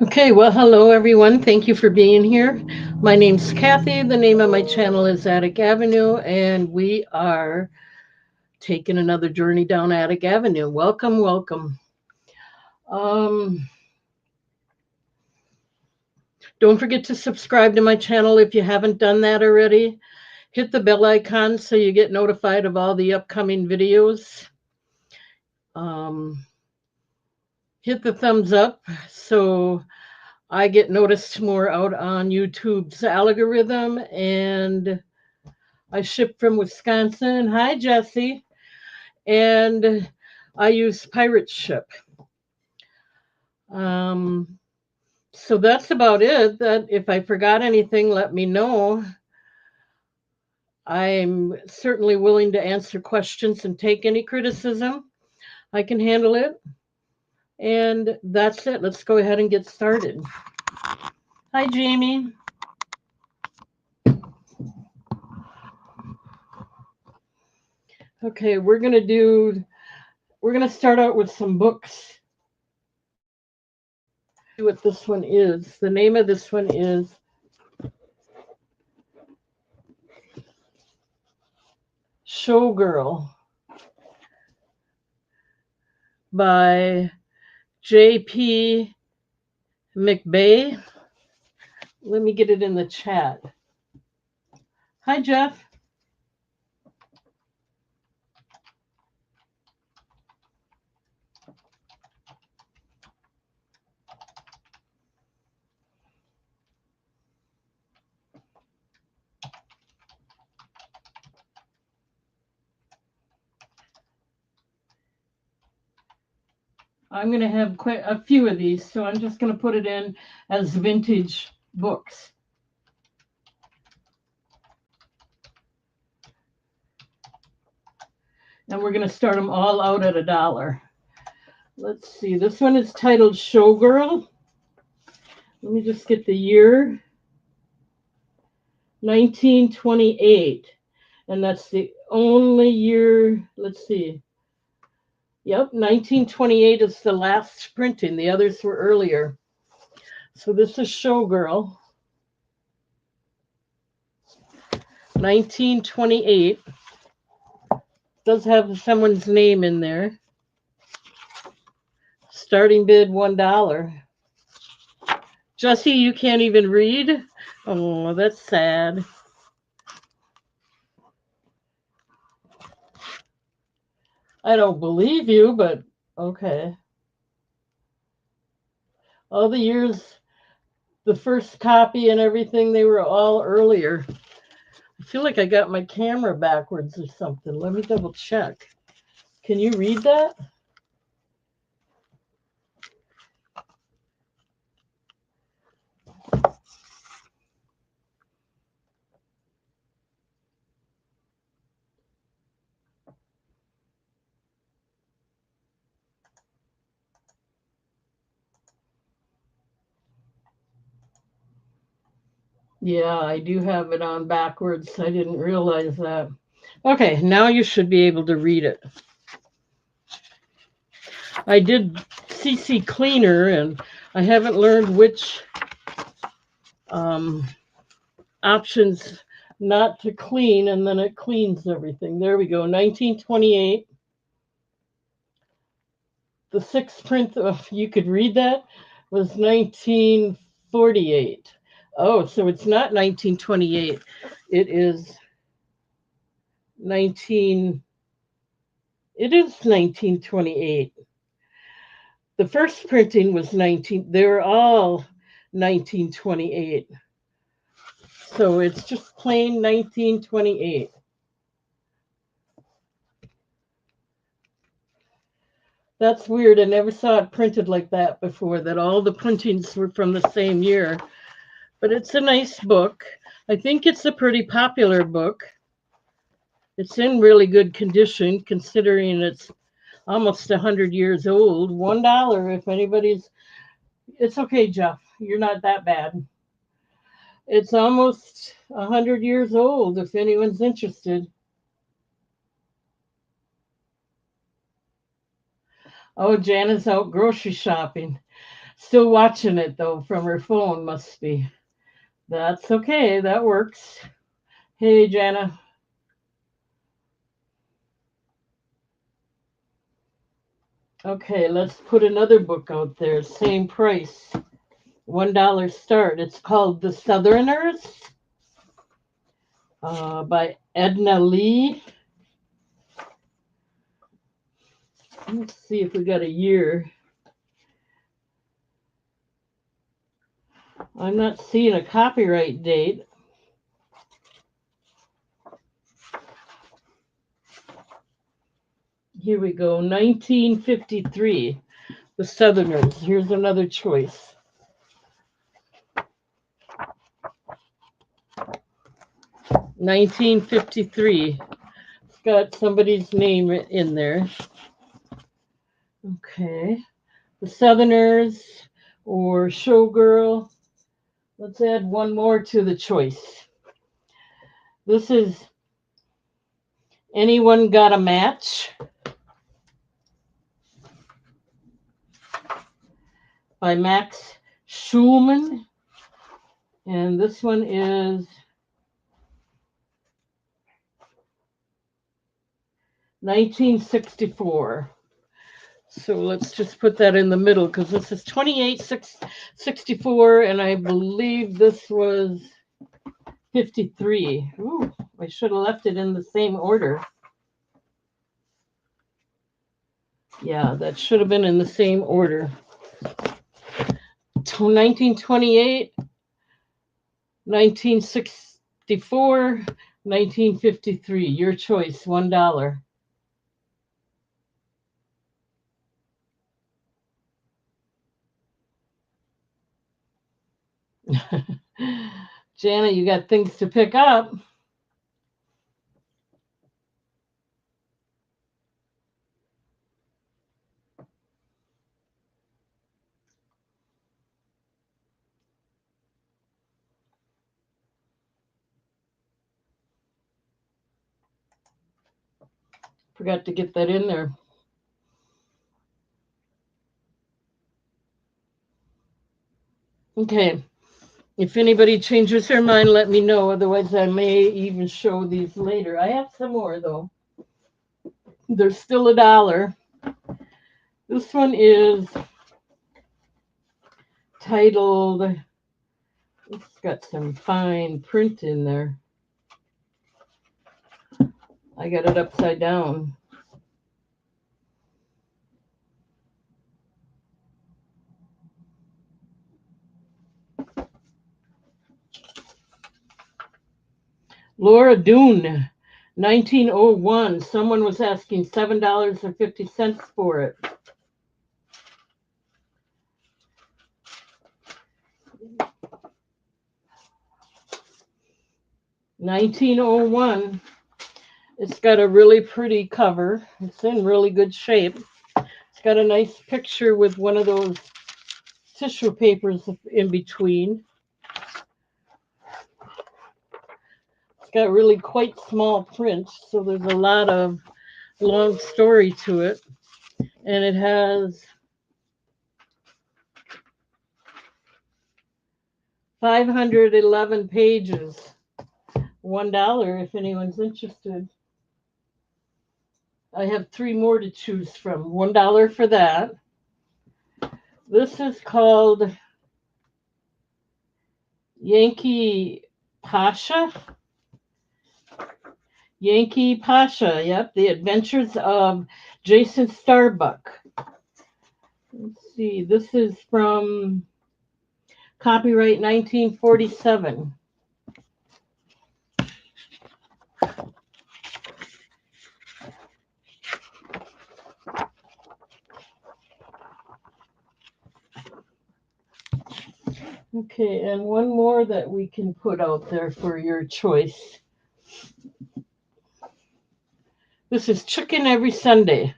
Okay, well, hello everyone. Thank you for being here. My name's Kathy. The name of my channel is Attic Avenue, and we are taking another journey down Attic Avenue. Welcome, welcome. Um, don't forget to subscribe to my channel if you haven't done that already. Hit the bell icon so you get notified of all the upcoming videos. Um, Hit the thumbs up so I get noticed more out on YouTube's algorithm, and I ship from Wisconsin. Hi, Jesse. And I use Pirate Ship. Um, so that's about it. That if I forgot anything, let me know. I'm certainly willing to answer questions and take any criticism. I can handle it. And that's it. Let's go ahead and get started. Hi, Jamie. Okay, we're gonna start out with some books. See what this one is. The name of this one is Showgirl by J.P. McBay. Let me get it in the chat. Hi, Jeff. I'm going to have quite a few of these, so I'm just going to put it in as vintage books. And we're going to start them all out at $1. Let's see. This one is titled Showgirl. Let me just get the year. 1928. And that's the only year. Let's see. Yep, 1928 is the last printing. The others were earlier. So this is Showgirl. 1928. Does have someone's name in there. Starting bid $1. Jesse, you can't even read? Oh, that's sad. I don't believe you, but okay. All the years, the first copy and everything, they were all earlier. I feel like I got my camera backwards or something. Let me double check. Can you read that? Yeah, I do have it on backwards. I didn't realize that. Okay, now you should be able to read it. I did CC Cleaner, and I haven't learned which um, options not to clean, and then it cleans everything. There we go. 1928. The sixth print, if you could read that, was 1948. Oh, so it's not 1928. It is 19. It is 1928. The first printing was 19. They were all 1928. So it's just plain 1928. That's weird. I never saw it printed like that before, that all the printings were from the same year. But it's a nice book. I think it's a pretty popular book. It's in really good condition considering it's almost 100 years old. $1 if anybody's. It's okay, Jeff. You're not that bad. It's almost 100 years old if anyone's interested. Oh, Jana's out grocery shopping. Still watching it though from her phone, must be. That's okay. That works. Hey, Jana. Okay, let's put another book out there. Same price. $1 start. It's called The Southerners by Edna Lee. Let's see if we got a year. I'm not seeing a copyright date. Here we go, 1953, The Southerners. Here's another choice. $19.53. It's got somebody's name in there. Okay. The Southerners or Showgirl. Let's add one more to the choice. This is Anyone Got a Match? By Max Schulman. And this one is 1964. So let's just put that in the middle because this is 2864 and I believe this was 53. Ooh, I should have left it in the same order. Yeah, that should have been in the same order. 1928, 1964, 1953. Your choice, $1. Janet, you got things to pick up. Forgot to get that in there. Okay. If anybody changes their mind, let me know. Otherwise, I may even show these later. I have some more, though. They're still $1. This one is titled, it's got some fine print in there. I got it upside down. Laura Doone, 1901. Someone was asking $7.50 for it. $1901. It's got a really pretty cover. It's in really good shape. It's got a nice picture with one of those tissue papers in between. It's got really quite small print, so there's a lot of long story to it. And it has 511 pages. $1 if anyone's interested. I have 3 more to choose from. $1 for that. This is called Yankee Pasha. Yankee Pasha, yep. The Adventures of Jason Starbuck. Let's see. This is from copyright 1947. Okay, and one more that we can put out there for your choice. This is Chicken Every Sunday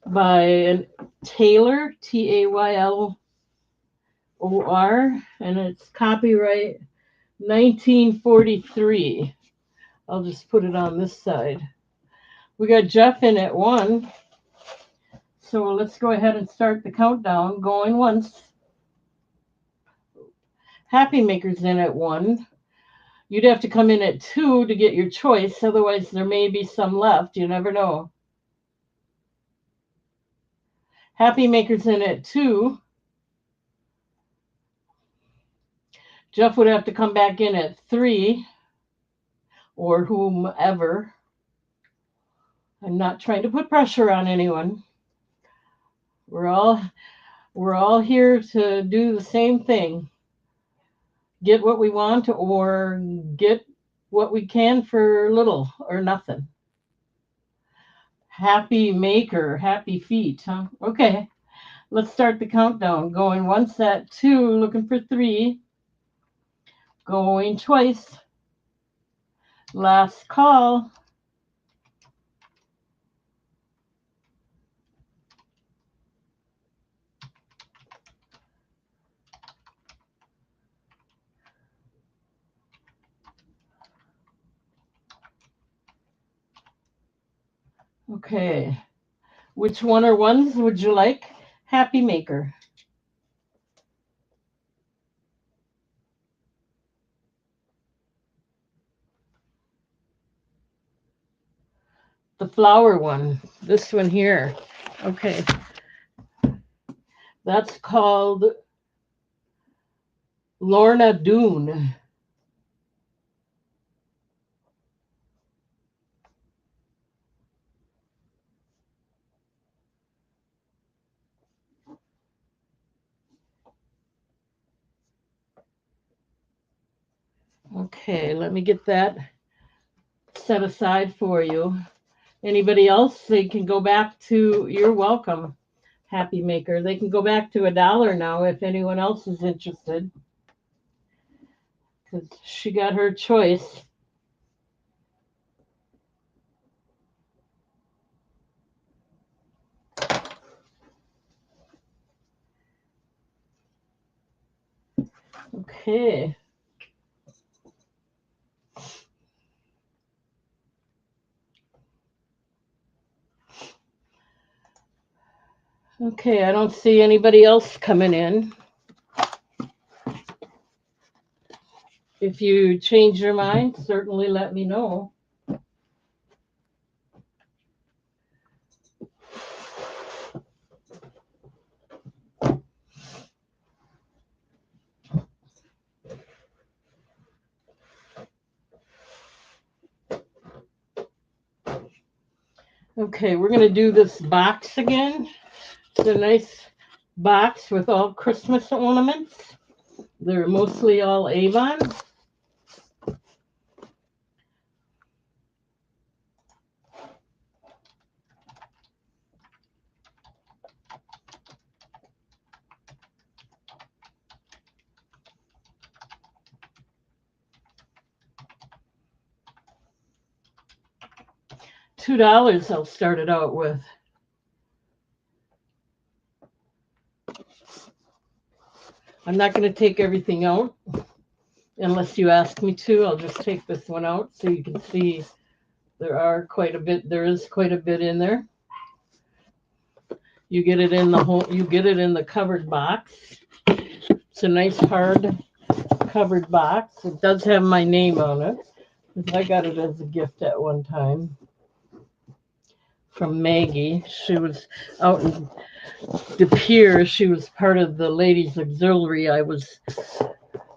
by Taylor, Taylor, and it's copyright 1943. I'll just put it on this side. We got Jeff in at 1. So let's go ahead and start the countdown. Going once. Happy Maker's in at 1. You'd have to come in at 2 to get your choice. Otherwise, there may be some left. You never know. Happy Maker's in at 2. Jeff would have to come back in at 3, or whomever. I'm not trying to put pressure on anyone. We're all here to do the same thing. Get what we want or get what we can for little or nothing. Happy Maker, happy feet, huh? Okay, let's start the countdown. Going once at 2, looking for 3. Going twice. Last call. Okay. Which one or ones would you like? Happy Maker. The flower one. This one here. Okay. That's called Lorna Doone. Okay, let me get that set aside for you. Anybody else? They can go back to, you're welcome, Happy Maker. They can go back to $1 now if anyone else is interested. Because she got her choice. Okay. Okay, I don't see anybody else coming in. If you change your mind, certainly let me know. Okay, we're going to do this box again. It's a nice box with all Christmas ornaments. They're mostly all Avon. $2 I'll start it out with. I'm not going to take everything out unless you ask me to. I'll just take this one out so you can see there is quite a bit in there. You get it in the covered box. It's a nice hard covered box. It does have my name on it. I got it as a gift at one time from Maggie. She was out in De Pere. She was part of the ladies auxiliary I was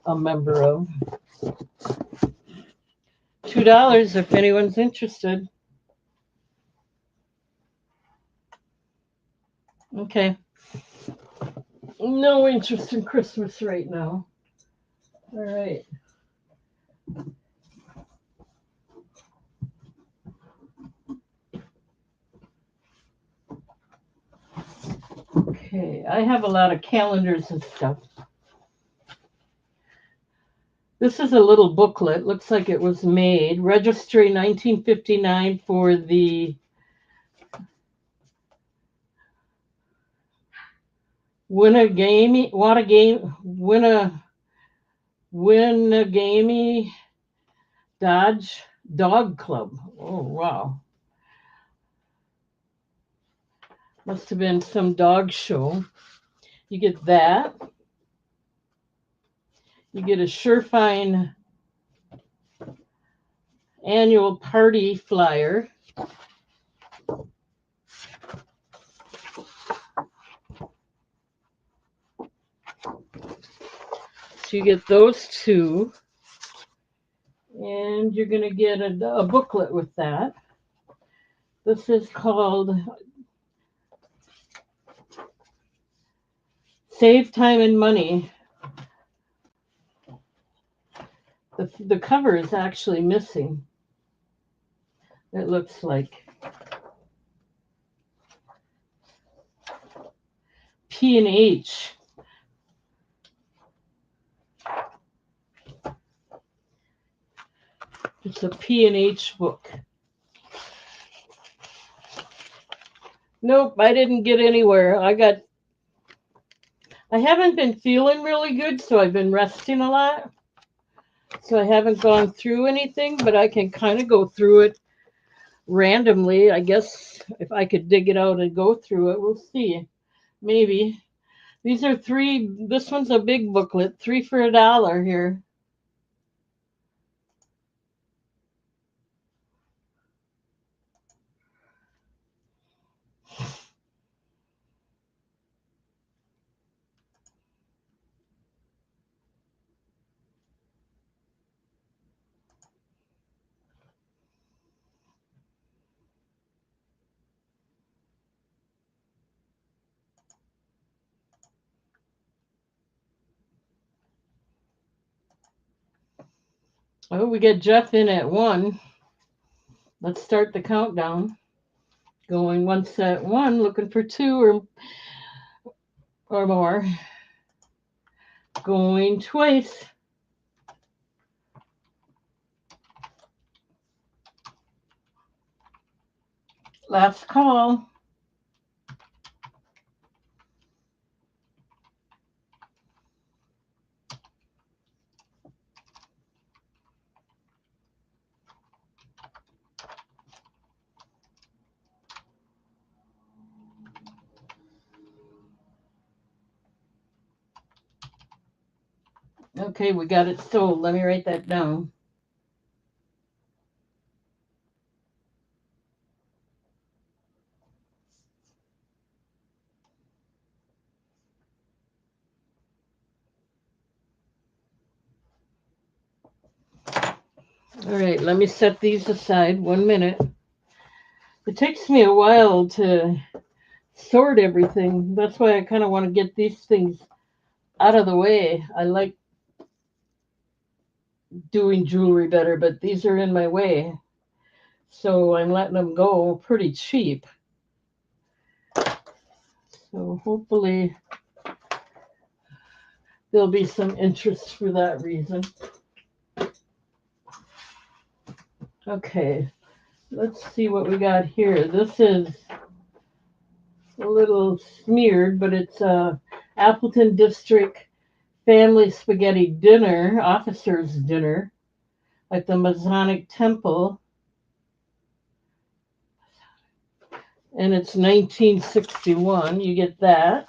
a member of. $2 if anyone's interested. Okay. No interest in Christmas right now. All right. Okay, I have a lot of calendars and stuff. This is a little booklet. Looks like it was made. Registry 1959 for the Winnegamie Dodge Dog Club. Oh, wow. Must have been some dog show. You get that. You get a Surefine annual party flyer. So you get those two. And you're going to get a booklet with that. This is called Save Time and Money. The cover is actually missing. It looks like P&H. It's a P&H book. Nope, I didn't get anywhere. I haven't been feeling really good, so I've been resting a lot. So I haven't gone through anything, but I can kind of go through it randomly. I guess if I could dig it out and go through it, we'll see. Maybe. These are three. This one's a big booklet, 3 for $1 here. Oh, we get Jeff in at 1. Let's start the countdown. Going once at 1, looking for 2 or more. Going twice. Last call. Okay, we got it sold. Let me write that down. All right, let me set these aside 1 minute. It takes me a while to sort everything. That's why I kind of want to get these things out of the way. I like doing jewelry better, but these are in my way. So I'm letting them go pretty cheap. So hopefully there'll be some interest for that reason. Okay, let's see what we got here. This is a little smeared, but it's Appleton District Family Spaghetti Dinner, Officers Dinner at the Masonic Temple. And it's 1961. You get that.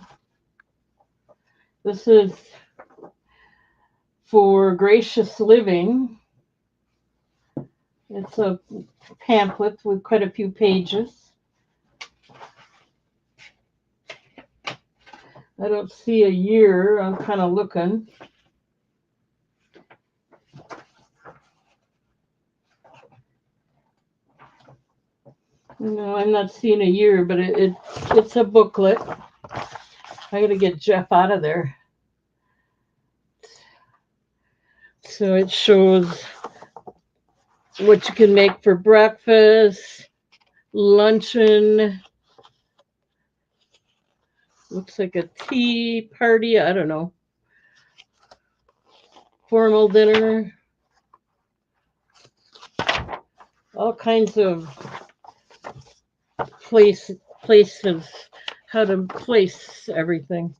This is for Gracious Living. It's a pamphlet with quite a few pages. I don't see a year. I'm kind of looking. No, I'm not seeing a year, but it's a booklet. I got to get Jeff out of there. So it shows what you can make for breakfast, luncheon. Looks like a tea party. I don't know. Formal dinner. All kinds of places, how to place everything.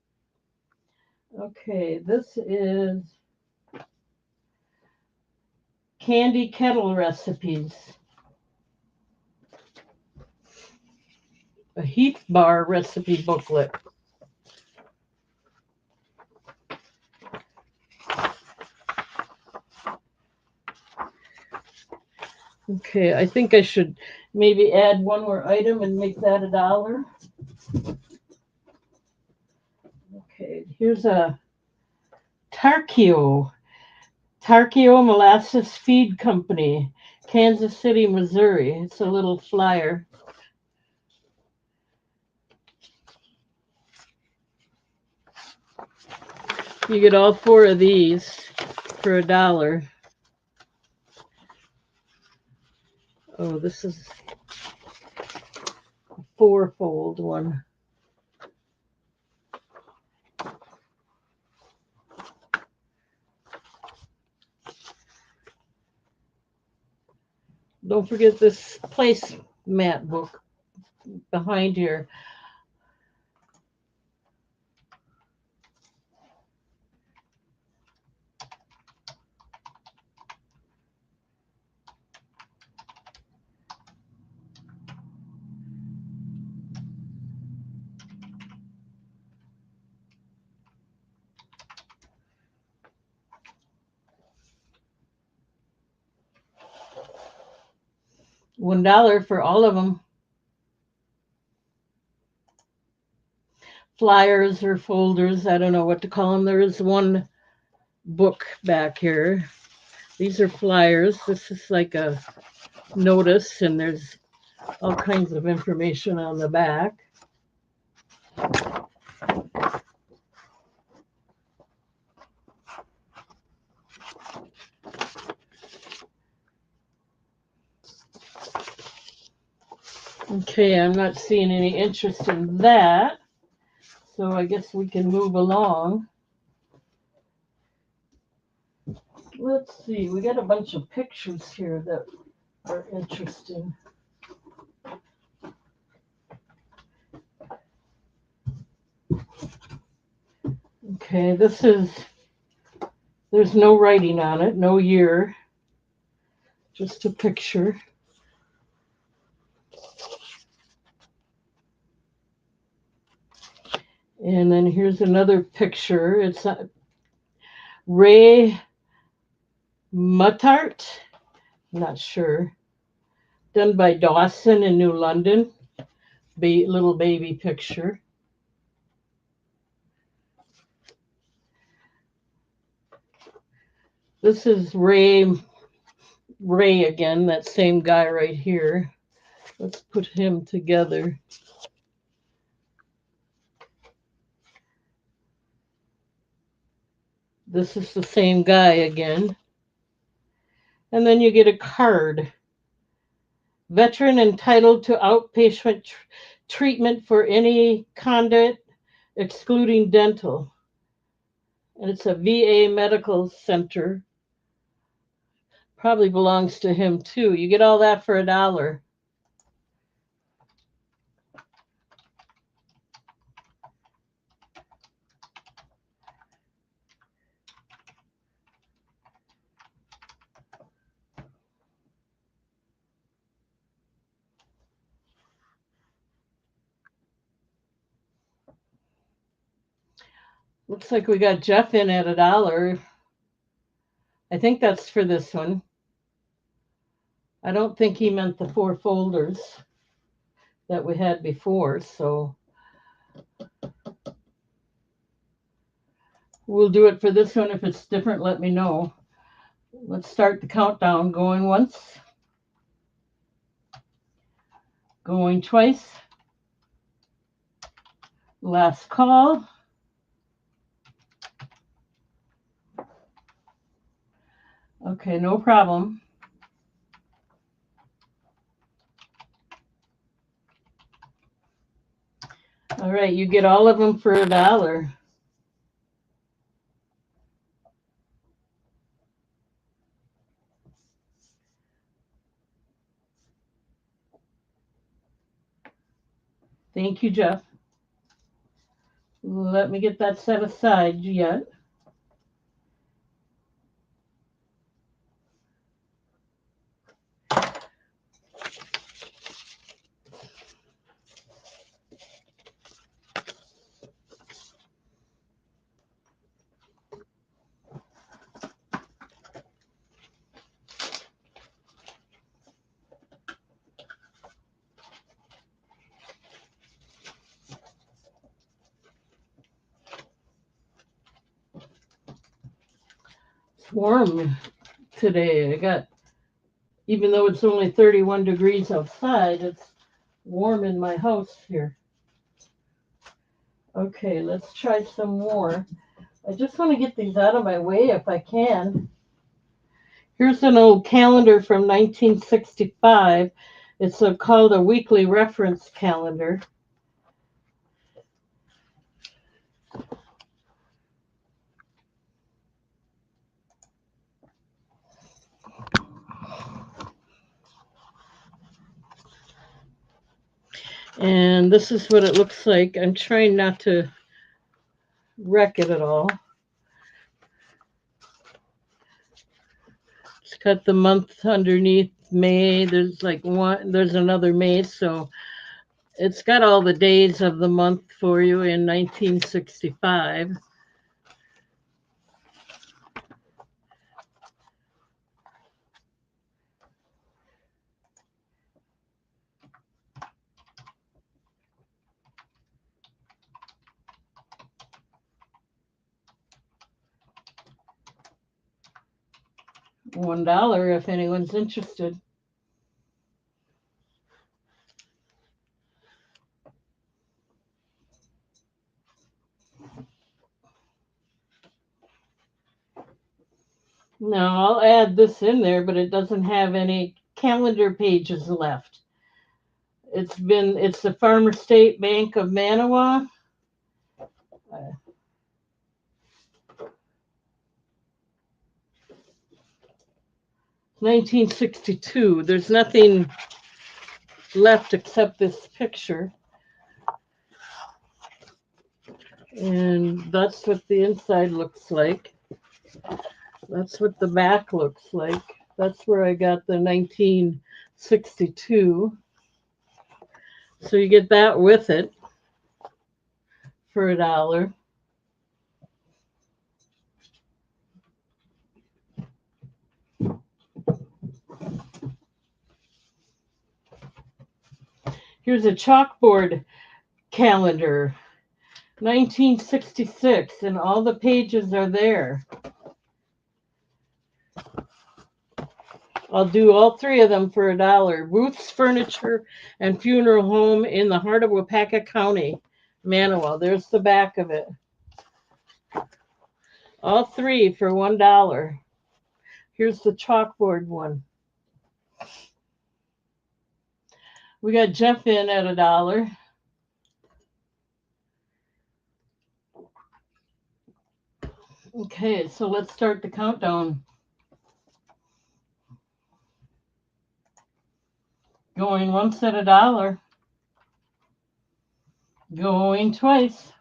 Okay, this is candy kettle recipes. A Heath bar recipe booklet. Okay, I think I should maybe add one more item and make that $1. Okay, here's a Tarkio Molasses Feed Company, Kansas City, Missouri. It's a little flyer. You get all 4 of these for $1. Oh, this is a 4-fold one. Don't forget this placemat book behind here. $1 for all of them. Flyers or folders, I don't know what to call them. There is one book back here. These are flyers. This is like a notice, and there's all kinds of information on the back. Okay, I'm not seeing any interest in that, so I guess we can move along. Let's see, we got a bunch of pictures here that are interesting. Okay, there's no writing on it, no year, just a picture. And then here's another picture. It's Ray Muttart, not sure, done by Dawson in New London. Little baby picture. This is Ray again, that same guy right here. Let's put him together. This is the same guy again. And then you get a card. Veteran entitled to outpatient treatment for any conduit excluding dental. And it's a VA medical center. Probably belongs to him too. You get all that for $1. Looks like we got Jeff in at $1. I think that's for this one. I don't think he meant the 4 folders that we had before, so we'll do it for this one. If it's different, let me know. Let's start the countdown. Going once, going twice. Last call. Okay, no problem. All right, you get all of them for $1. Thank you, Jeff. Let me get that set aside yet. warm today. Even though it's only 31 degrees outside, it's warm in my house here. Okay, let's try some more. I just want to get these out of my way if I can. Here's an old calendar from 1965. It's called a weekly reference calendar. And this is what it looks like. I'm trying not to wreck it at all. It's got the month underneath May. There's there's another May, so it's got all the days of the month for you in 1965. $1 if anyone's interested. Now I'll add this in there, but it doesn't have any calendar pages left. It's the Farmer State Bank of Manawa. 1962. There's nothing left except this picture. And that's what the inside looks like. That's what the back looks like. That's where I got the 1962. So you get that with it for $1. Here's a chalkboard calendar, 1966, and all the pages are there. I'll do all three of them for $1. Ruth's Furniture and Funeral Home in the heart of Waupaca County, Manawa. There's the back of it. All three for $1. Here's the chalkboard one. We got Jeff in at $1. Okay, so let's start the countdown. Going once at $1. Going twice.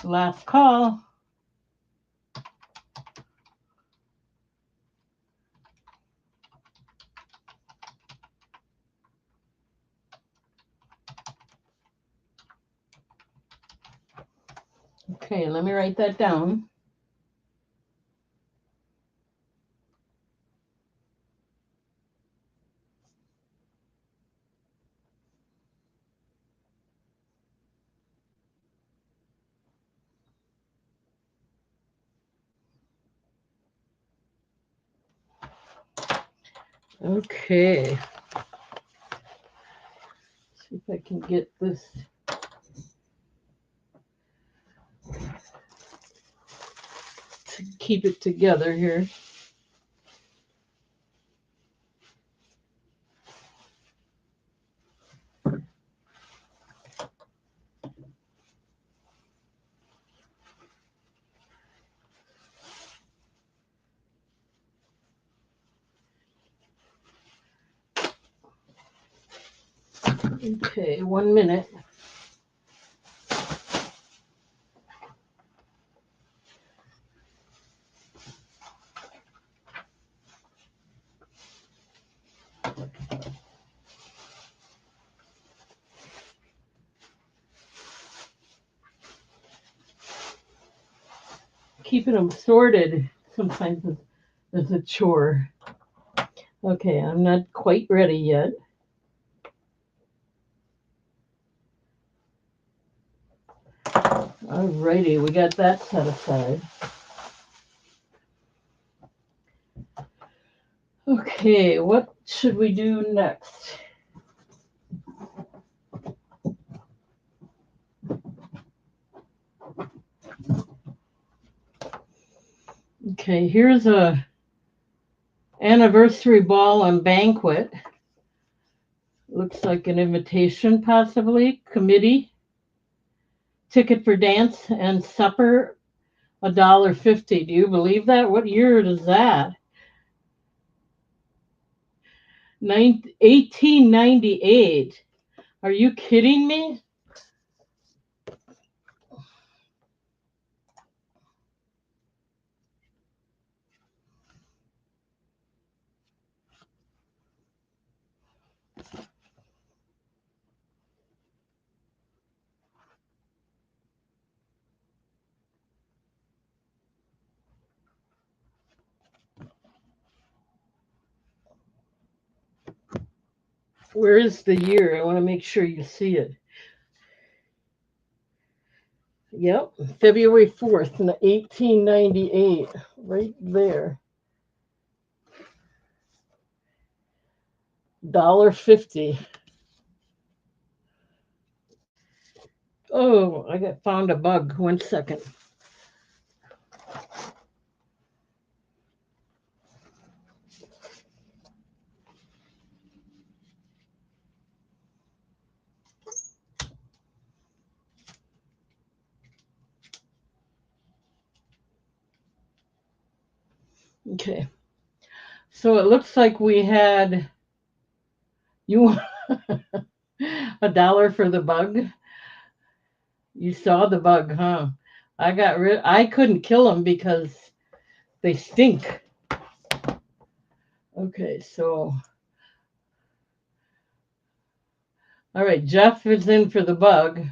Last call. Okay, let me write that down. Okay. See if I can get this. To keep it together here. Okay, 1 minute. Keeping them sorted sometimes is a chore. Okay, I'm not quite ready yet. Alrighty, we got that set aside. Okay, what should we do next? Okay, here's a anniversary ball and banquet. Looks like an invitation, possibly. Committee. Ticket for dance and supper, $1.50. Do you believe that? What year is that? 1898. Are you kidding me? Where is the year? I want to make sure you see it. Yep, February 4th, 1898, right there. $1.50. Oh, I got found a bug. 1 second. Okay. So it looks like we had you $1 for the bug. You saw the bug, huh? I couldn't kill them because they stink. Okay, so all right, Jeff is in for the bug.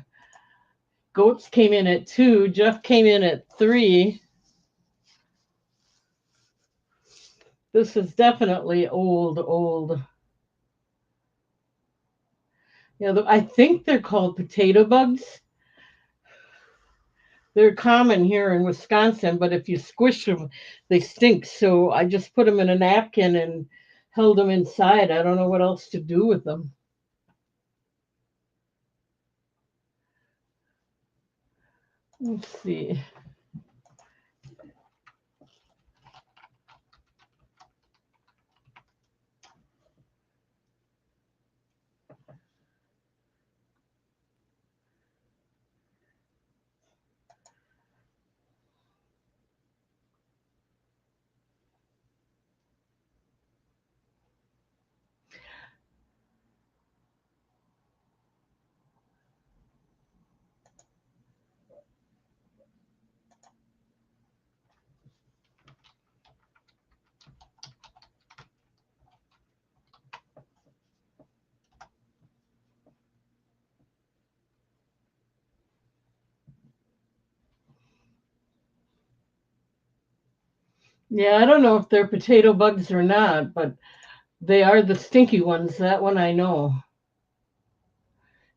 Goats came in at 2. Jeff came in at 3. This is definitely old. Yeah, I think they're called potato bugs. They're common here in Wisconsin, but if you squish them, they stink. So I just put them in a napkin and held them inside. I don't know what else to do with them. Let's see. Yeah, I don't know if they're potato bugs or not, but they are the stinky ones. That one I know.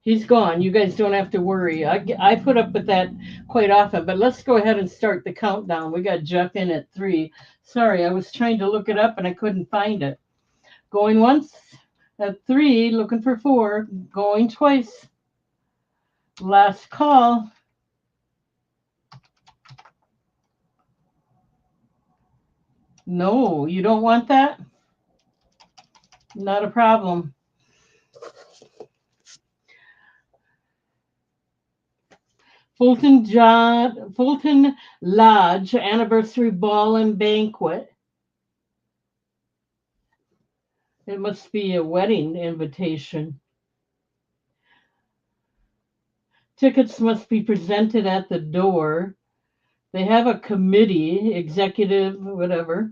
He's gone. You guys don't have to worry. I put up with that quite often, but let's go ahead and start the countdown. We got Jeff in at 3. Sorry, I was trying to look it up and I couldn't find it. Going once at 3, looking for 4, going twice. Last call. No, you don't want that? Not a problem. Fulton Lodge Anniversary Ball and Banquet. It must be a wedding invitation. Tickets must be presented at the door. They have a committee, executive, whatever.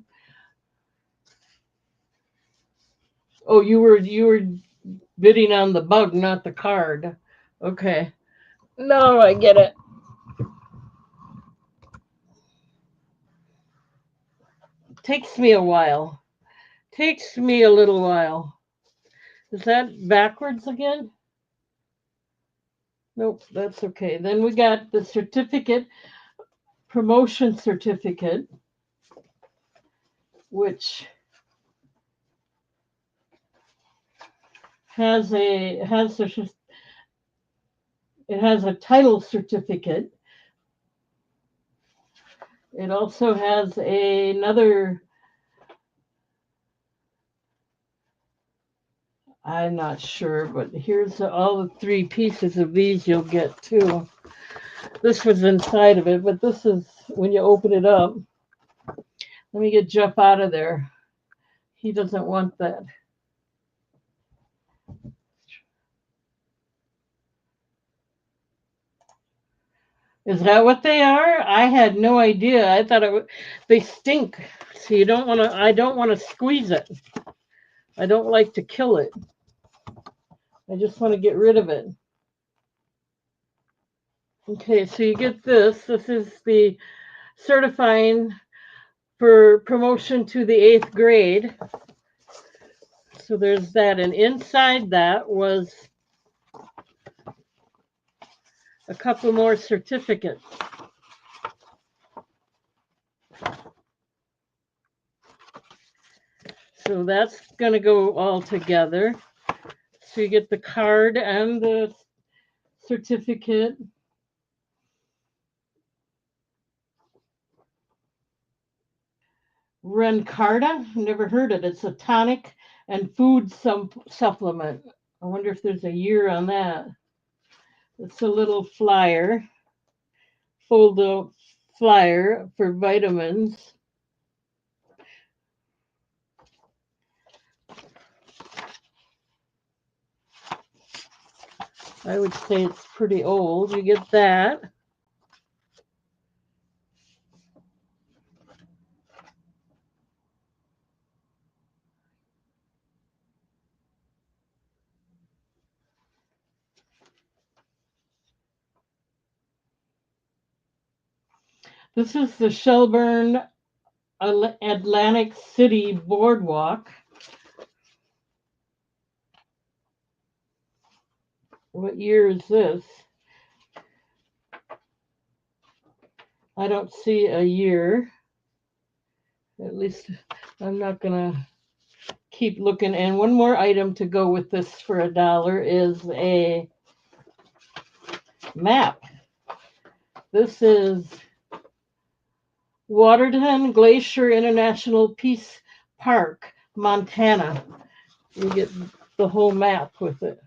Oh, you were bidding on the bug, not the card. Okay. No, I get it. Takes me a while. Takes me a little while. Is that backwards again? Nope, that's okay. Then we got the certificate, promotion certificate, which it has a title certificate. It also has another, I'm not sure, but here's all the three pieces of these you'll get too. This was inside of it, but this is when you open it up. Let me get Jeff out of there. He doesn't want that. Is that what they are? I had no idea. I thought they stink. So you don't want to, I don't want to squeeze it. I don't like to kill it. I just want to get rid of it. Okay, so you get this. This is the certifying for promotion to the 8th grade. So there's that. And inside that was a couple more certificates. So that's going to go all together. So you get the card and the certificate. Rencarda, never heard it. It's a tonic and food supplement. I wonder if there's a year on that. It's a little flyer, fold out flyer for vitamins. I would say it's pretty old. You get that. This is the Shelburne Atlantic City Boardwalk. What year is this? I don't see a year. At least I'm not going to keep looking. And one more item to go with this for $1 is a map. This is Waterton Glacier International Peace Park, Montana. You get the whole map with it.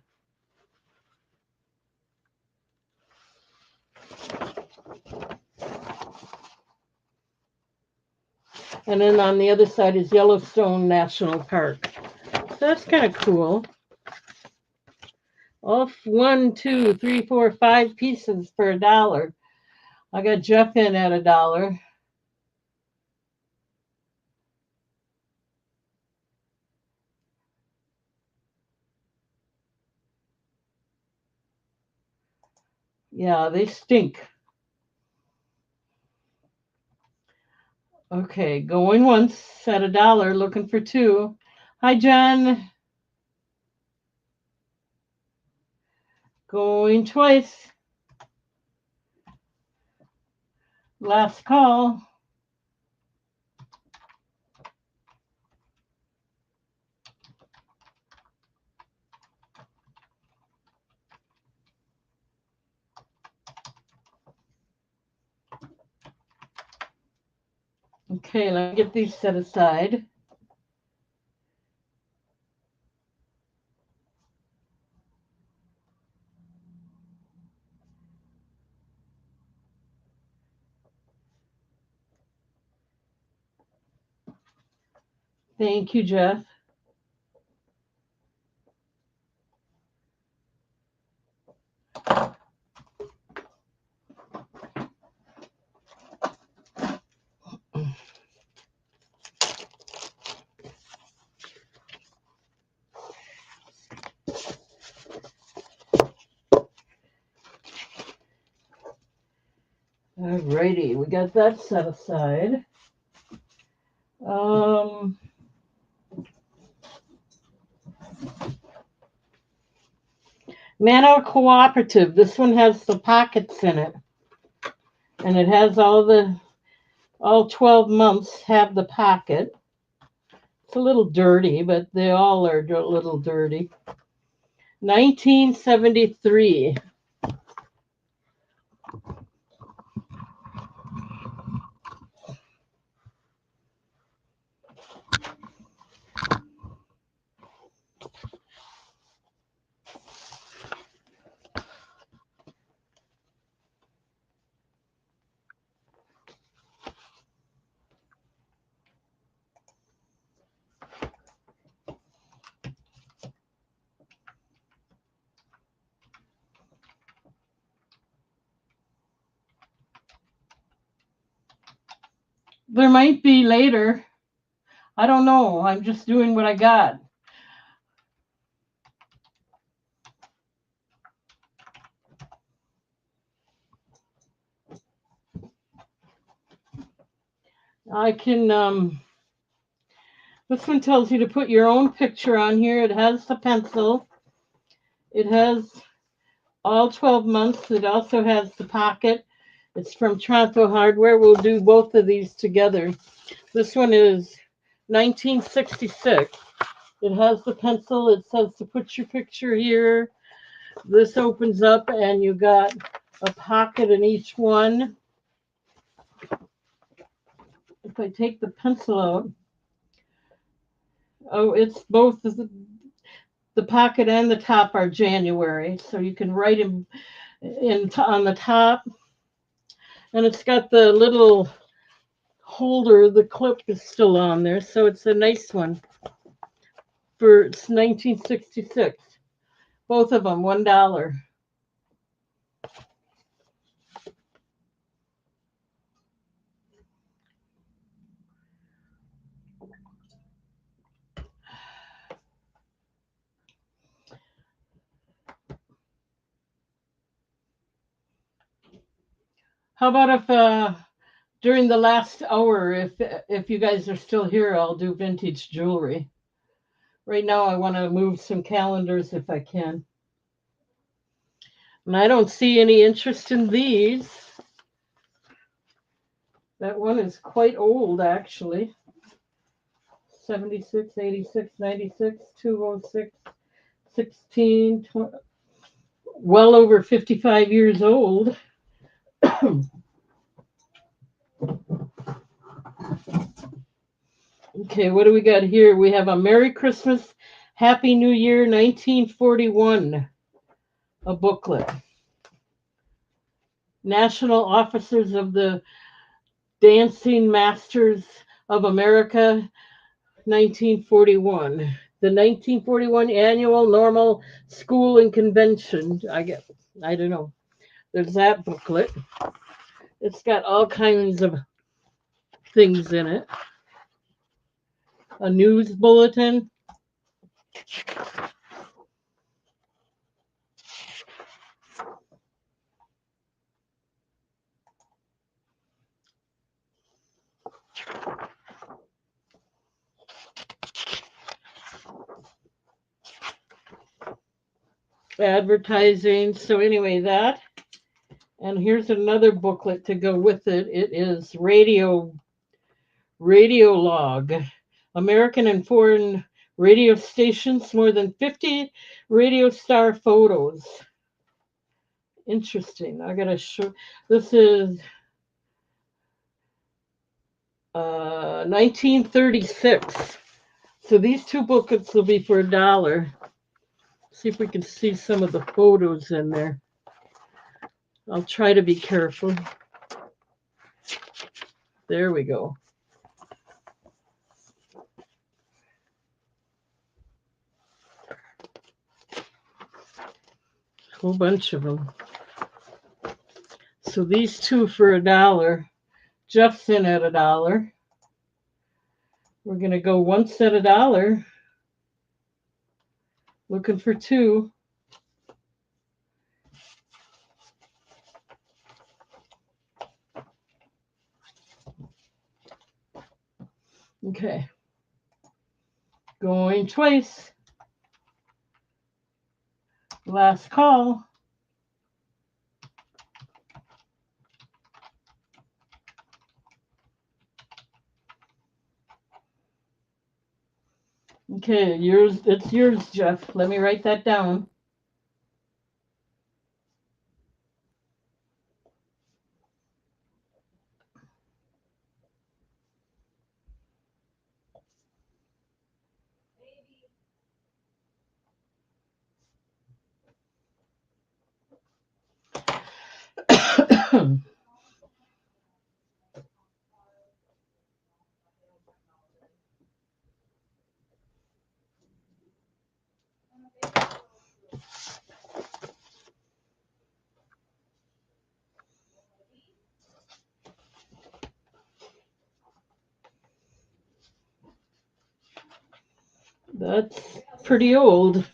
And then on the other side is Yellowstone National Park. So that's kind of cool. All 1, 2, 3, 4, 5 pieces for $1. I got Jeff in at $1. Yeah, they stink. Okay, going once at $1, looking for 2. Hi, John. Going twice. Last call. Okay, let me get these set aside. Thank you, Jeff. Alrighty, we got that set aside. Mano Cooperative. This one has the pockets in it. And it has all 12 months have the pocket. It's a little dirty, but they all are a little dirty. 1973. There might be later. I don't know. I'm just doing what I got. I can, this one tells you to put your own picture on here. It has the pencil. It has all 12 months. It also has the pocket. It's from Toronto Hardware. We'll do both of these together. This one is 1966. It has the pencil. It says to put your picture here. This opens up and you got a pocket in each one. If I take the pencil out, oh, it's both the pocket and the top are January. So you can write in on the top. And it's got the little holder. The clip is still on there. So it's a nice one. It's 1966. Both of them, $1. How about if during the last hour, if you guys are still here, I'll do vintage jewelry. Right now, I want to move some calendars if I can. And I don't see any interest in these. That one is quite old, actually. 76, 86, 96, 206, 16, 20, well over 55 years old. Okay, what do we got here? We have a Merry Christmas, Happy New Year, 1941, a booklet. National Officers of the Dancing Masters of America, 1941. The 1941 Annual Normal School and Convention. I don't know. There's that booklet. It's got all kinds of things in it. A news bulletin. Advertising. So anyway, that. And here's another booklet to go with it. It is Radio Log. American and foreign radio stations, more than 50 radio star photos. Interesting. I gotta show. This is 1936. So these two booklets will be for $1. See if we can see some of the photos in there. I'll try to be careful. There we go. A whole bunch of them. So these two for $1. Jeff's in at $1. We're going to go once at $1. Looking for two. Okay. Going twice. Last call. Okay, it's yours, Jeff. Let me write that down. That's pretty old.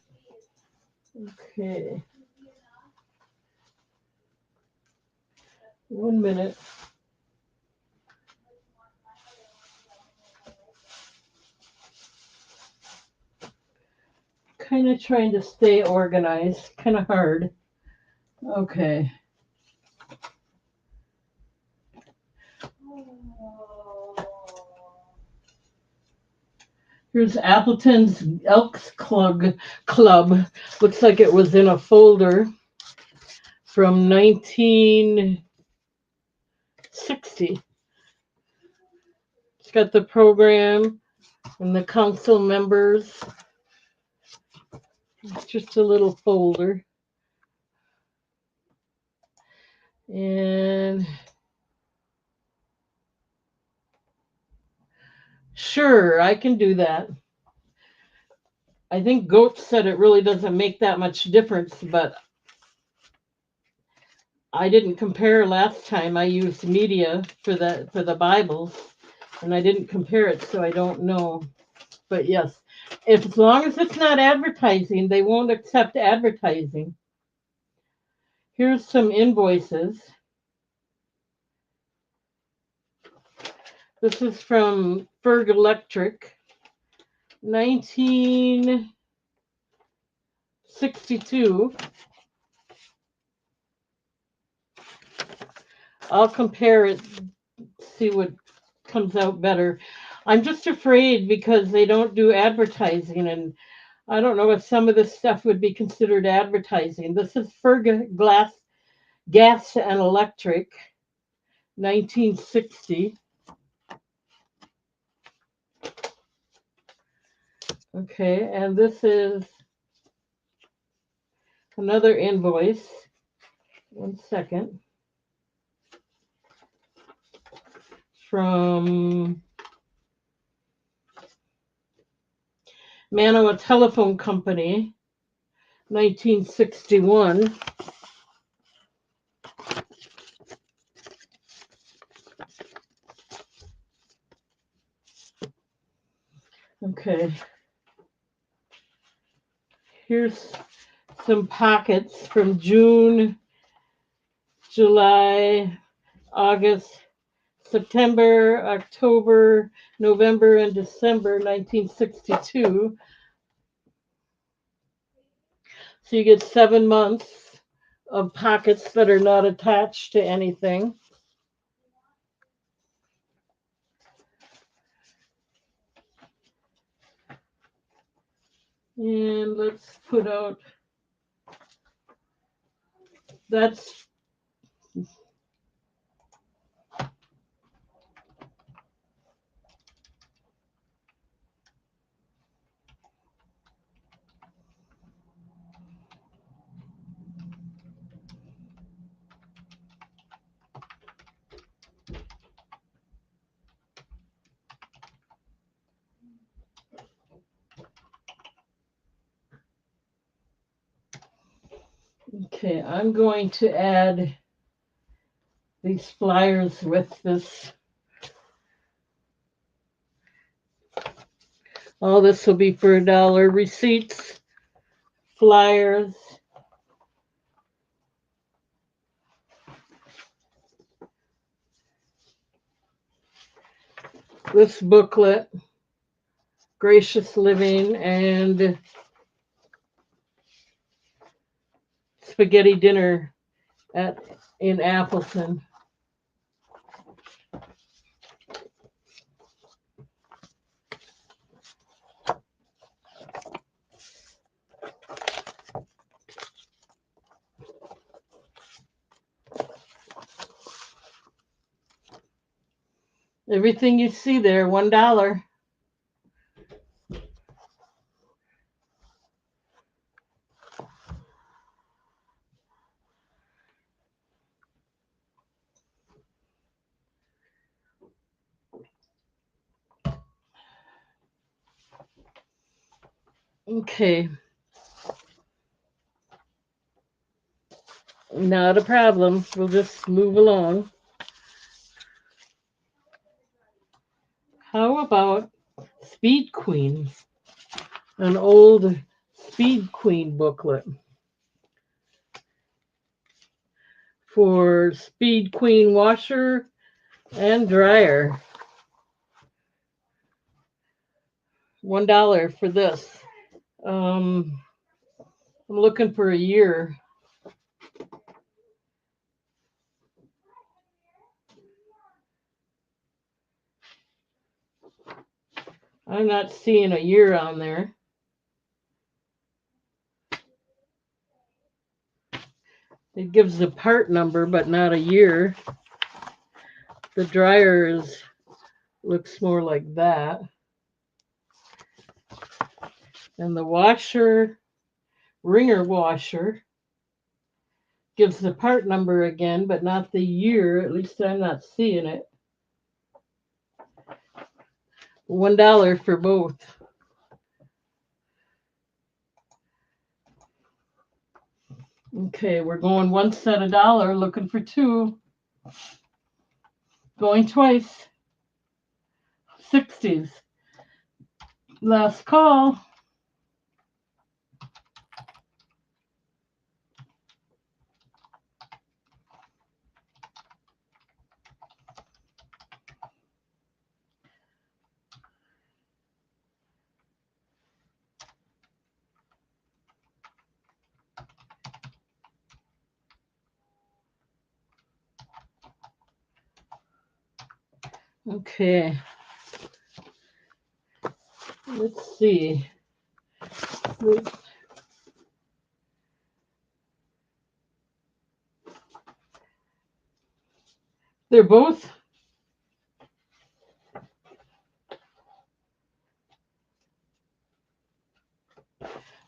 Okay. 1 minute. Kind of trying to stay organized. Kind of hard. Okay. Here's Appleton's Elks Club. Looks like it was in a folder from 1960. It's got the program and the council members. It's just a little folder. And sure, I can do that. I think Goat said it really doesn't make that much difference, but I didn't compare last time. I used media for the Bibles, and I didn't compare it, so I don't know. But yes, if as long as it's not advertising, they won't accept advertising. Here's some invoices. This is from Ferg Electric, 1962. I'll compare it, see what comes out better. I'm just afraid because they don't do advertising, and I don't know if some of this stuff would be considered advertising. This is Ferg Gas and Electric, 1960. Okay, and this is another invoice. 1 second. From Manoa Telephone Company, 1961. Okay. Here's some pockets from June, July, August, September, October, November, and December 1962. So you get 7 months of pockets that are not attached to anything. And let's put out, that's okay. I'm going to add these flyers with this. All this will be for $1. Receipts, flyers. This booklet, Gracious Living, and Spaghetti Dinner in Appleton. Everything you see there, $1. Okay. Not a problem. We'll just move along. How about Speed Queen? an old Speed Queen booklet for Speed Queen washer and dryer. $1 for this. I'm looking for a year. I'm not seeing a year on there. It gives the part number, but not a year. The dryer looks more like that. And the washer, wringer washer, gives the part number again, but not the year. At least I'm not seeing it. $1 for both. Okay, we're going one set $1, looking for two. Going twice. 60s. Last call. Okay. Let's see. They're both.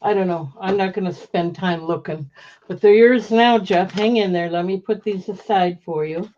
I don't know. I'm not going to spend time looking. But they're yours now, Jeff. Hang in there. Let me put these aside for you.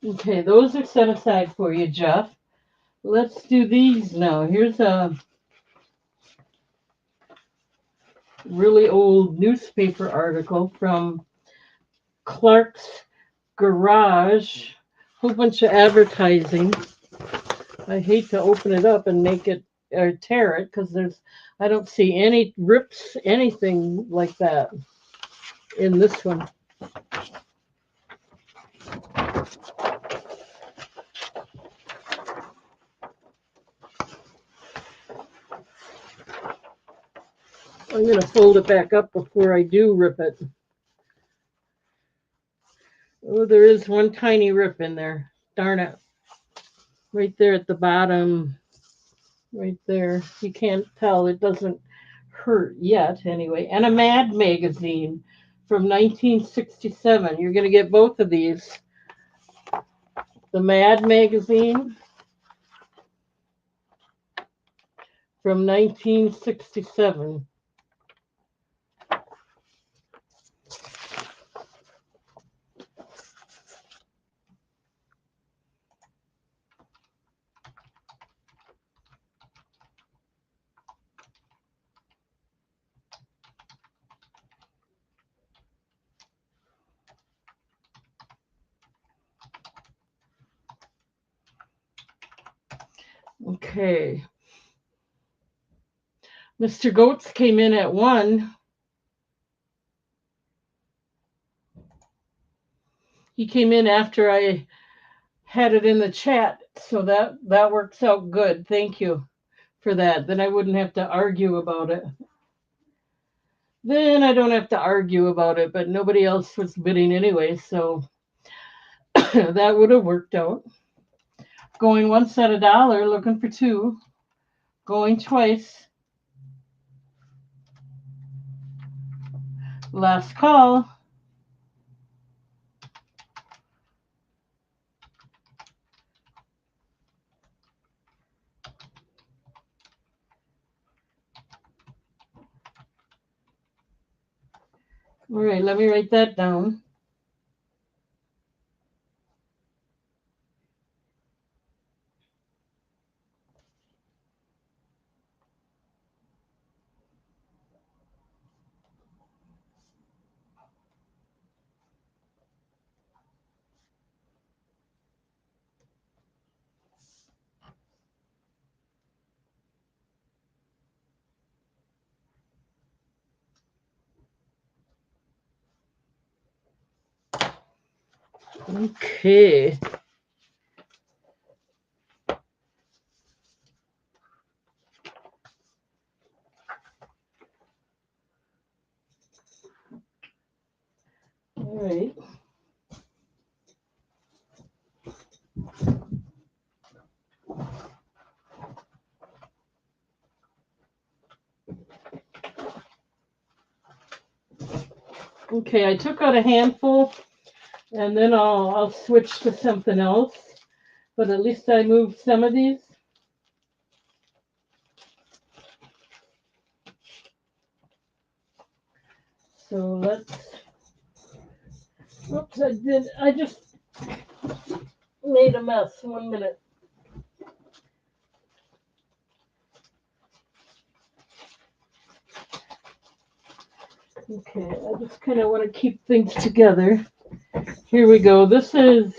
Okay, those are set aside for you, Jeff. Let's do these now. Here's a really old newspaper article from Clark's Garage. Whole bunch of advertising. I hate to open it up and make it or tear it because I don't see any rips, anything like that in this one. I'm going to fold it back up before I do rip it. Oh, there is one tiny rip in there. Darn it. Right there at the bottom. Right there. You can't tell. It doesn't hurt yet, anyway. And a Mad magazine from 1967. You're going to get both of these. The Mad magazine from 1967. Okay. Mr. Goats came in at 1. He came in after I had it in the chat, so that works out good. Thank you for that. Then I wouldn't have to argue about it. Then I don't have to argue about it, but nobody else was bidding anyway, so that would have worked out. Going one set $1, looking for two. Going twice. Last call. All right, let me write that down. Okay. All right. Okay, I took out a handful and then I'll switch to something else. But at least I moved some of these. So let's, oops, I just made a mess. 1 minute. Okay, I just kind of want to keep things together. Here we go. This is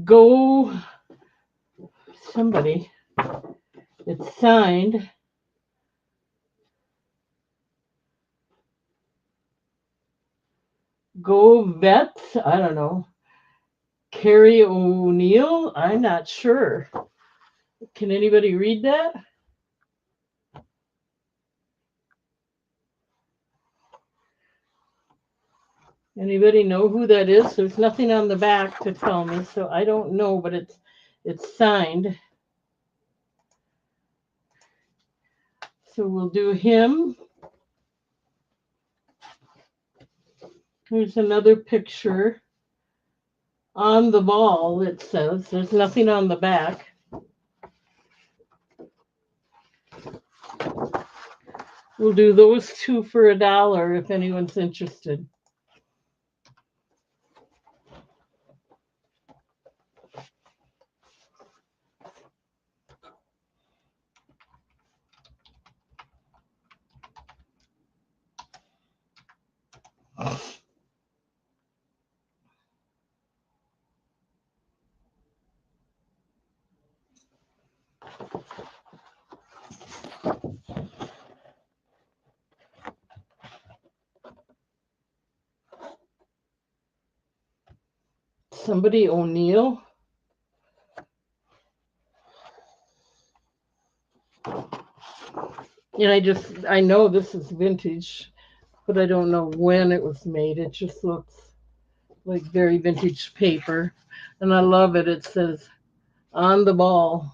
Go, somebody, it's signed Go Vets, I don't know. Carrie O'Neill, I'm not sure. Can anybody read that? Anybody know who that is? There's nothing on the back to tell me, so I don't know, but it's signed. So we'll do him. Here's another picture. On the ball, it says. There's nothing on the back. We'll do those two for $1 if anyone's interested. Somebody O'Neill. And I know this is vintage, but I don't know when it was made. It just looks like very vintage paper. And I love it. It says on the ball.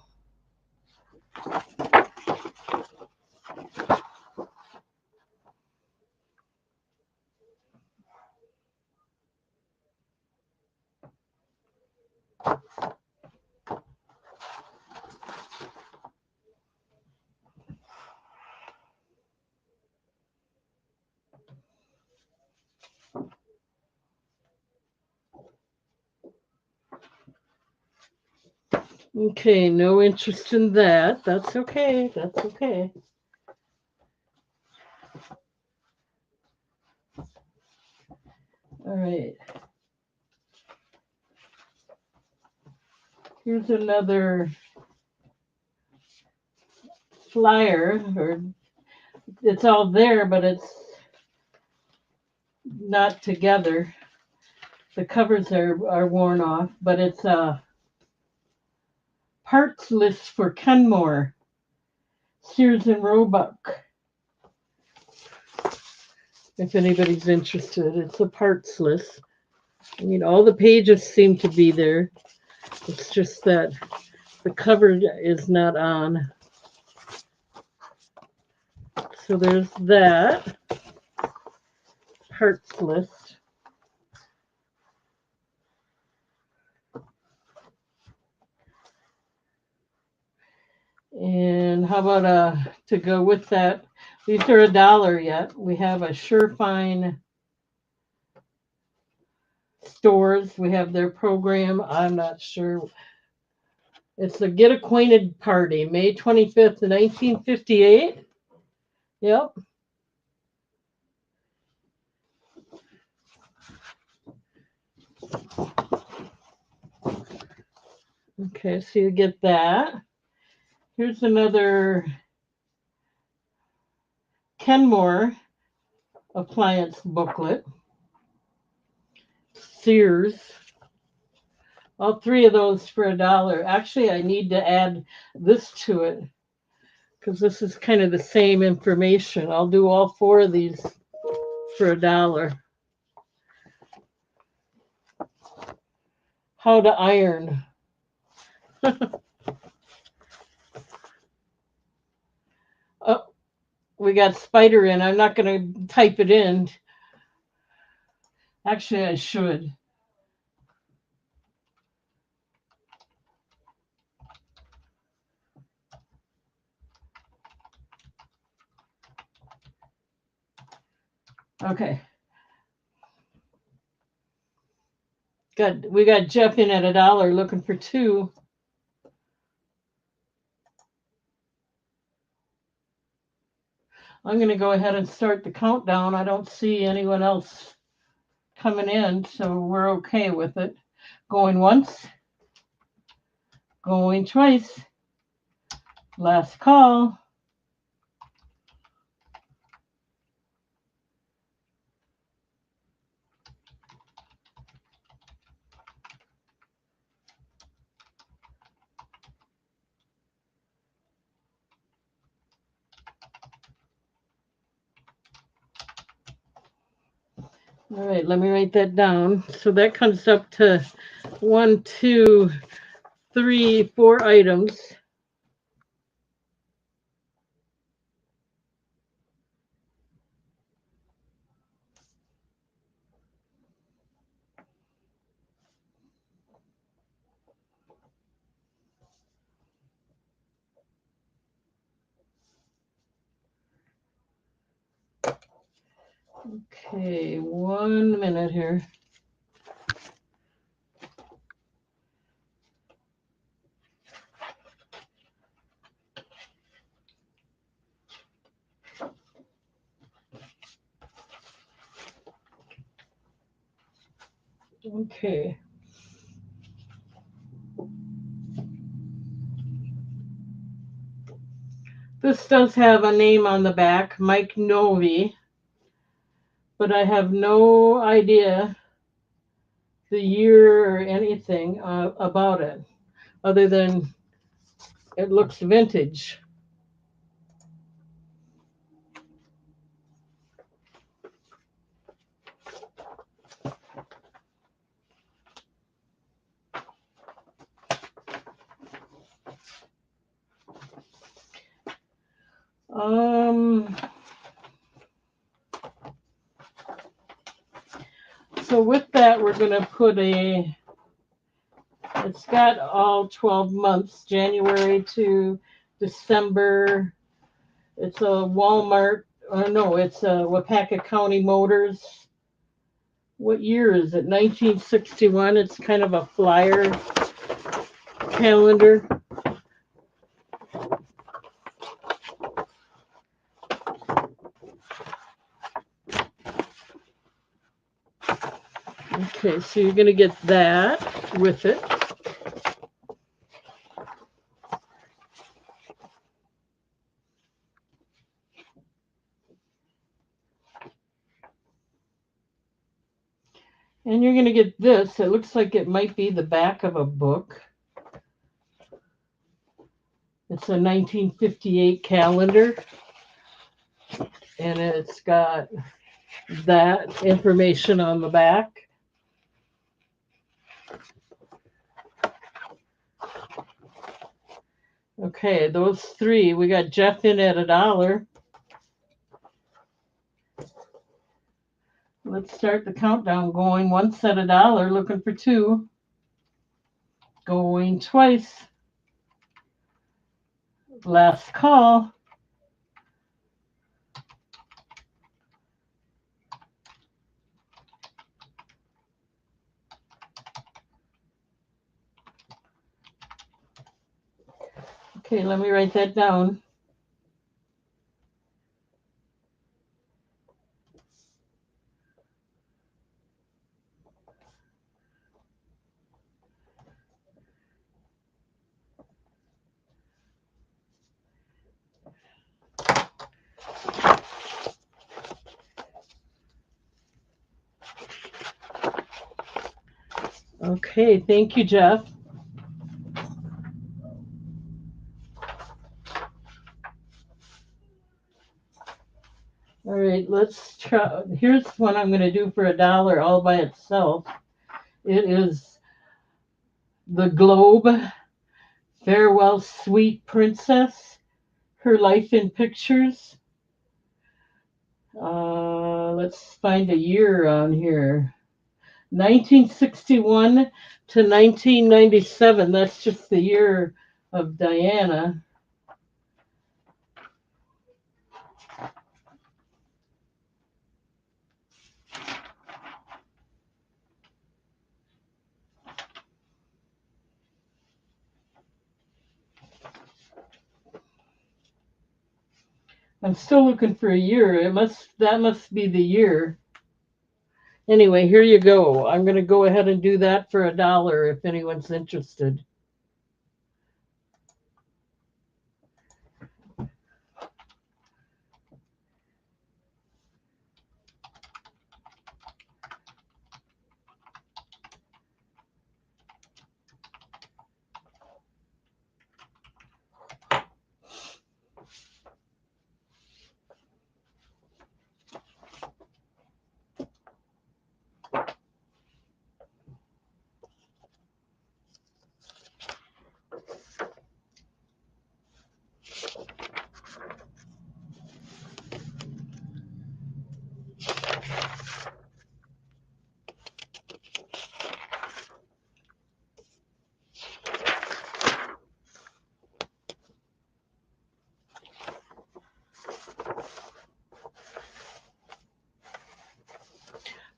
Okay, no interest in that. That's okay. That's okay. All right. Here's another flyer, or it's all there, but it's not together. The covers are worn off, but it's a parts list for Kenmore, Sears and Roebuck. If anybody's interested, it's a parts list. I mean, all the pages seem to be there. It's just that the cover is not on. So there's that parts list. And And how about to go with that? These are $1 yet. We have a Surefine stores. We have their program. I'm not sure. It's the Get Acquainted Party, May 25th, 1958. Yep. Okay, so you get that. Here's another Kenmore appliance booklet. Sears. All three of those for $1. Actually, I need to add this to it because this is kind of the same information. I'll do all four of these for $1. How to iron. Oh, we got spider in. I'm not going to type it in. Actually, I should. Okay. Good. We got Jeff in at $1 looking for 2. I'm going to go ahead and start the countdown. I don't see anyone else coming in, so we're okay with it. Going once, going twice. Last call. All right, let me write that down. So that comes up to 1, 2, 3, 4 items. Okay, 1 minute here. Okay. This does have a name on the back, Mike Novi, but I have no idea the year or anything about it, other than it looks vintage. So with that, we're going to put it's got all 12 months, January to December. It's a Walmart, no, it's a Waupaca County Motors. What year is it? 1961. It's kind of a flyer calendar. Okay, so you're going to get that with it. And you're going to get this. It looks like it might be the back of a book. It's a 1958 calendar. And it's got that information on the back. Okay, those three. We got Jeff in at $1. Let's start the countdown. Going once at $1, looking for 2. Going twice. Last Call. Okay, let me write that down. Okay, thank you, Jeff. All right, let's try. Here's one I'm going to do for $1 all by itself. It is The Globe, Farewell Sweet Princess, Her Life in Pictures. Let's find a year on here. 1961 to 1997. That's just the year of Diana. I'm still looking for a year. That must be the year. Anyway, here you go. I'm going to go ahead and do that for $1 if anyone's interested.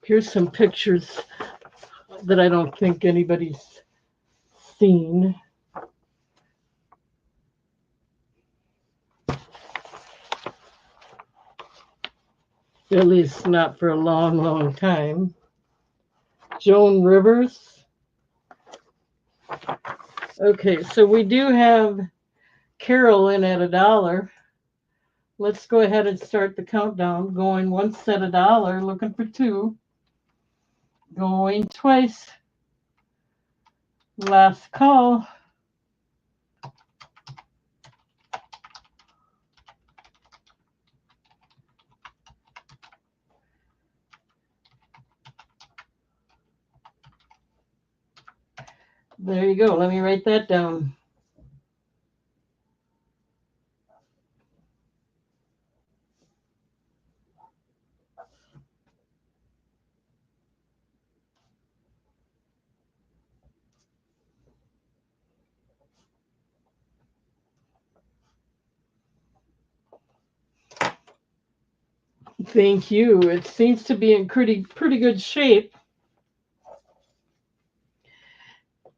Here's some pictures that I don't think anybody's seen. At least not for a long, long time. Joan Rivers. Okay, so we do have Carol in at $1. Let's go ahead and start the countdown. Going once at $1, looking for 2. Going twice. Last call. There you go. Let me write that down. Thank you. It seems to be in pretty good shape.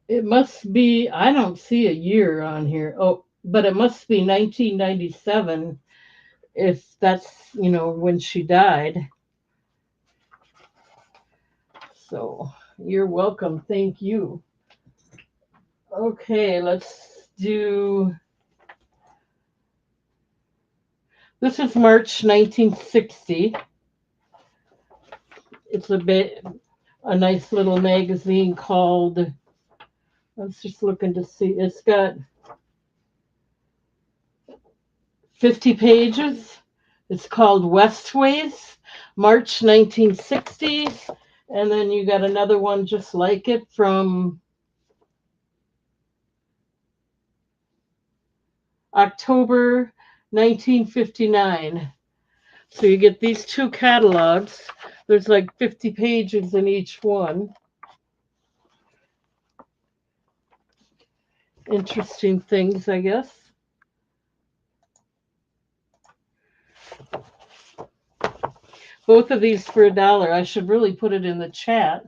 It must be, I don't see a year on here. Oh, but it must be 1997 if that's, when she died. So you're welcome. Thank you. Okay, let's do. This is March 1960. It's a nice little magazine called, I was just looking to see, it's got 50 pages. It's called Westways, March 1960. And then you got another one just like it from October 1959. So you get these 2 catalogs. There's like 50 pages in each one. Interesting things, I guess. Both of these for $1. I should really put it in the chat.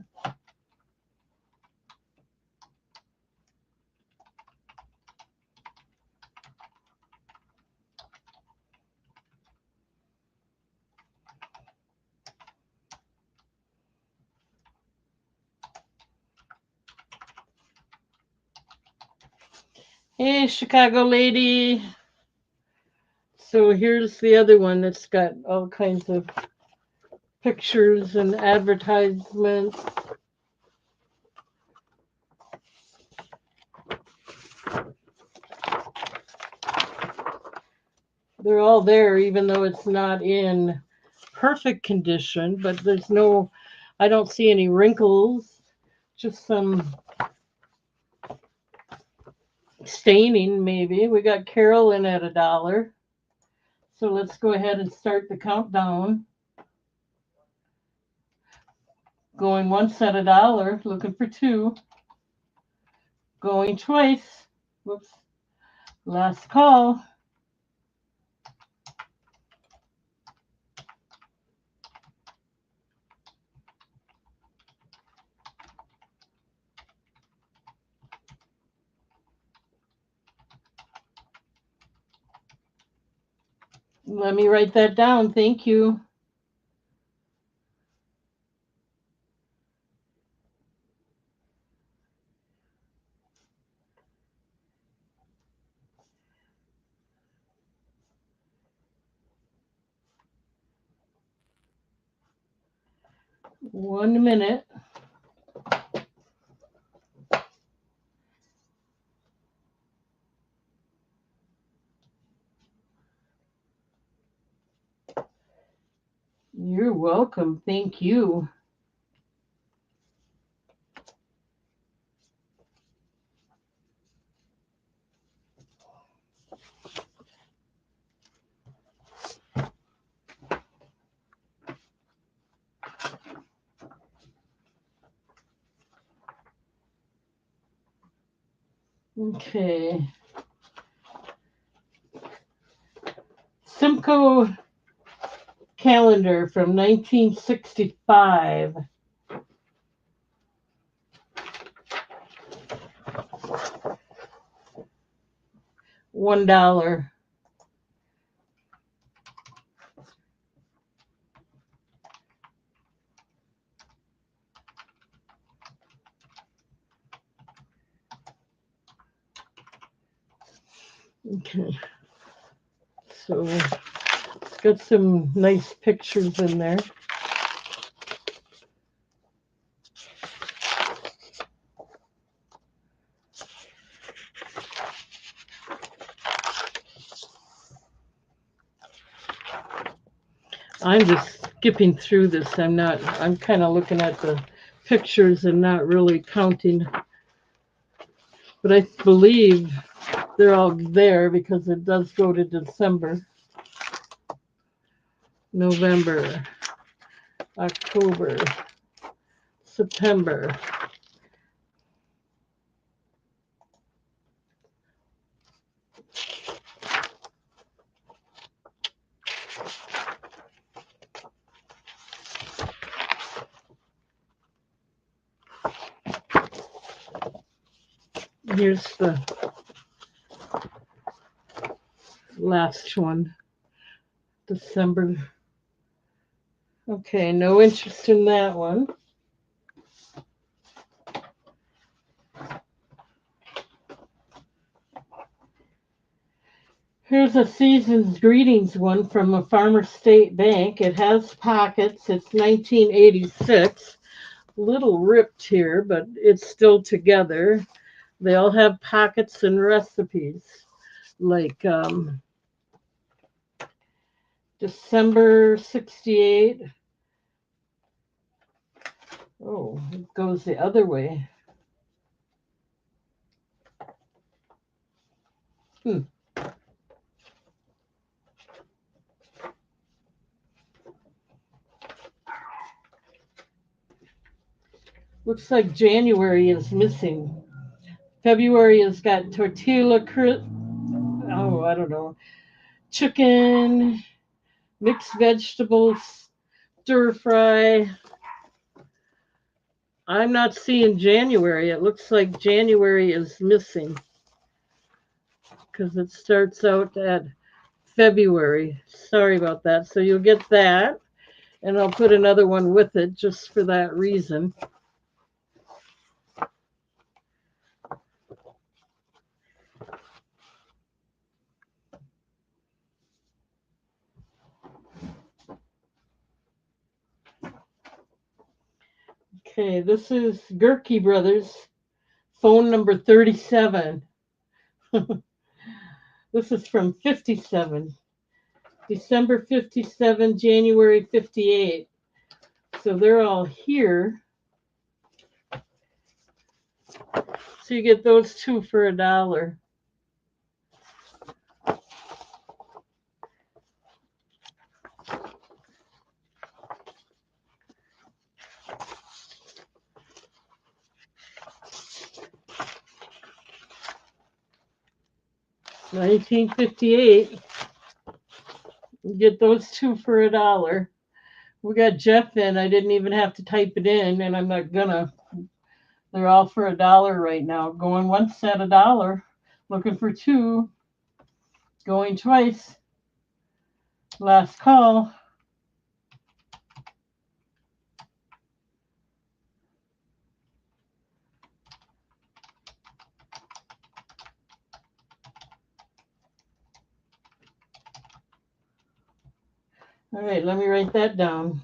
Hey, Chicago lady. So here's the other one that's got all kinds of pictures and advertisements. They're all there, even though it's not in perfect condition, but there's no, I don't see any wrinkles, just some staining maybe. We got Carolyn at $1. So let's go ahead and start the countdown. Going once at $1, looking for 2. Going twice. Whoops. Last call. Let me write that down. Thank you. One minute. You're welcome. Thank you. Okay. Simcoe calendar from 1965. $1. Okay. So it's got some nice pictures in there. I'm just skipping through this. I'm kind of looking at the pictures and not really counting. But I believe they're all there because it does go to December, November, October, September. Here's the last one, December. Okay, no interest in that one. Here's a season's greetings one from a Farmer State Bank. It has pockets. It's 1986. Little ripped here, but it's still together. They all have pockets and recipes, like December 68. Oh, it goes the other way. Looks like January is missing. February has got tortilla, I don't know, chicken, mixed vegetables, stir fry. I'm not seeing January. It looks like January is missing because it starts out at February. Sorry about that. So you'll get that, and I'll put another one with it just for that reason. Okay, this is Gerke Brothers, phone number 37. This is from 57. December 57, January 58. So they're all here. So you get those two for $1. 1958. You get those two for $1. We got Jeff in. I didn't even have to type it in, and I'm not gonna. They're all for $1 right now. Going once at $1. Looking for two. Going twice. Last call. All right, let me write that down.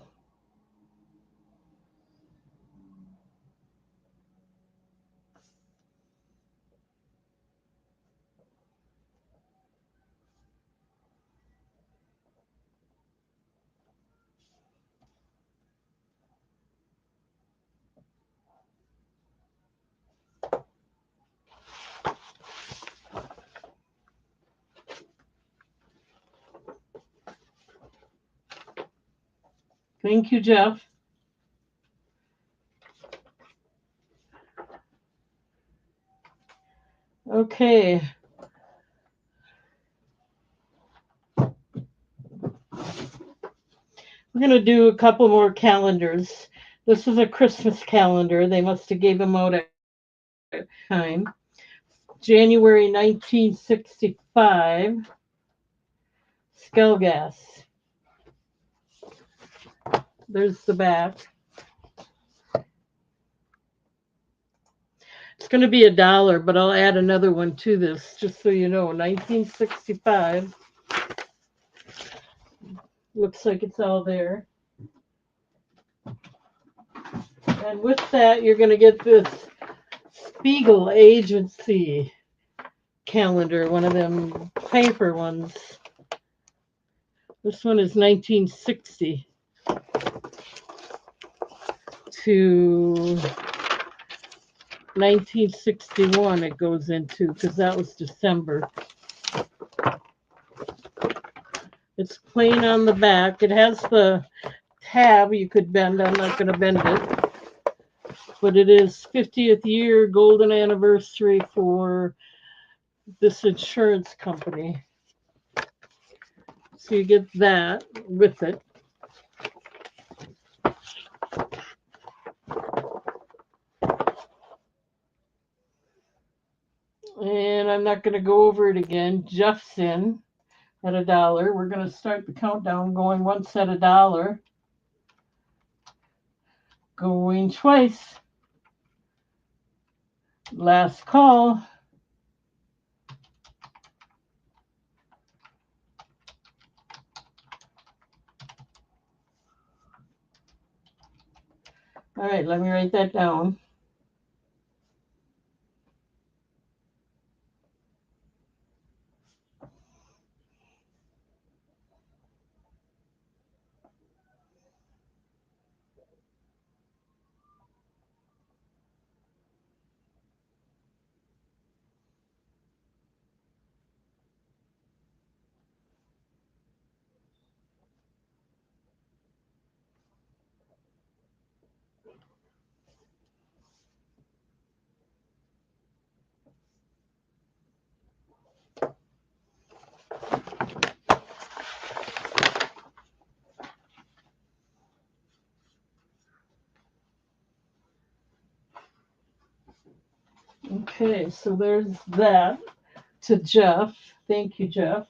Thank you, Jeff. Okay. We're going to do a couple more calendars. This is a Christmas calendar. They must have gave them out at time. January 1965. Skelgas. There's the back. It's going to be $1, but I'll add another one to this just so you know. 1965. Looks like it's all there. And with that, you're going to get this Spiegel Agency calendar, one of them paper ones. This one is 1960 to 1961 it goes into, because that was December. It's plain on the back. It has the tab you could bend. I'm not going to bend it. But it is 50th year golden anniversary for this insurance company. So you get that with it. And I'm not going to go over it again. Jeff's in at $1. We're going to start the countdown going once at $1. Going twice. Last call. All right, let me write that down. Okay, so there's that to Jeff. Thank you, Jeff.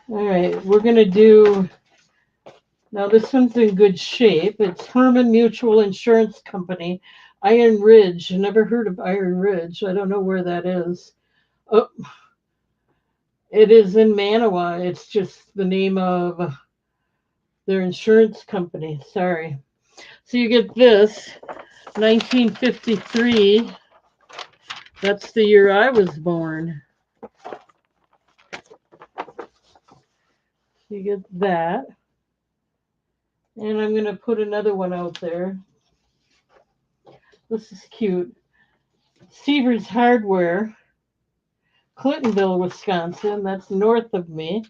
All right, we're going to do, now this one's in good shape. It's Herman Mutual Insurance Company, Iron Ridge. Never heard of Iron Ridge. I don't know where that is. Oh, it is in Manawa. It's just the name of their insurance company. Sorry. So you get this, 1953. That's the year I was born. You get that. And I'm going to put another one out there. This is cute. Seavers Hardware, Clintonville, Wisconsin. That's north of me.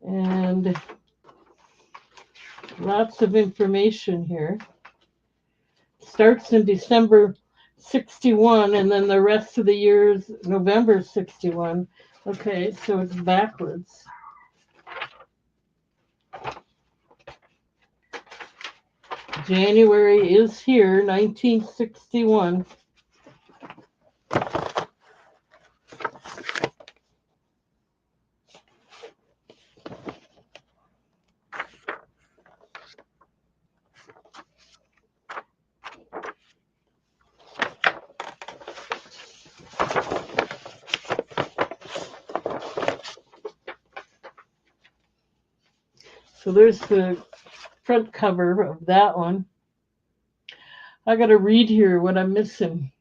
And lots of information here. Starts in December 61, and then the rest of the year's November 61. Okay, so it's backwards. January is here, 1961. So there's the front cover of that one. I got to read here what I'm missing.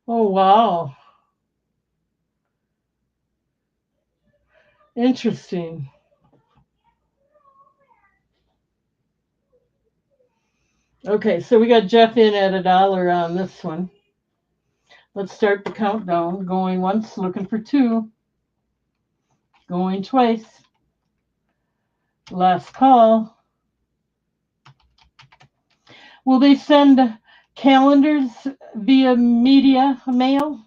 Oh, wow. Interesting. Okay, so we got Jeff in at $1 on this one. Let's start the countdown. Going once, looking for two. Going twice. Last call. Will they send calendars via media mail?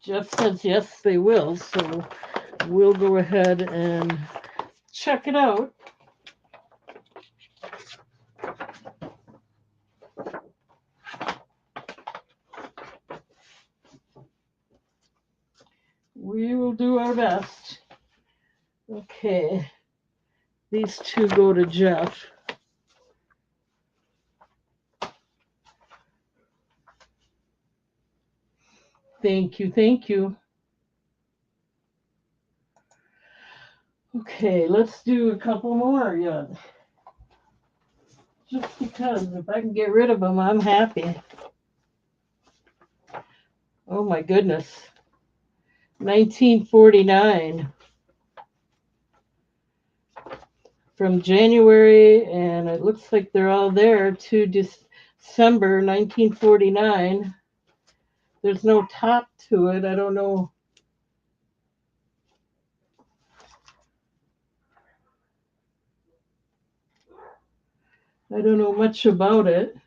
Jeff says yes, they will. So we'll go ahead and check it out. We will do our best. Okay. These two go to Jeff. Thank you, thank you. Okay, let's do a couple more yet. Just because if I can get rid of them, I'm happy. Oh my goodness. 1949. From January, and it looks like they're all there, to December 1949. There's no top to it. I don't know. I don't know much about it.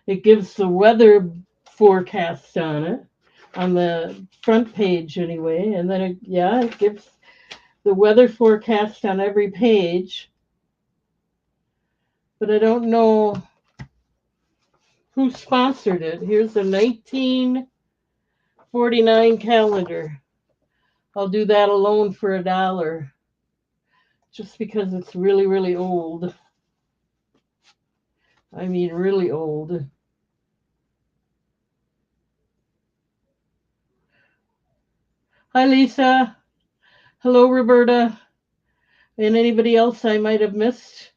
It gives the weather forecast on it, on the front page anyway. And then, it gives the weather forecast on every page. But I don't know who sponsored it. Here's the 1949 calendar. I'll do that alone for $1, just because it's really, really old. I mean, really old. Hi, Lisa. Hello, Roberta. And anybody else I might have missed?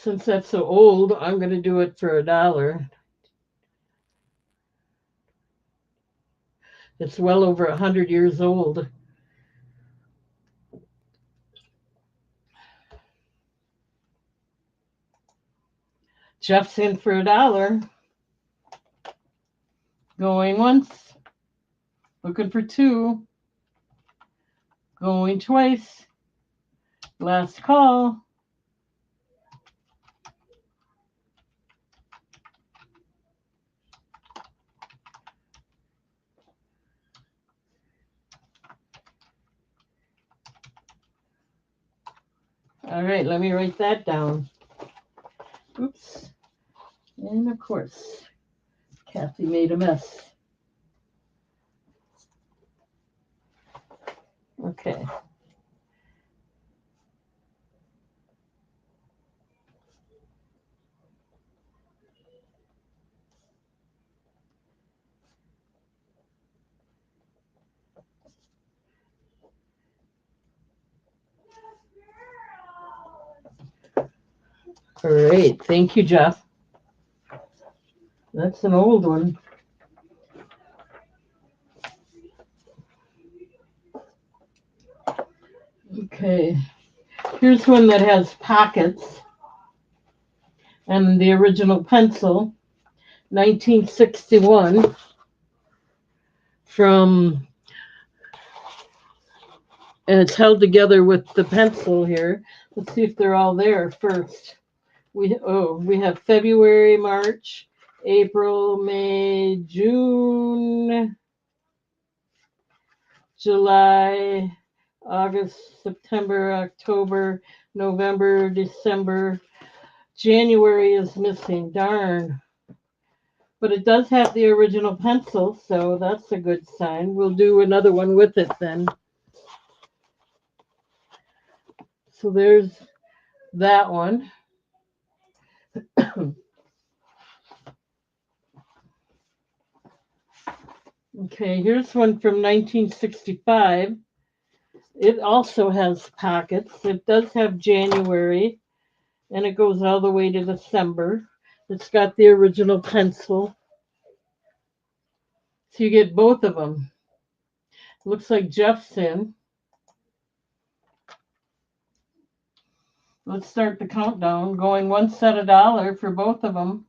Since that's so old, I'm going to do it for $1. It's well over 100 years old. Jeff's in for $1. Going once. Looking for 2. Going twice. Last call. All right, let me write that down. Oops. And of course, Kathy made a mess. Okay. All right. Thank you, Jeff. That's an old one. Okay. Here's one that has pockets and the original pencil, 1961, from, and it's held together with the pencil here. Let's see if they're all there first. We have February, March, April, May, June, July, August, September, October, November, December. January is missing. Darn. But it does have the original pencil, so that's a good sign. We'll do another one with it then. So there's that one. Okay, here's one from 1965. It also has pockets. It does have January, and it goes all the way to December. It's got the original pencil. So you get both of them. Looks like Jeff's in. Let's start the countdown. Going once at $1 for both of them.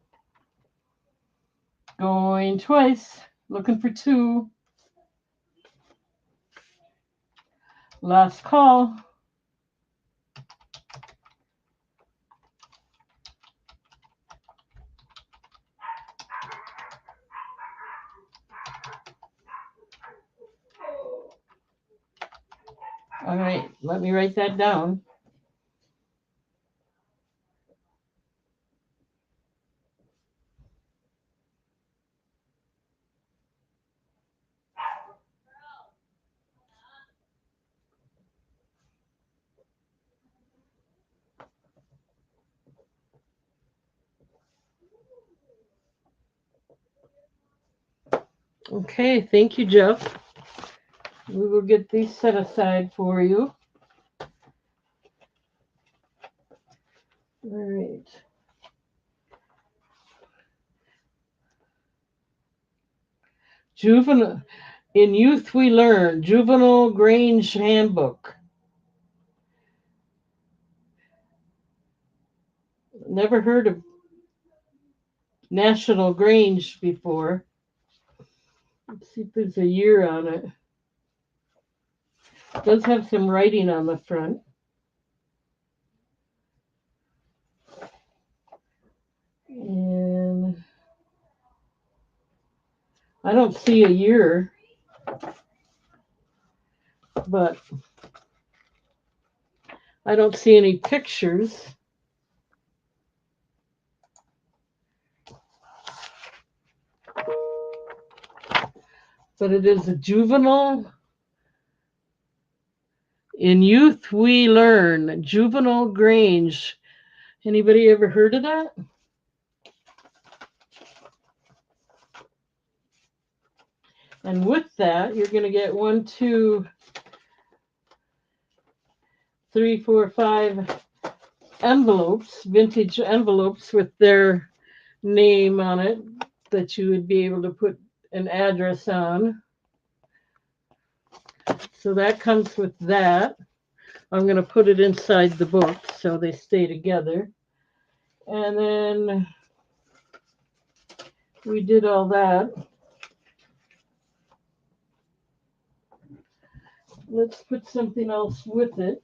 Going twice. Looking for 2. Last call. All right, let me write that down. Okay, thank you, Jeff. We will get these set aside for you. All right. Juvenile. In Youth We Learn, Juvenile Grange Handbook. Never heard of National Grange before. Let's see if there's a year on it. It does have some writing on the front. And I don't see a year, but I don't see any pictures. But it is a juvenile. In Youth We Learn, Juvenile Grange. Anybody ever heard of that? And with that, you're going to get 1, 2, 3, 4, 5 envelopes, vintage envelopes with their name on it that you would be able to put an address on. So that comes with that. I'm going to put it inside the book so they stay together. And then we did all that. Let's put something else with it.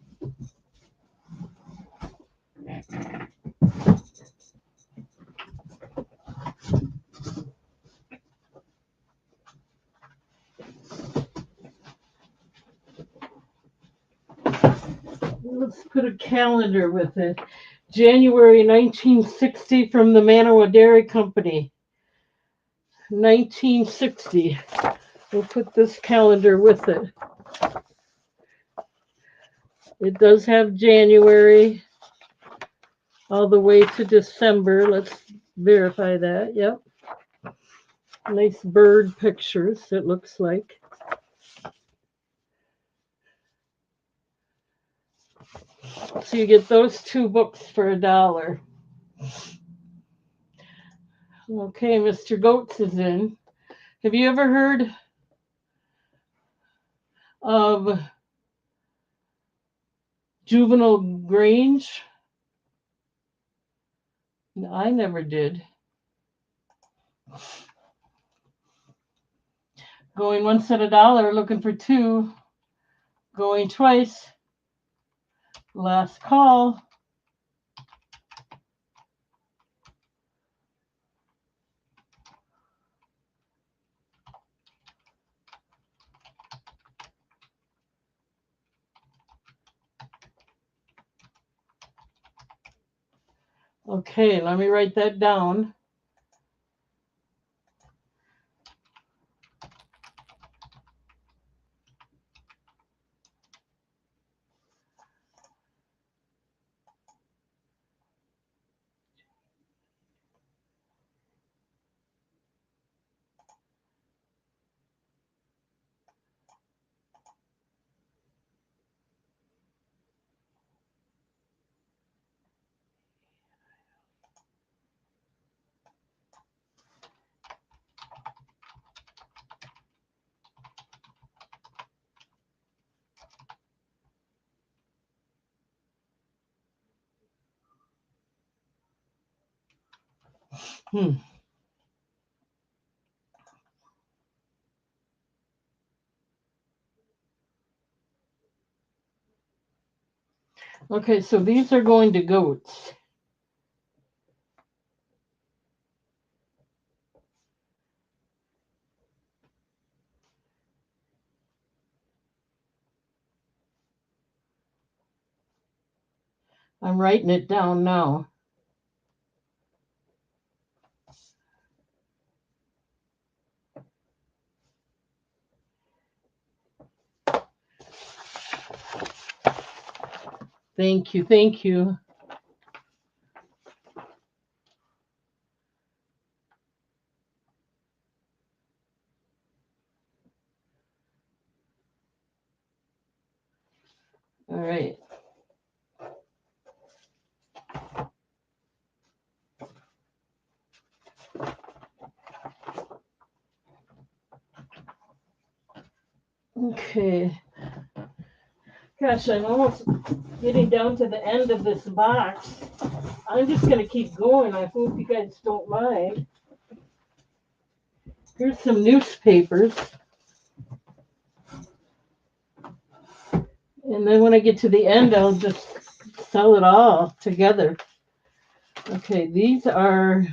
Let's put a calendar with it. January 1960 from the Manawa Dairy Company. 1960. We'll put this calendar with it. It does have January all the way to December. Let's verify that. Yep. Nice bird pictures, it looks like. So you get those 2 books for $1. Okay, Mr. Goats is in. Have you ever heard of Juvenile Grange? No, I never did. Going once at $1, looking for 2. Going twice. Last call. Okay, let me write that down. Okay, so these are going to goats. I'm writing it down now. Thank you, thank you. All right. Okay. Gosh, I'm almost getting down to the end of this box. I'm just going to keep going. I hope you guys don't mind. Here's some newspapers. And then when I get to the end, I'll just sell it all together. Okay, these are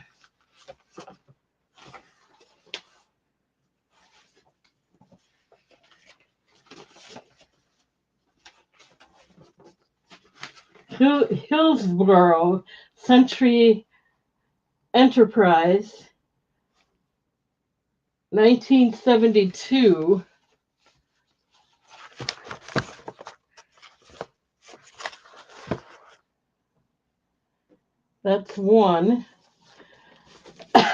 Hillsborough Century Enterprise, 1972. That's one.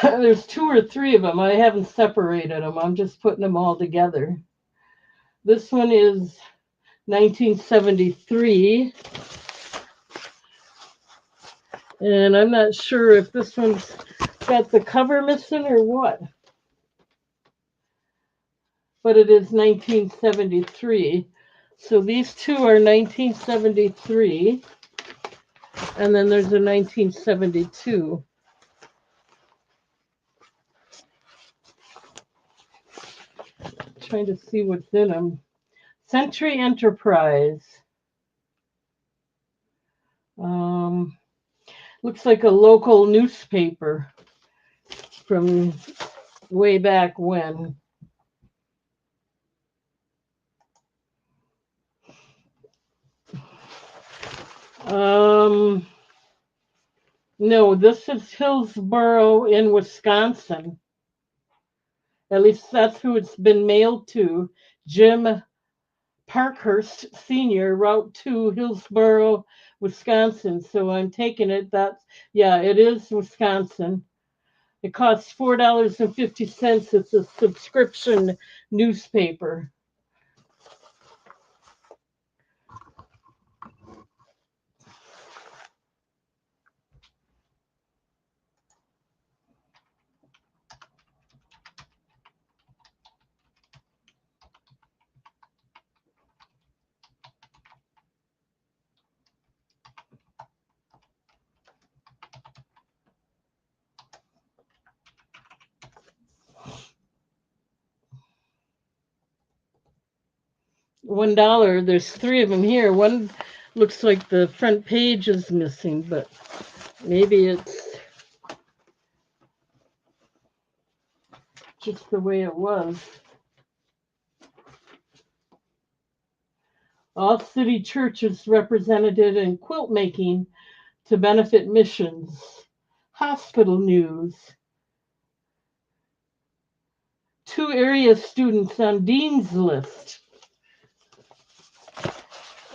There's two or three of them. I haven't separated them. I'm just putting them all together. This one is 1973. And I'm not sure if this one's got the cover missing or what. But it is 1973. So these two are 1973. And then there's a 1972. Trying to see what's in them. Century Enterprise. Looks like a local newspaper from way back when. No, this is Hillsborough in Wisconsin. At least that's who it's been mailed to. Jim Parkhurst Sr., Route 2, Hillsborough, Wisconsin. So I'm taking it it is Wisconsin. It costs $4.50. It's a subscription newspaper. $1. There's three of them here. One looks like the front page is missing, but maybe it's just the way it was. All city churches represented in quilt making to benefit missions. Hospital news. 2 area students on Dean's list.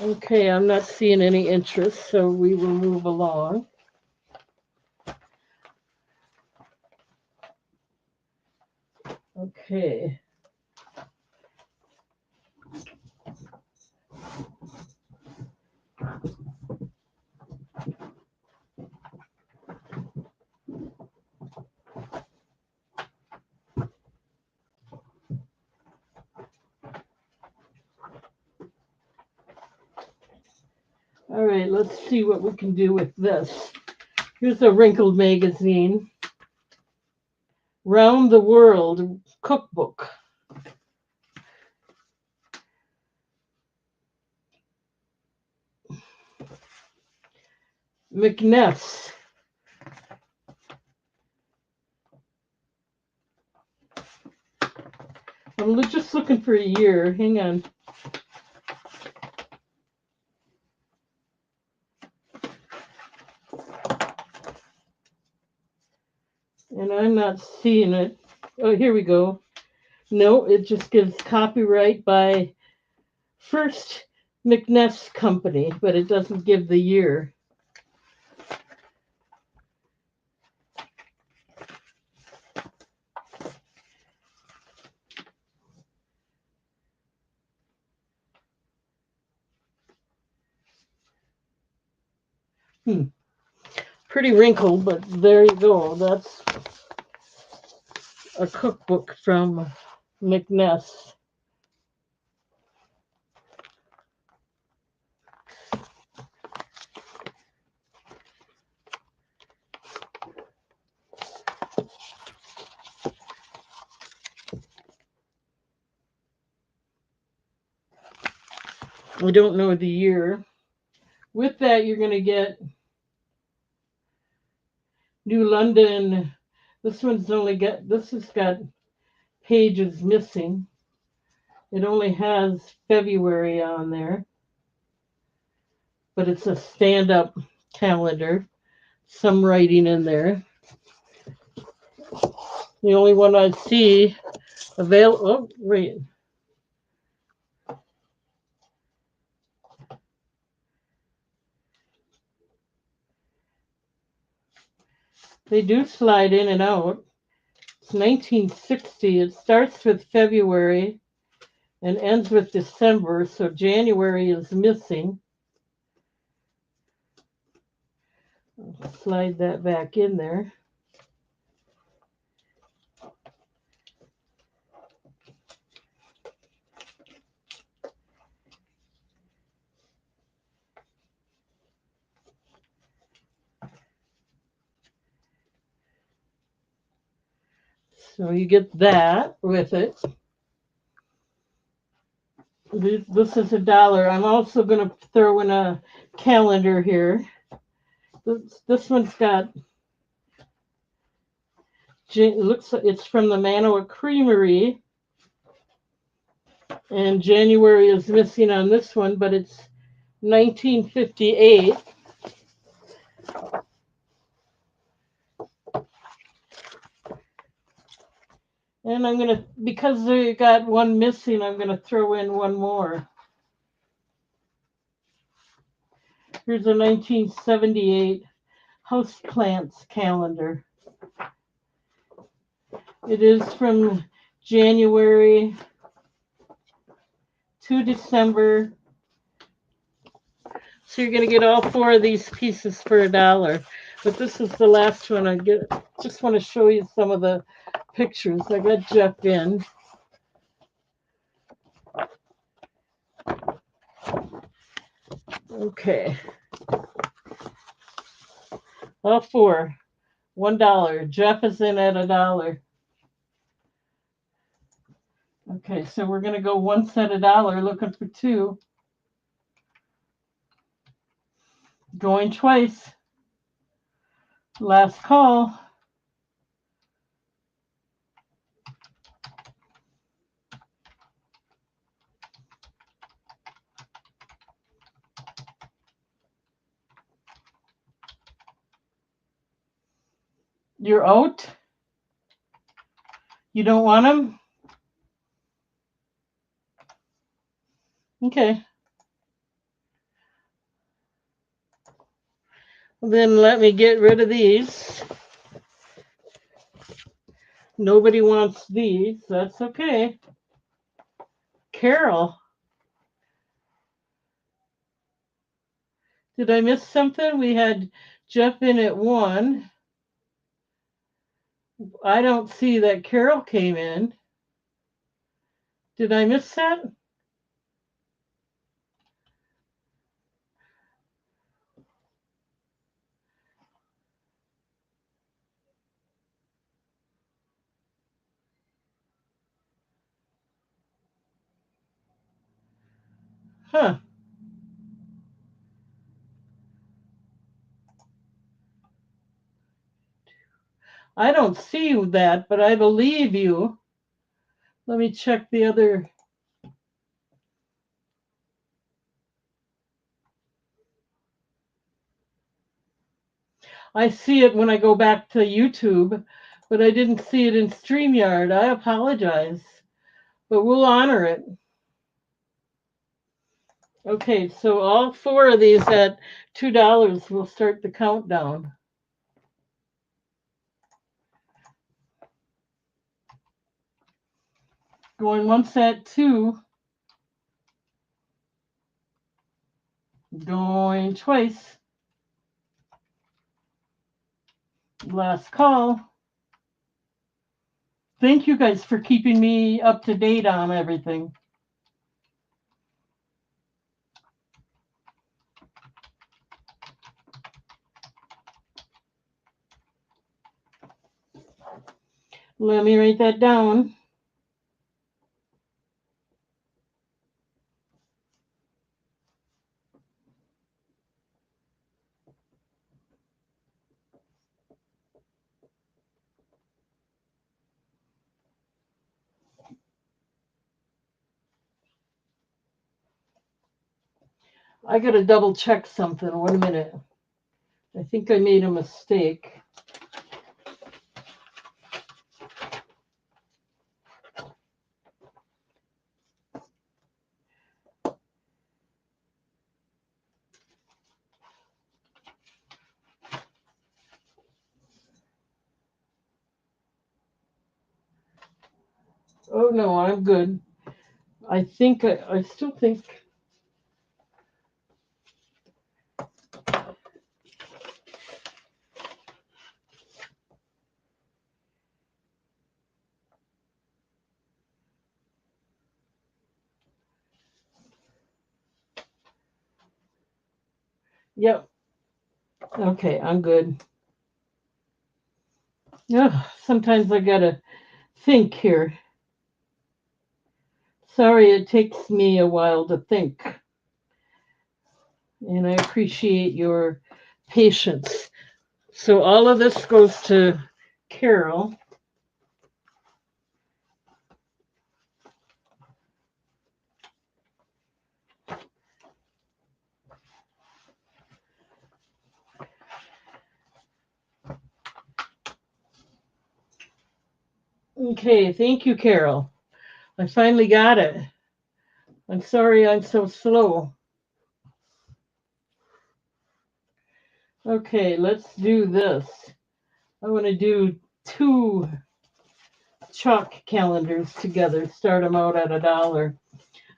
Okay, I'm not seeing any interest, so we will move along. Okay. All right, let's see what we can do with this. Here's a wrinkled magazine. Round the World Cookbook. McNess. I'm just looking for a year. Hang on. And I'm not seeing it. Oh, here we go. No, it just gives copyright by First McNess Company, but it doesn't give the year. Pretty wrinkled, but there you go. That's a cookbook from McNess. I don't know the year. With that, you're going to get New London. This has got pages missing. It only has February on there. but it's a stand-up calendar. Some writing in there. The only one I see available. Oh, wait. They do slide in and out. It's 1960. It starts with February and ends with December, so January is missing. I'll slide that back in there. So you get that with it. This is $1. I'm also going to throw in a calendar here. This one's got, looks like it's from the Manoa Creamery. And January is missing on this one, but it's 1958. And I'm going to, because they got one missing, I'm going to throw in one more. Here's a 1978 houseplants calendar. It is from January to December. So you're going to get all 4 of these pieces for $1. But this is the last one. I just want to show you some of the pictures. I got Jeff in. Okay. All 4. $1. Jeff is in at $1. Okay, so we're going to go one set $1, looking for 2. Going twice. Last call. You're out? You don't want them? Okay. Then let me get rid of these. Nobody wants these. That's okay. Carol. Did I miss something? We had Jeff in at 1. I don't see that Carol came in. Did I miss that? Huh. I don't see that, but I believe you. Let me check the other. I see it when I go back to YouTube, but I didn't see it in StreamYard. I apologize, but we'll honor it. Okay, so all 4 of these at $2 will start the countdown. Going once at 2. Going twice. Last call. Thank you guys for keeping me up to date on everything. Let me write that down. I got to double check something. 1 minute. I think I made a mistake. Oh no, I'm good. I still think. Yep. Okay, I'm good. Yeah, sometimes I gotta think here. Sorry, it takes me a while to think, and I appreciate your patience. So all of this goes to Carol. Okay, thank you, Carol. I finally got it. I'm sorry I'm so slow. Okay, let's do this. I want to do 2 chalk calendars together, start them out at $1.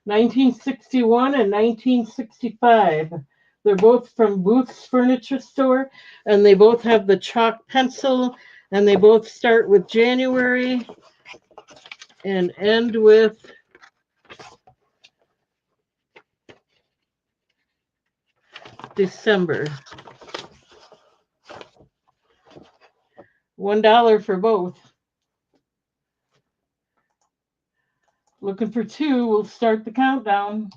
1961 and 1965. They're both from Booth's Furniture Store, and they both have the chalk pencil, and they both start with January and end with December. $1 for both. Looking for 2, we'll start the countdown.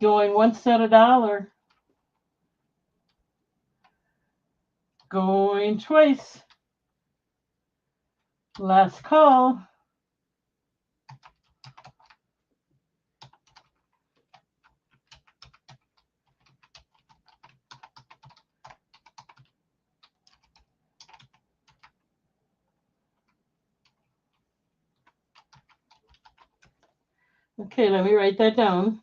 Going once at $1. Going twice. Last call. Okay, let me write that down.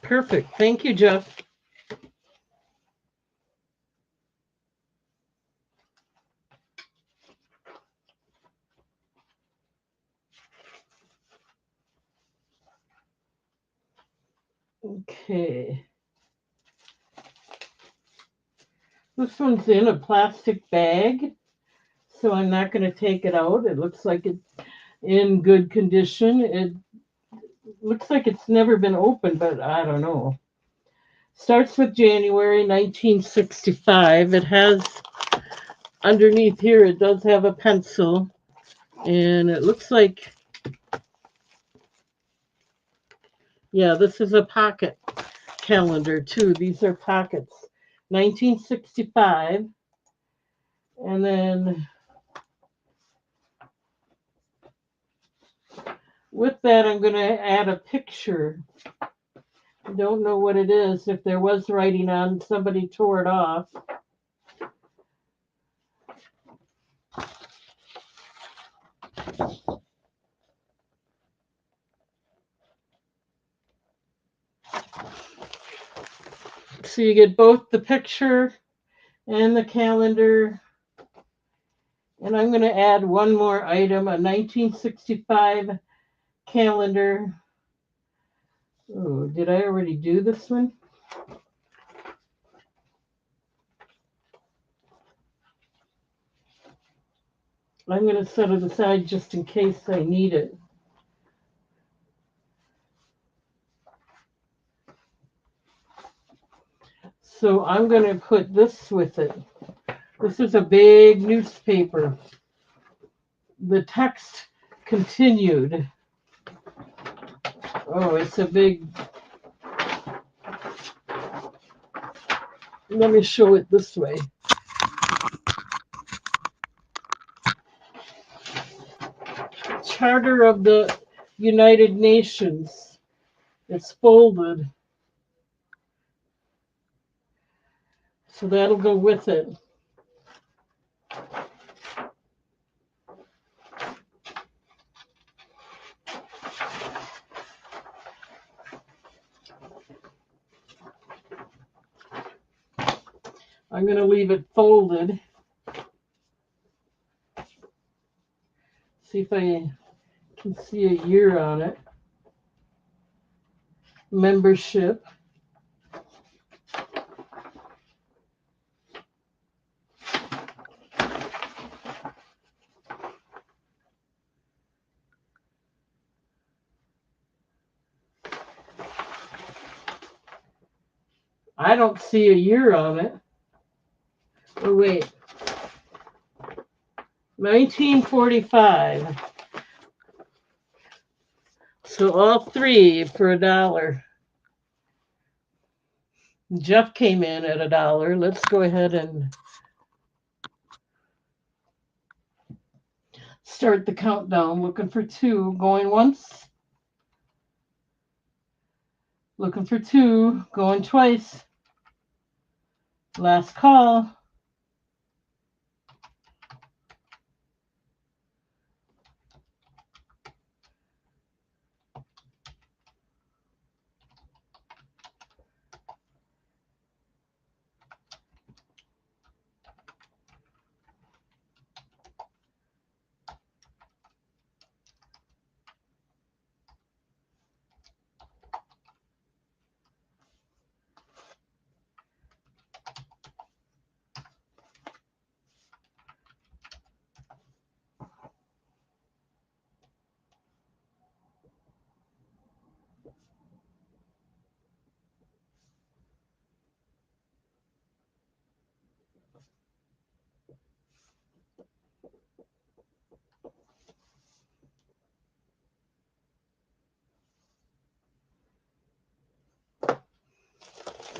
Perfect. Thank you, Jeff. Okay. This one's in a plastic bag, so I'm not going to take it out. It looks like it's in good condition. It looks like it's never been opened, but I don't know. Starts with January 1965. It has underneath here, it does have a pencil, and it looks like, yeah, this is a pocket calendar too. These are pockets. 1965. And then with that, I'm going to add a picture. I don't know what it is. If there was writing on, somebody tore it off. So you get both the picture and the calendar. And I'm going to add one more item, a 1965 calendar. Oh, did I already do this one? I'm going to set it aside just in case I need it. So I'm going to put this with it. This is a big newspaper. the text continued. Oh, it's a big, let me show it this way. Charter of the United Nations. It's folded. So that'll go with it. I'm going to leave it folded. See if I can see a year on it. Membership. I don't see a year on it. Oh, wait. 1945. So all three for $1. Jeff came in at $1. Let's go ahead and start the countdown. Looking for 2. Going once. Looking for 2. Going twice. Last call.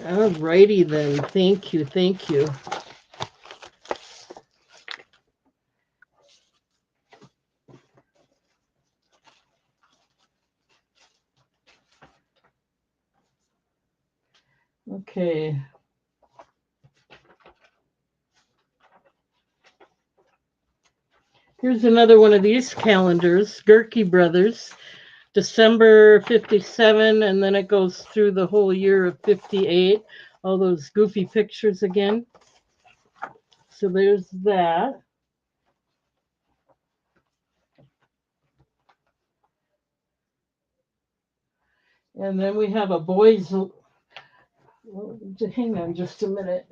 All righty then. Thank you. Thank you. Okay. Here's another one of these calendars, Gerke Brothers, December 57, and then it goes through the whole year of 58. All those goofy pictures again. So there's that. And then we have a boys. Well, hang on just a minute.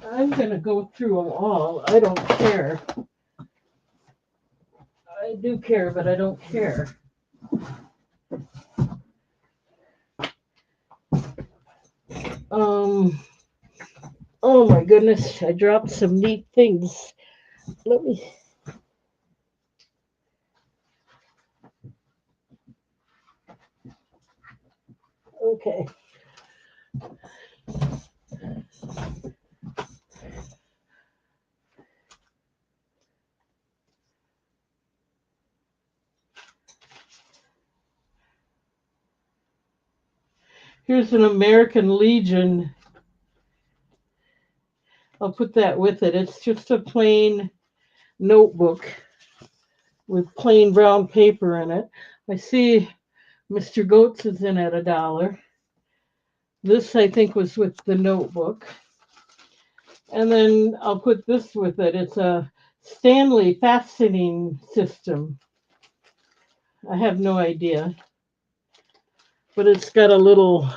I'm going to go through them all. I don't care. I do care, but I don't care. Oh my goodness, I dropped some neat things. Let me. Okay. Here's an American Legion. I'll put that with it. It's just a plain notebook with plain brown paper in it. I see Mr. Goetz is in at $1. This, I think, was with the notebook. And then I'll put this with it. It's a Stanley fastening system. I have no idea. But it's got a little,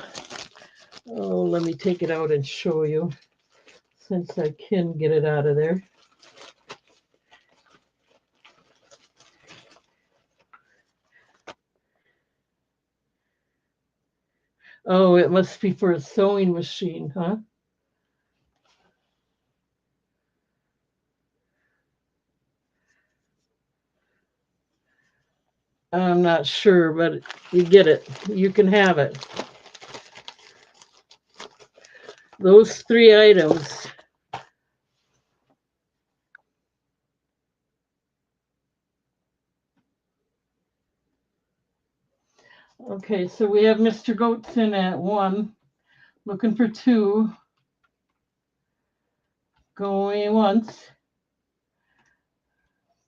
oh, let me take it out and show you, since I can get it out of there. Oh, it must be for a sewing machine, huh? I'm not sure, but you get it. You can have it. Those three items. Okay, so we have Mr. Goatson at 1, looking for 2, going once,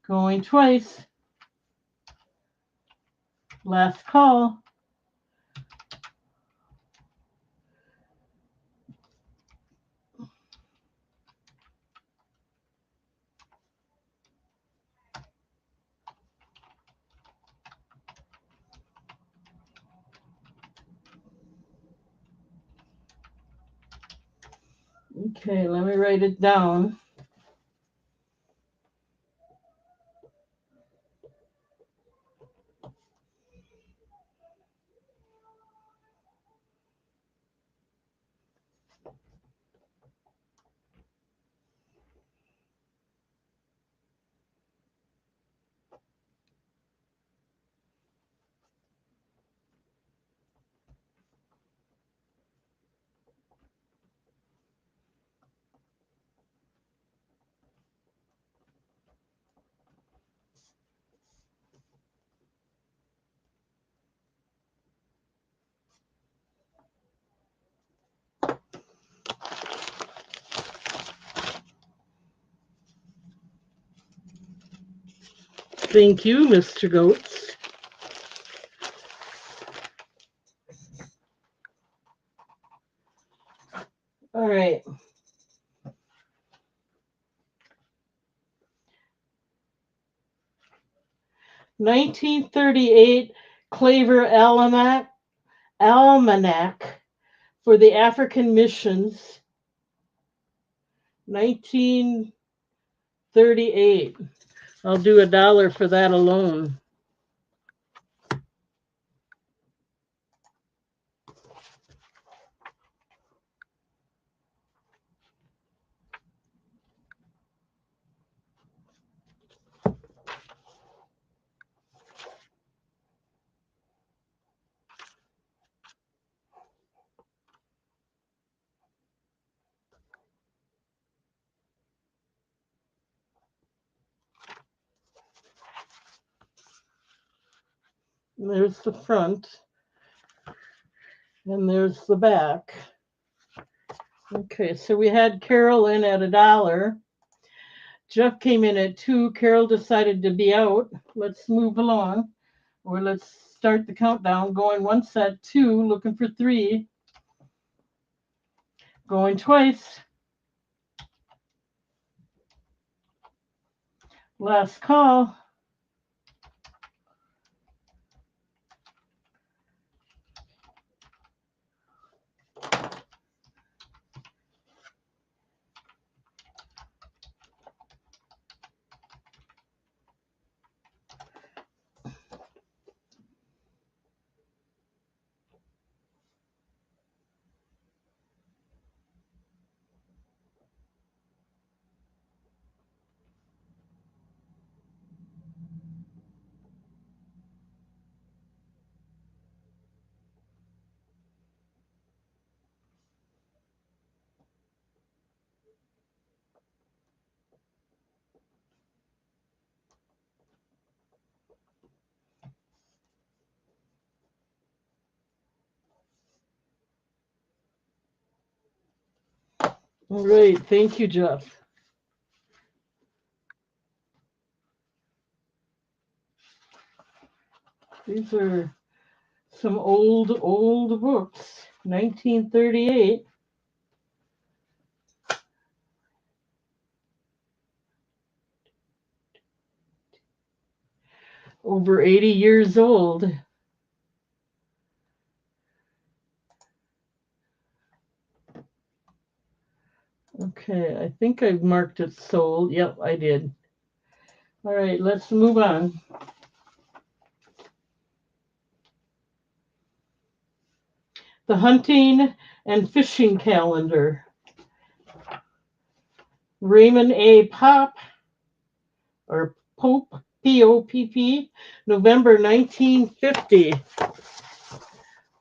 going twice, last call. Okay, let me write it down. Thank you, Mr. Goats. All right. "1938 Claver Almanac for the African Missions." 1938. I'll do $1 for that alone. There's the front, and there's the back. Okay, so we had Carol in at $1. Jeff came in at 2. Carol decided to be out. Let's move along, or let's start the countdown. Going once at 2, looking for 3. Going twice. Last call. All right, thank you, Jeff. These are some old books. 1938. Over 80 years old. Okay, I think I've marked it sold. Yep, I did. All right, let's move on. The Hunting and Fishing Calendar. Raymond A. Popp, or Pope, P-O-P-P, November 1950.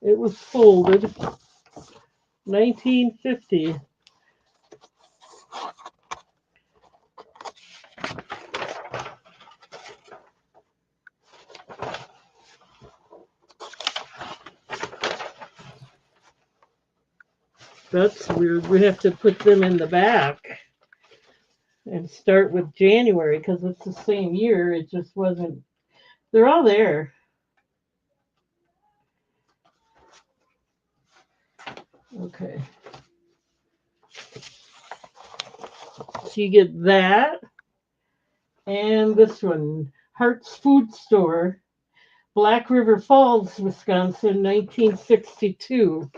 It was folded. 1950. That's weird. We have to put them in the back and start with January because it's the same year. It just wasn't. They're all there. Okay. So you get that. And this one, Hart's Food Store, Black River Falls, Wisconsin, 1962.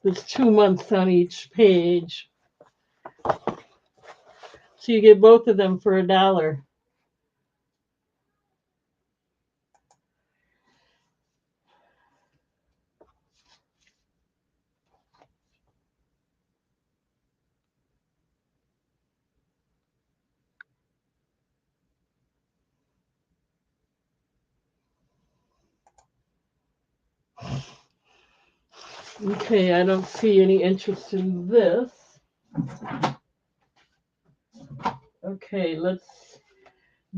There's 2 months on each page. So you get both of them for $1. Okay, I don't see any interest in this. Okay, let's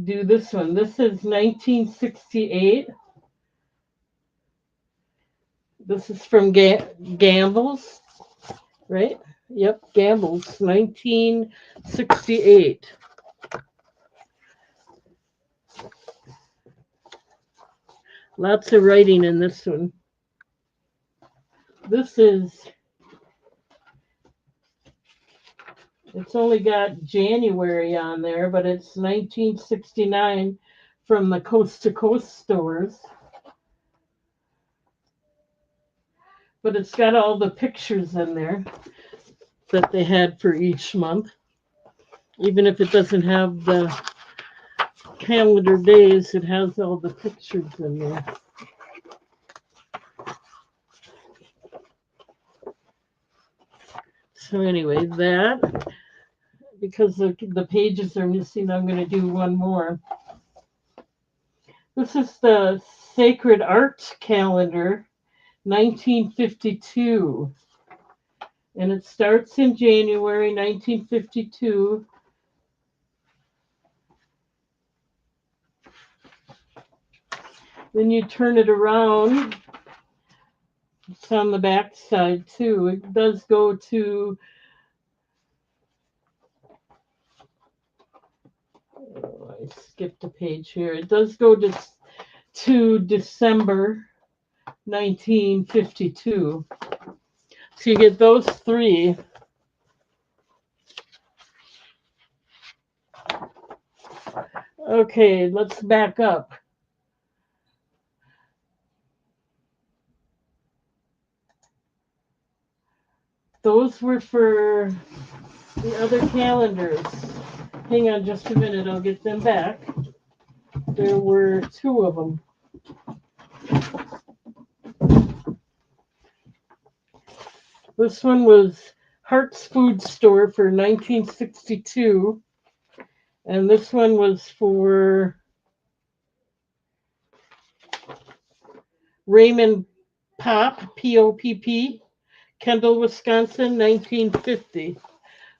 do this one. This is 1968. This is from Gambles, right? Yep, Gambles, 1968. Lots of writing in this one. This is, it's only got January on there, but it's 1969 from the Coast to Coast stores. But it's got all the pictures in there that they had for each month. Even if it doesn't have the calendar days, it has all the pictures in there. So anyway, that, because the pages are missing, I'm going to do one more. This is the Sacred Art Calendar, 1952. And it starts in January 1952. Then you turn it around. It's on the back side too. It does go to, I skipped a page here. It does go to December 1952. So you get those three. Okay, let's back up. Those were for the other calendars. Hang on just a minute, I'll get them back. There were 2 of them. This one was Hart's Food Store for 1962. And this one was for Raymond Popp, P-O-P-P, Kendall, Wisconsin, 1950.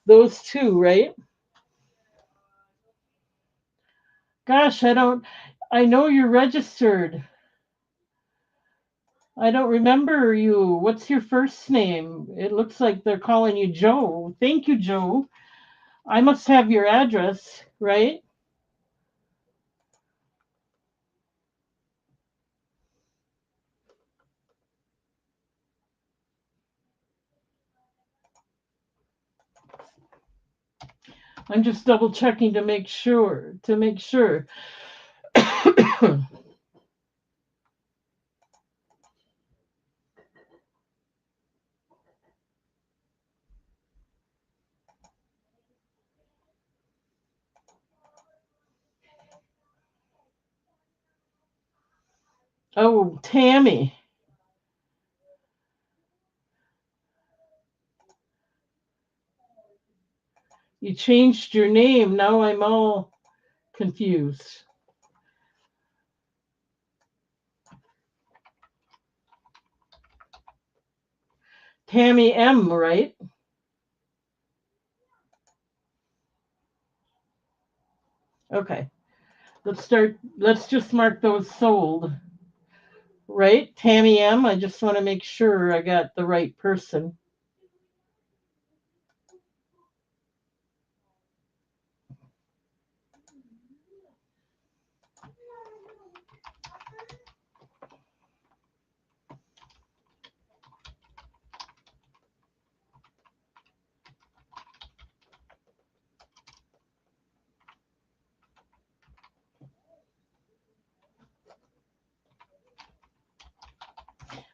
Those 2, right? Gosh, I know you're registered. I don't remember you. What's your first name? It looks like they're calling you Joe. Thank you, Joe. I must have your address, right? I'm just double checking to make sure. Oh, Tammy. You changed your name. Now I'm all confused. Tammy M, right? Okay. Let's just mark those sold. Right? Tammy M. I just want to make sure I got the right person.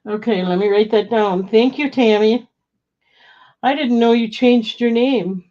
Okay, let me write that down. Thank you, Tammy. I didn't know you changed your name.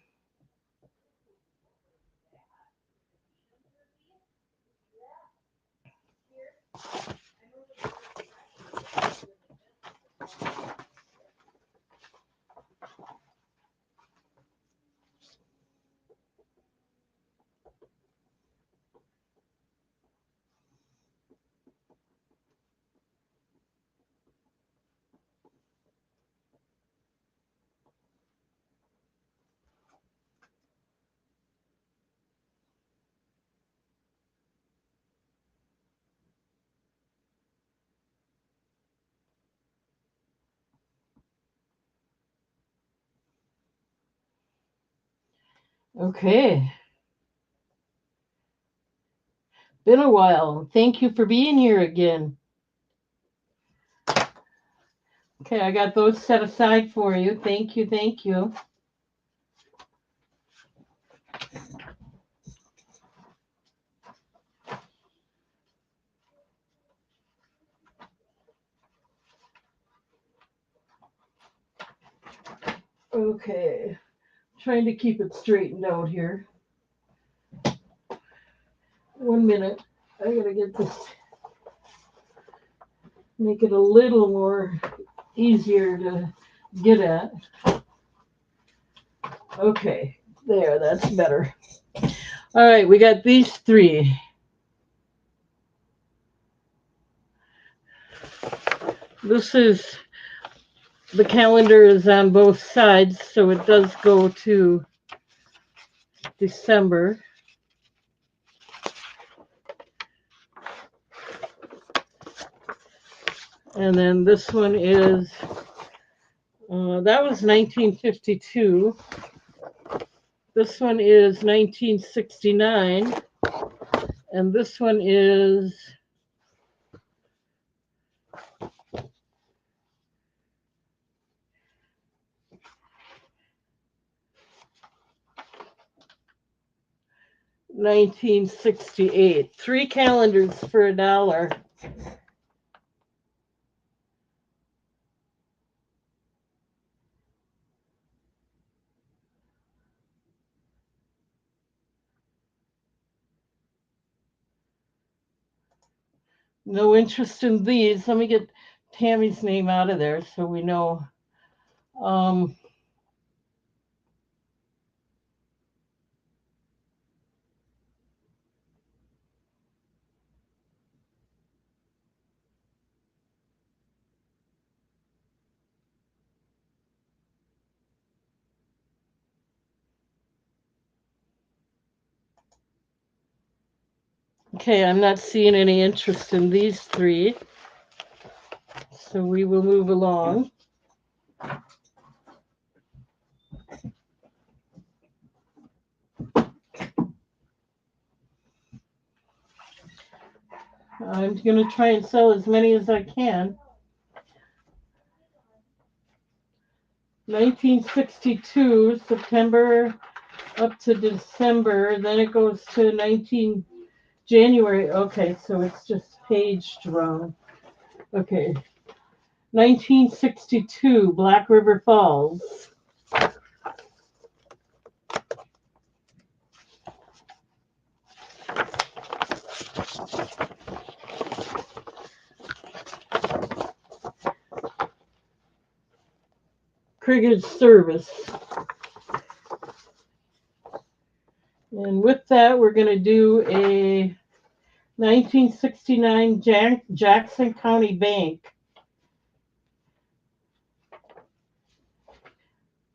Okay. Been a while. Thank you for being here again. Okay, I got those set aside for you. Thank you, thank you. Okay, trying to keep it straightened out here. 1 minute. I gotta get this, make it a little more easier to get at. Okay, there, that's better. All right, we got these three. This is, the calendar is on both sides, so it does go to December. And then this one is, that was 1952. This one is 1969. And this one is 1968. Three calendars for $1. No interest in these. Let me get Tammy's name out of there so we know. Okay, I'm not seeing any interest in these three. So we will move along. I'm going to try and sell as many as I can. 1962, September up to December. Then it goes to 19 January. Okay, so it's just paged wrong. Okay. 1962, Black River Falls. Cricket Service. And with that, we're going to do a 1969 Jackson County Bank.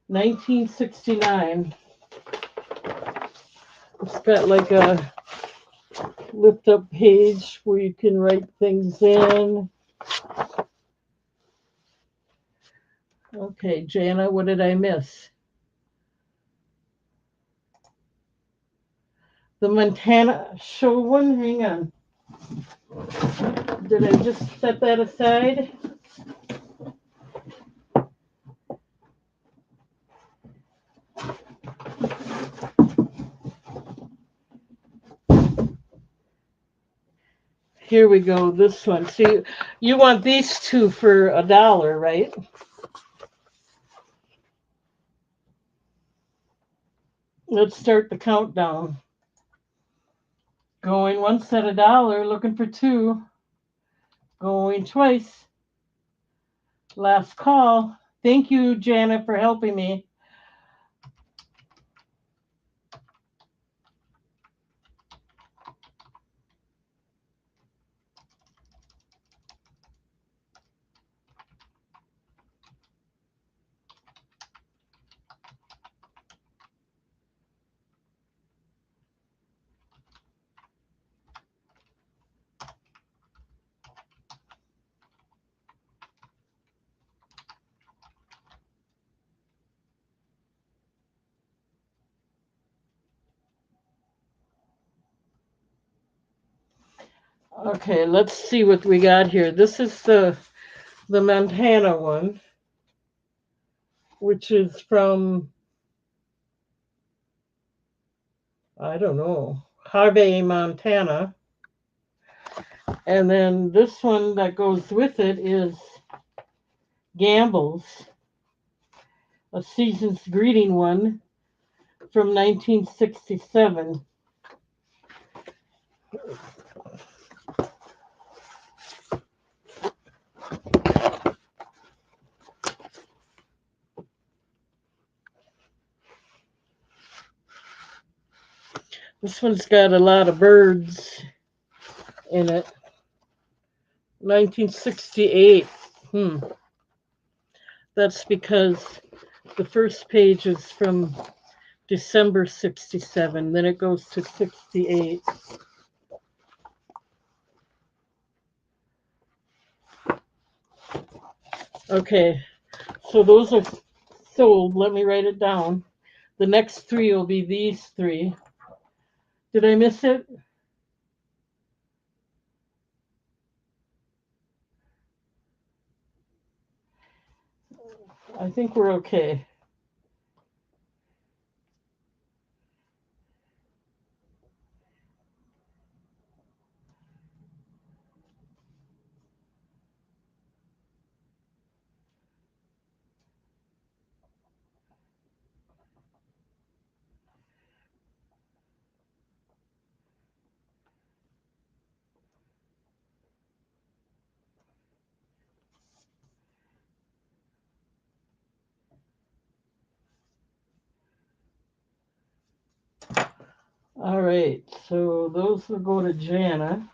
1969. It's got like a lift up page where you can write things in. Okay, Jana, what did I miss? The Montana show one, hang on. Did I just set that aside? Here we go, this one. See, you want these two for $1, right? Let's start the countdown. Going once at $1, looking for 2. Going twice. Last call. Thank you, Janet, for helping me. Okay, let's see what we got here. This is the Montana one, which is from, I don't know, Harvey, Montana. And then this one that goes with it is Gamble's, a season's greeting one from 1967. This one's got a lot of birds in it. 1968. That's because the first page is from December 67. Then it goes to 68. Okay, so those are sold. Let me write it down. The next 3 will be these 3. Did I miss it? I think we're okay. All right, so those will go to Jana.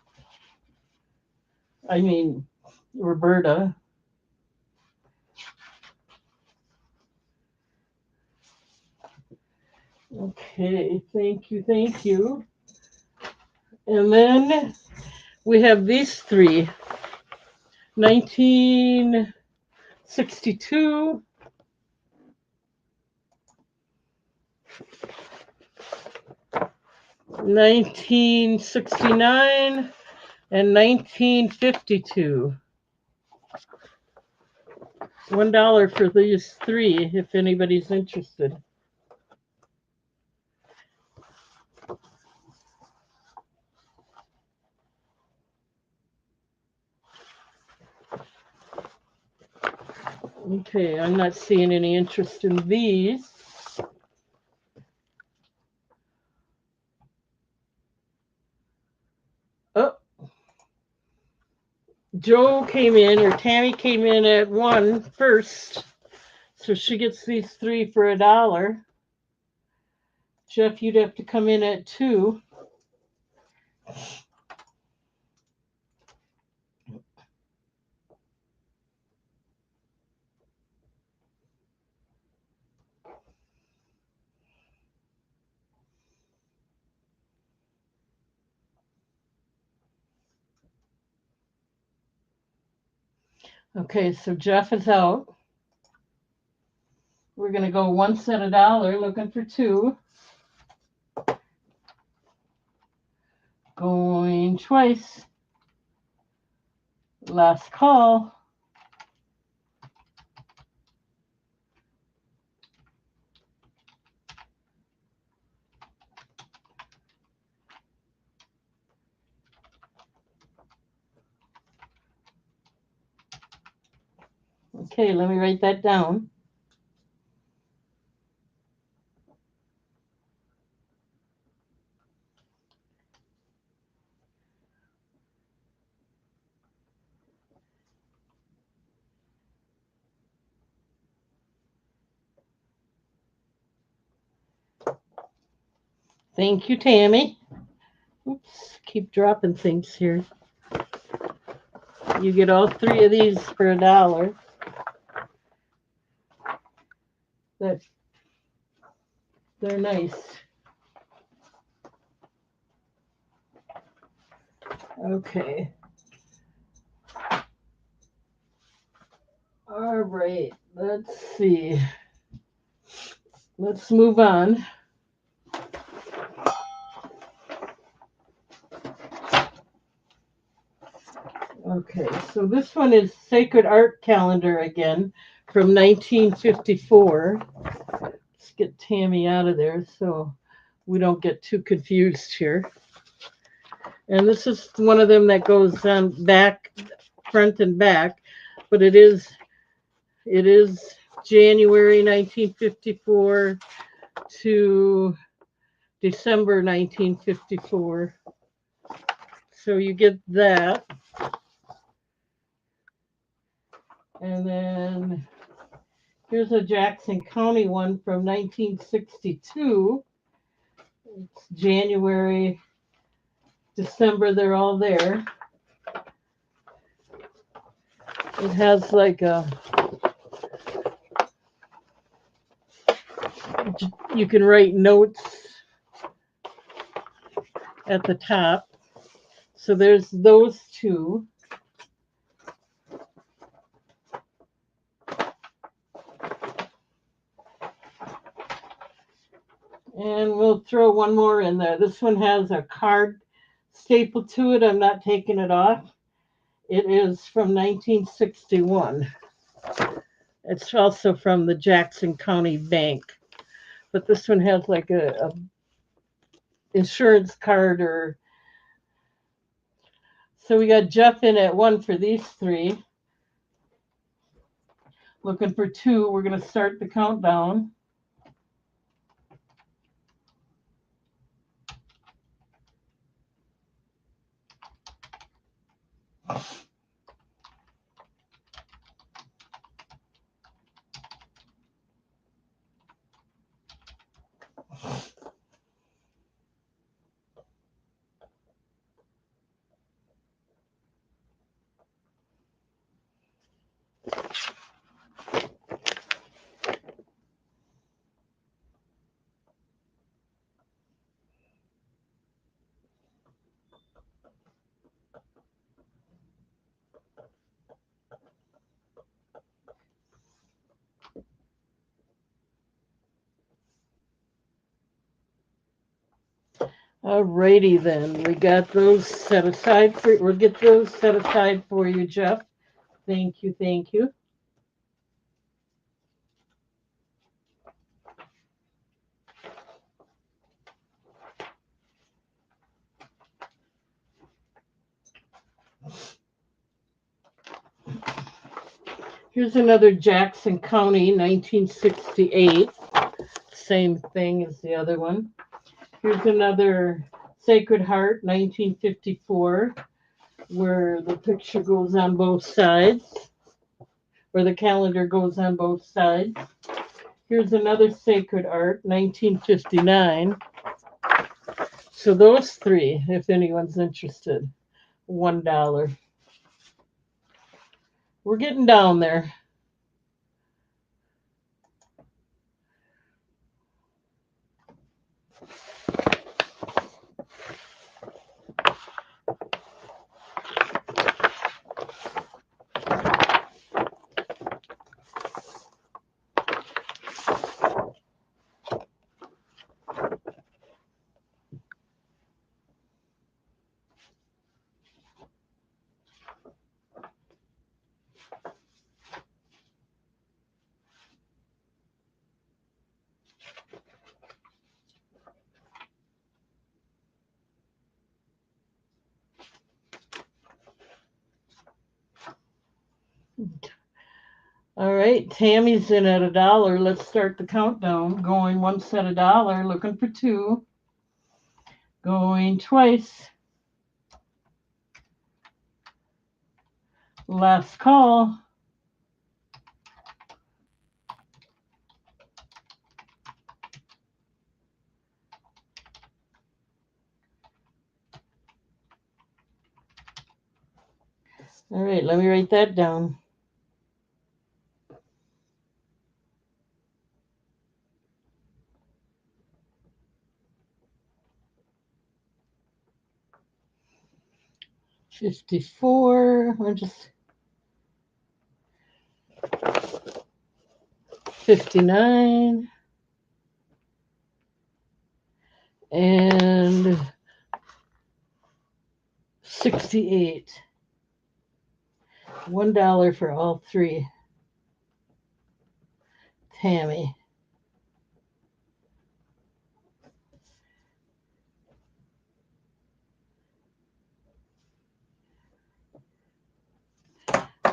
I mean, Roberta. Okay, thank you, thank you. And then we have these 3. 1962. 1969 and 1952. $1 for these 3 if anybody's interested. Okay, I'm not seeing any interest in these. Oh, Joe came in, or Tammy came in at 1 first. So she gets these 3 for $1. Jeff, you'd have to come in at 2. Okay, so Jeff is out. We're going to go once at $1, looking for 2. Going twice. Last call. Okay, let me write that down. Thank you, Tammy. Oops, keep dropping things here. You get all 3 of these for $1. They're nice. Okay. All right, let's see. Let's move on. Okay, so this one is Sacred Art Calendar again from 1954. Let's get Tammy out of there so we don't get too confused here. And this is one of them that goes on back, front and back, but it is January 1954 to December 1954. So you get that. And then here's a Jackson County one from 1962. It's January, December, they're all there. It has like you can write notes at the top. So there's those 2. And we'll throw one more in there. This one has a card stapled to it. I'm not taking it off. It is from 1961. It's also from the Jackson County Bank. But this one has like a insurance card or... So we got Jeff in at 1 for these 3. Looking for 2. We're going to start the countdown. Alrighty then, we got those set aside for. We'll get those set aside for you, Jeff. Thank you, thank you. Here's another Jackson County, 1968. Same thing as the other one. Here's another Sacred Heart, 1954, where the picture goes on both sides, or the calendar goes on both sides. Here's another Sacred Art, 1959. So those three, if anyone's interested, $1. We're getting down there. All right, Tammy's in at $1. Let's start the countdown. Going once at $1, looking for 2. Going twice. Last call. All right, let me write that down. $54. I'm just $59 and $68. $1 for all three. Tammy.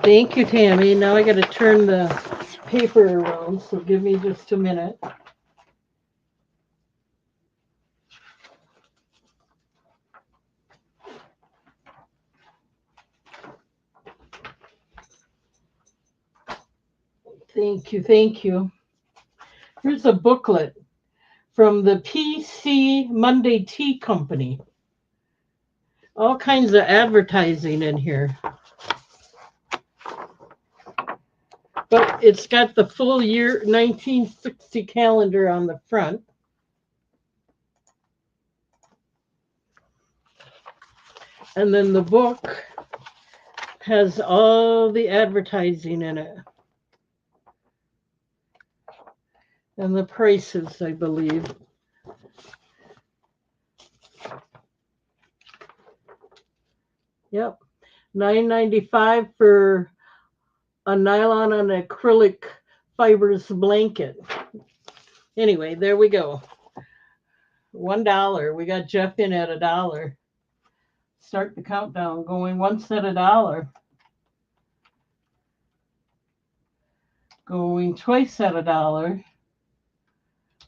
Thank you, Tammy. Now I got to turn the paper around, so give me just a minute. Thank you, thank you. Here's a booklet from the PC Monday Tea Company. All kinds of advertising in here. But it's got the full year 1960 calendar on the front. And then the book has all the advertising in it. And the prices, I believe. Yep. $9.95 for a nylon and acrylic fibers blanket. Anyway, there we go. $1. We got Jeff in at $1. Start the countdown. Going once at $1. Going twice at $1.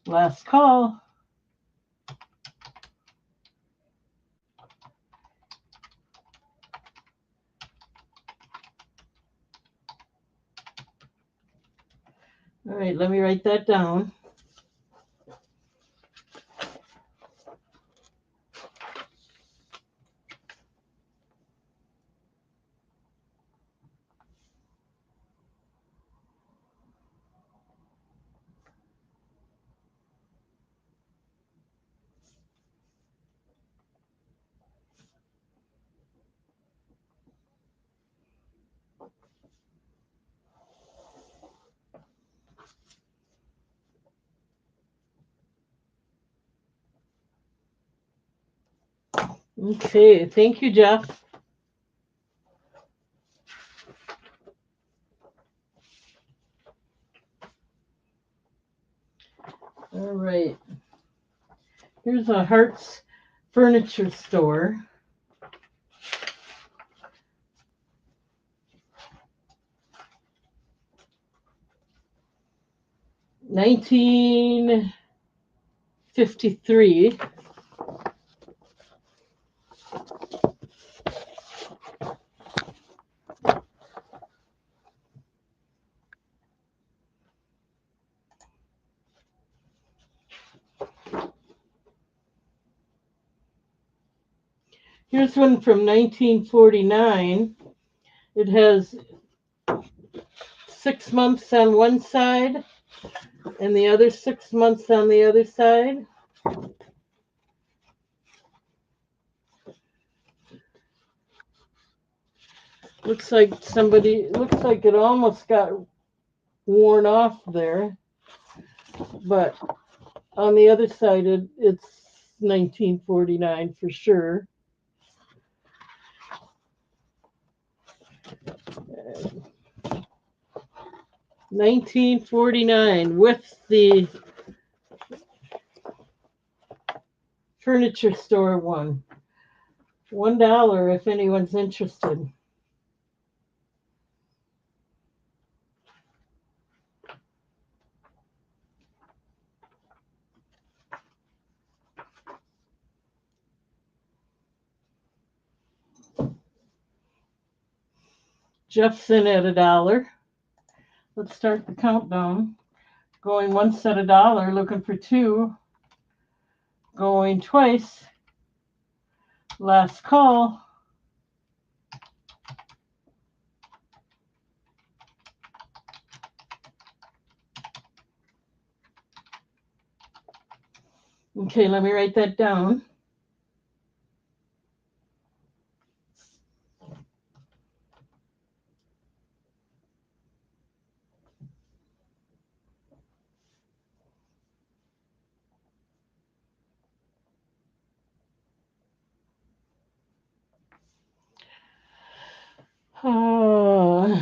Last call. All right, let me write that down. Okay, thank you, Jeff. All right. Here's a Hart's Furniture Store. $19.53. Here's one from 1949. It has 6 months on one side and the other 6 months on the other side. Looks like it almost got worn off there, but on the other side it's 1949 for sure. 1949 with the furniture store one. $1 if anyone's interested. Jeffson at $1. Let's start the countdown. Going once at $1, looking for 2. Going twice. Last call. Okay, let me write that down. Oh.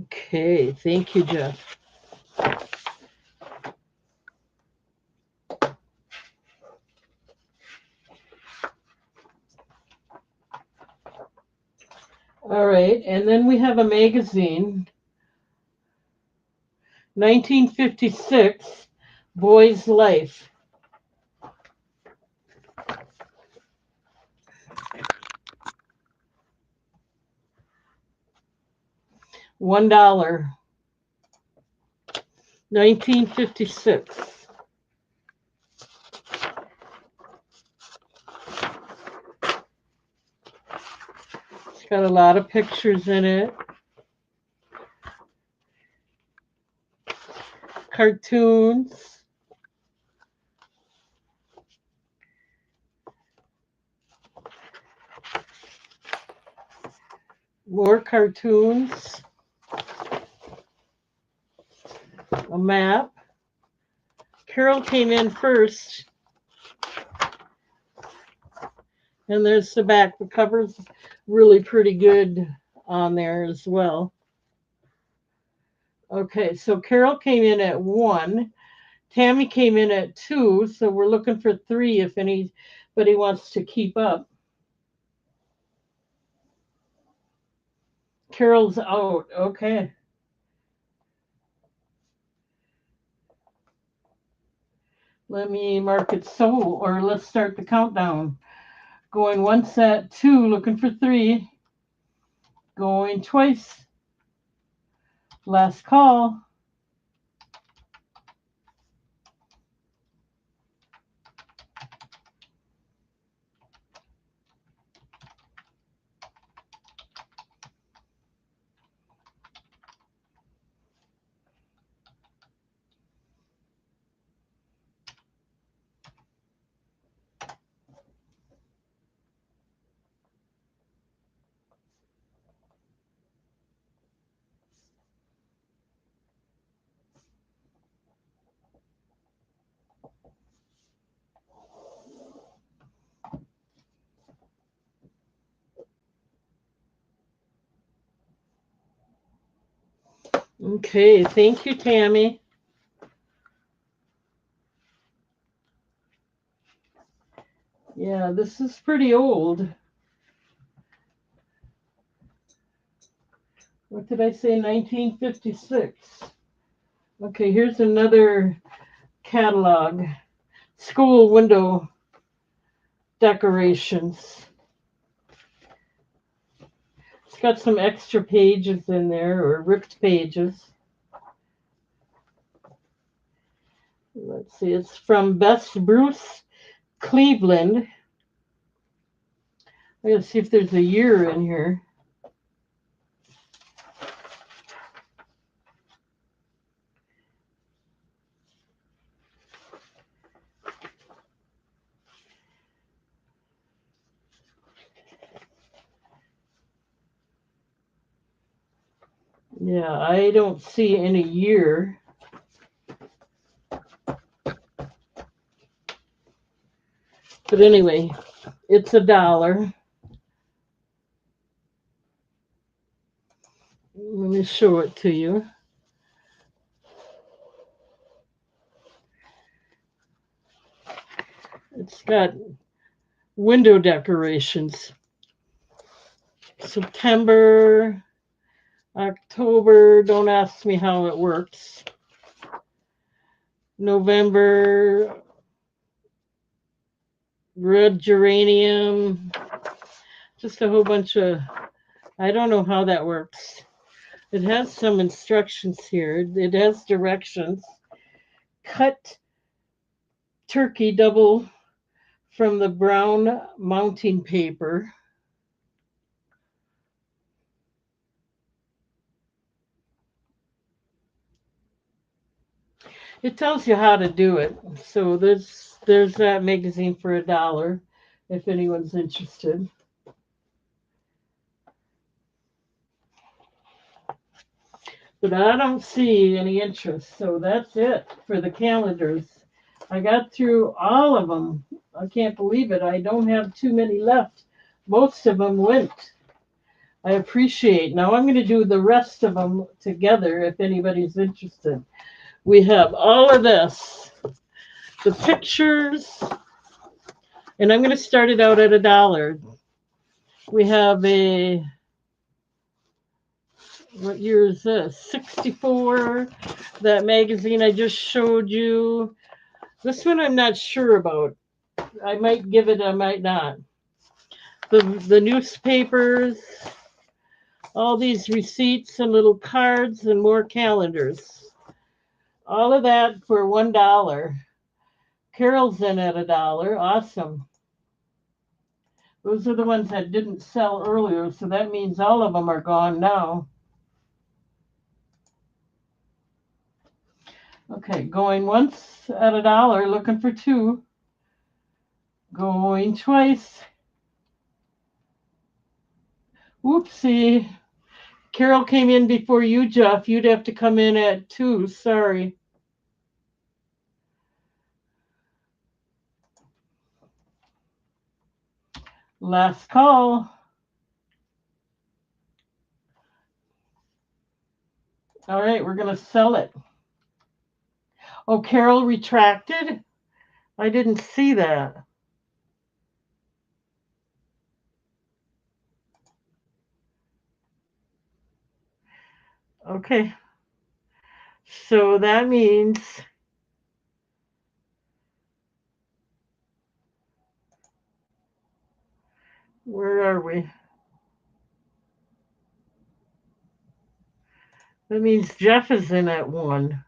Okay, thank you, Jeff. All right, and then we have a magazine, 1956, Boy's Life. $1. 1956. It's got a lot of pictures in it. Cartoons. More cartoons. A map. Carol came in first. And there's the back. The cover's really pretty good on there as well. Okay, so Carol came in at 1. Tammy came in at 2, so we're looking for 3 if anybody wants to keep up. Carol's out. Okay. Let me mark it so, or let's start the countdown. Going once at 2, looking for 3. Going twice. Last call. Okay, thank you, Tammy. Yeah, this is pretty old. What did I say? 1956. Okay, here's another catalog, school window decorations. It's got some extra pages in there, or ripped pages. Let's see, it's from Bess Bruce Cleveland. I gotta see if there's a year in here. Yeah, I don't see any year. But anyway, it's $1. Let me show it to you. It's got window decorations. September, October, don't ask me how it works. November, red geranium, just a whole bunch of, I don't know how that works. It has some instructions here. It has directions. Cut turkey double from the brown mounting paper. It tells you how to do it. So there's that magazine for $1 if anyone's interested. But I don't see any interest. So that's it for the calendars. I got through all of them. I can't believe it. I don't have too many left. Most of them went. I appreciate. Now I'm going to do the rest of them together if anybody's interested. We have all of this, the pictures, and I'm going to start it out at $1. We have a, what year is this? 64. That magazine I just showed you. This one I'm not sure about. I might give it, I might not. The newspapers, all these receipts and little cards and more calendars. All of that for $1. Carol's in at $1. Awesome. Those are the ones that didn't sell earlier, so that means all of them are gone now. Okay, going once at $1, looking for 2. Going twice. Whoopsie. Carol came in before you, Jeff. You'd have to come in at 2. Sorry. Last call. All right, we're going to sell it. Oh, Carol retracted? I didn't see that. Okay. So that means where are we? That means Jeff is in at 1.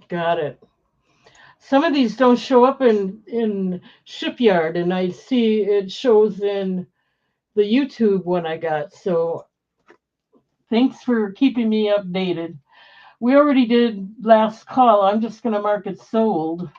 Got it. Some of these don't show up in Shipyard, and I see it shows in the YouTube one I got. So thanks for keeping me updated. We already did last call. I'm just going to mark it sold.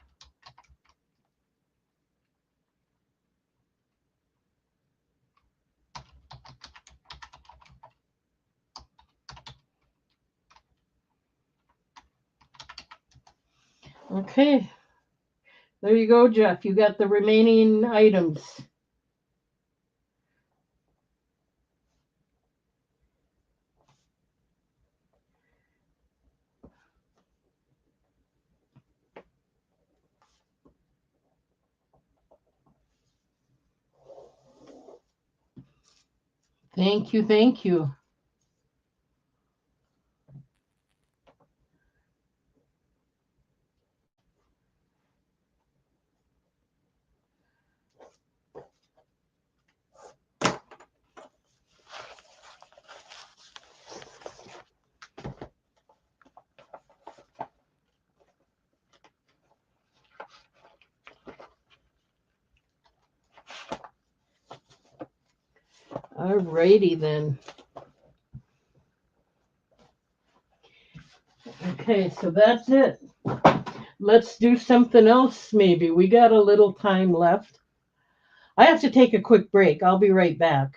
Okay. There you go, Jeff. You got the remaining items. Thank you. Thank you. All righty then. Okay, so that's it. Let's do something else maybe. We got a little time left. I have to take a quick break. I'll be right back.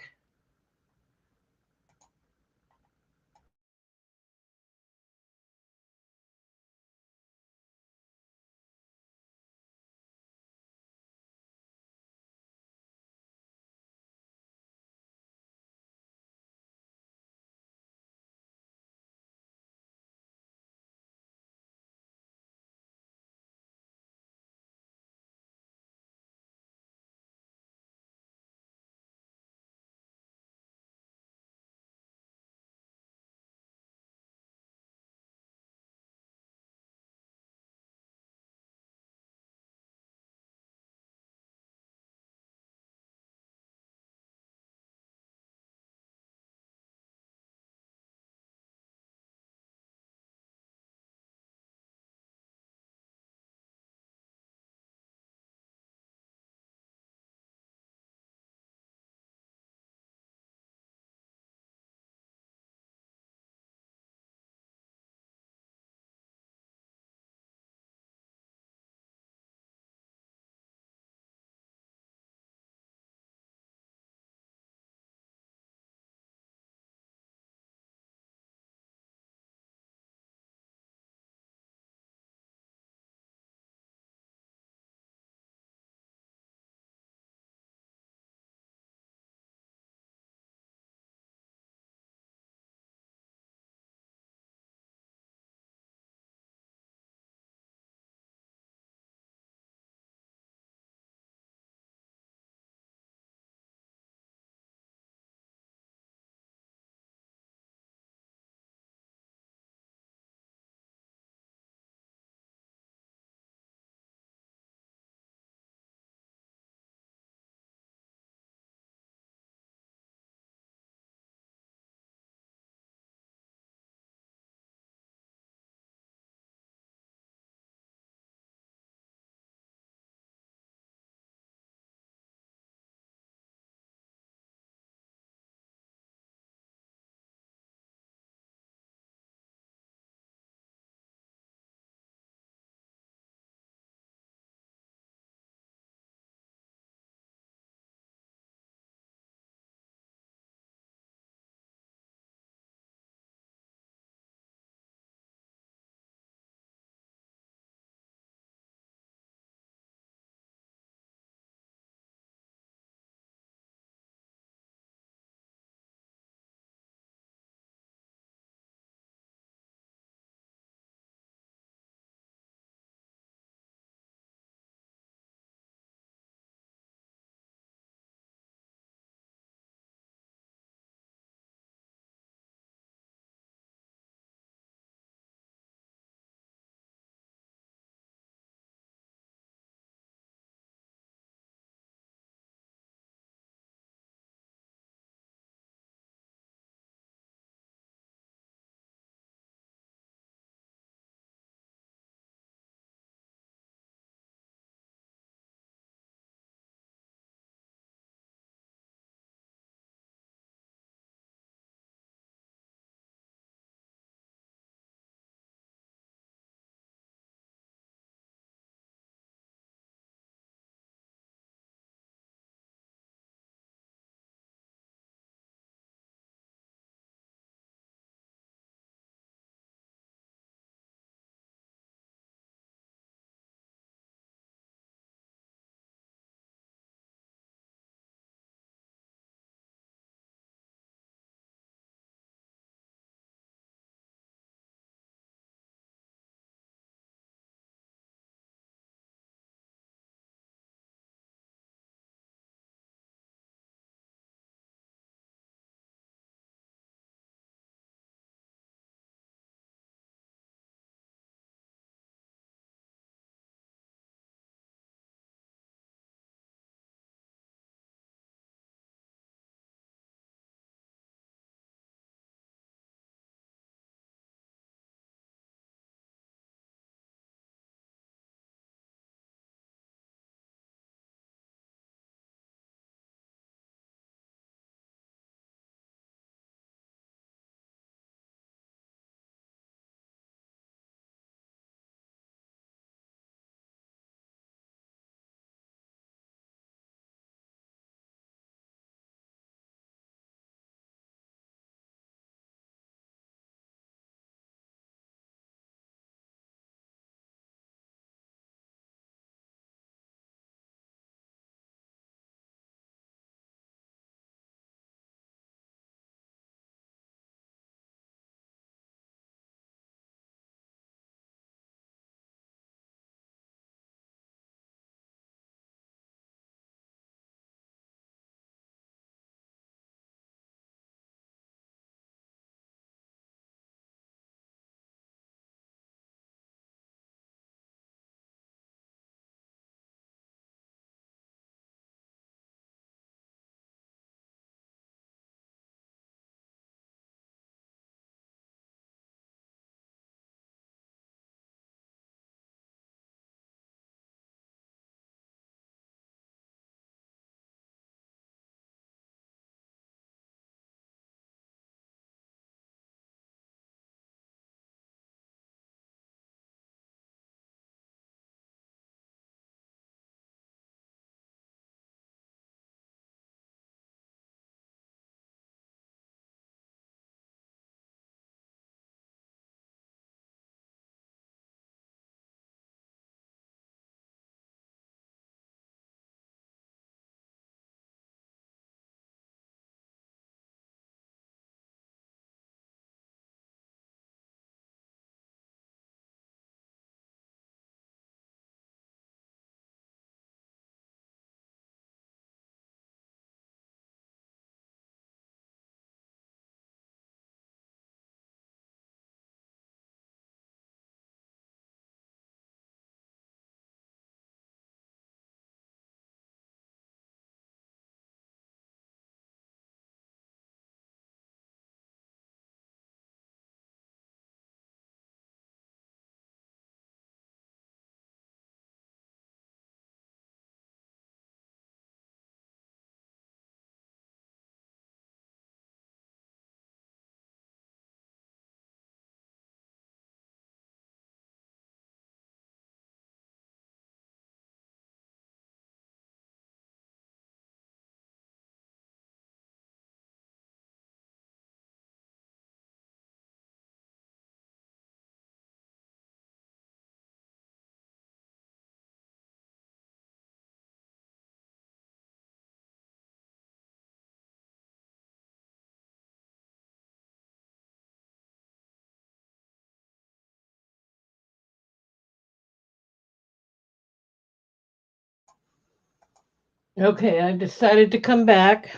Okay, I've decided to come back,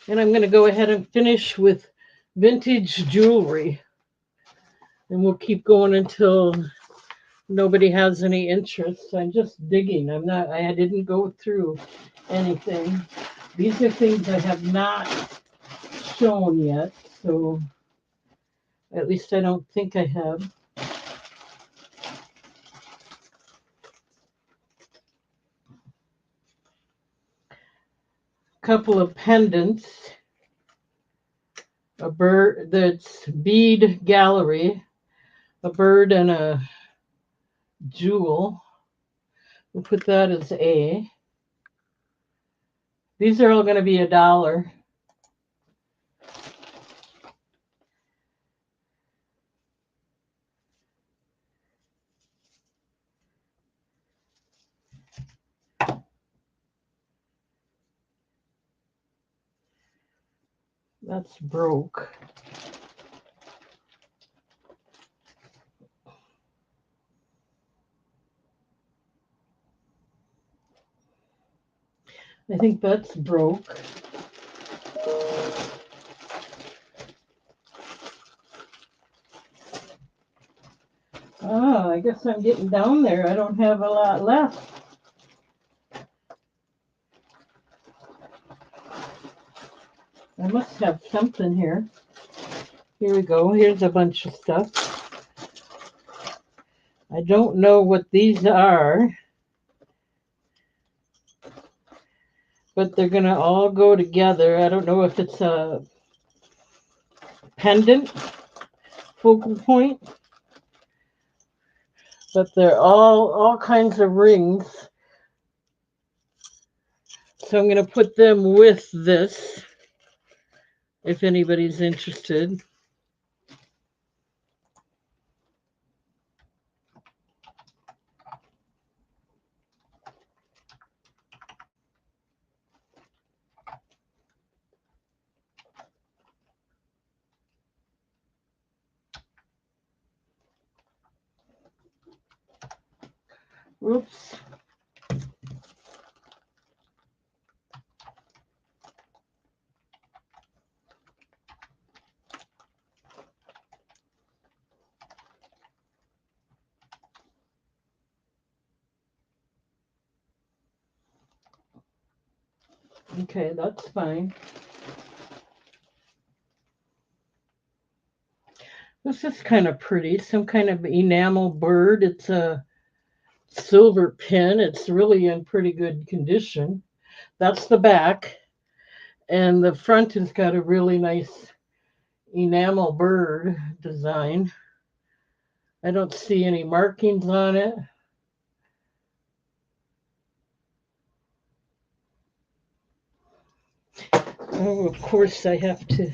and I'm going to go ahead and finish with vintage jewelry, and we'll keep going until nobody has any interest. I'm just digging. I didn't go through anything. These are things I have not shown yet, so at least I don't think I have. Couple of pendants, a bird that's bead gallery, a bird and a jewel. We'll put that as A. These are all going to be $1. That's broke. I think that's broke. Ah, I guess I'm getting down there. I don't have a lot left. I must have something here. Here we go. Here's a bunch of stuff. I don't know what these are, but they're going to all go together. I don't know if it's a pendant, focal point, but they're all kinds of rings. So I'm going to put them with this, if anybody's interested. Oops. Okay, that's fine. This is kind of pretty. Some kind of enamel bird. It's a silver pin. It's really in pretty good condition. That's the back. And the front has got a really nice enamel bird design. I don't see any markings on it. Oh, of course, I have to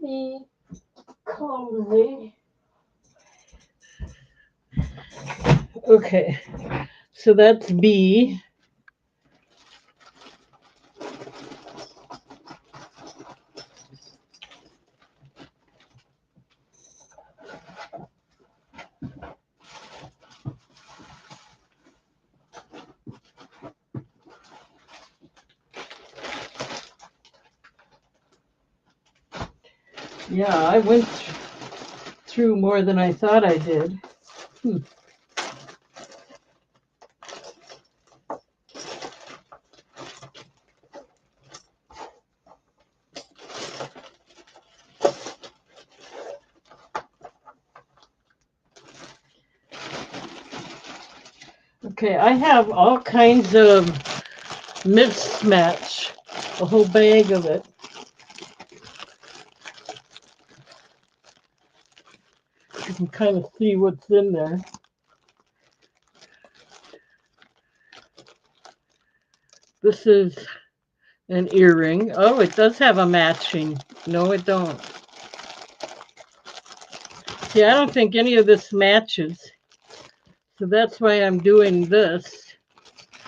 be clumsy. Okay, so that's B. Yeah, I went through more than I thought I did. Okay, I have all kinds of mismatch, a whole bag of it. You can kind of see what's in there. This is an earring. Oh, it does have a matching. No, it don't. See, I don't think any of this matches. So that's why I'm doing this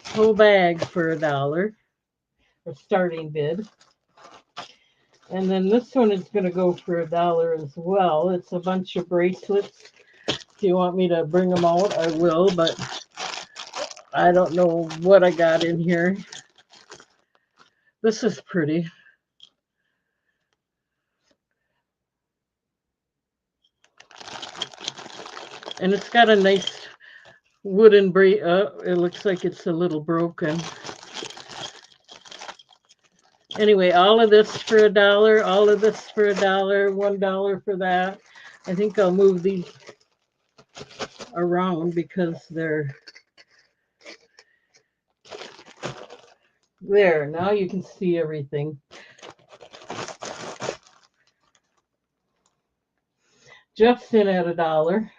whole bag for $1, a starting bid. And then this one is going to go for $1 as well. It's a bunch of bracelets. If you want me to bring them out, I will, but I don't know what I got in here. This is pretty. And it's got a nice wooden braid. It looks like it's a little broken. Anyway, all of this for $1, all of this for $1, $1 for that. I think I'll move these around because they're there. Now you can see everything. Jeff's in at $1.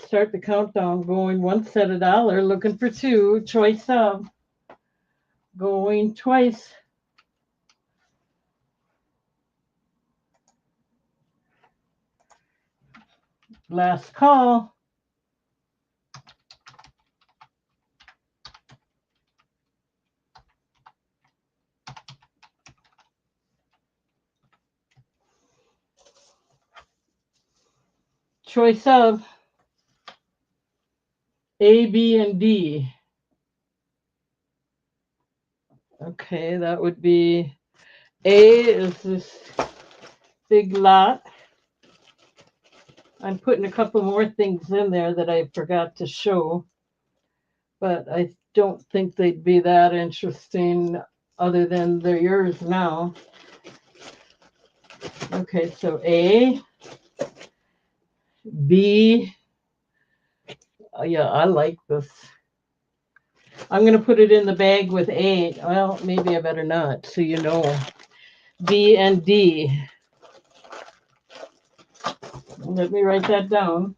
Start the countdown going once at $1, looking for 2, choice of, going twice. Last call. Choice of A, B, and D. Okay, that would be A is this big lot. I'm putting a couple more things in there that I forgot to show, but I don't think they'd be that interesting other than they're yours now. Okay, so A, B. Oh, yeah, I like this. I'm going to put it in the bag with A. Well, maybe I better not, so you know. B and D. Let me write that down.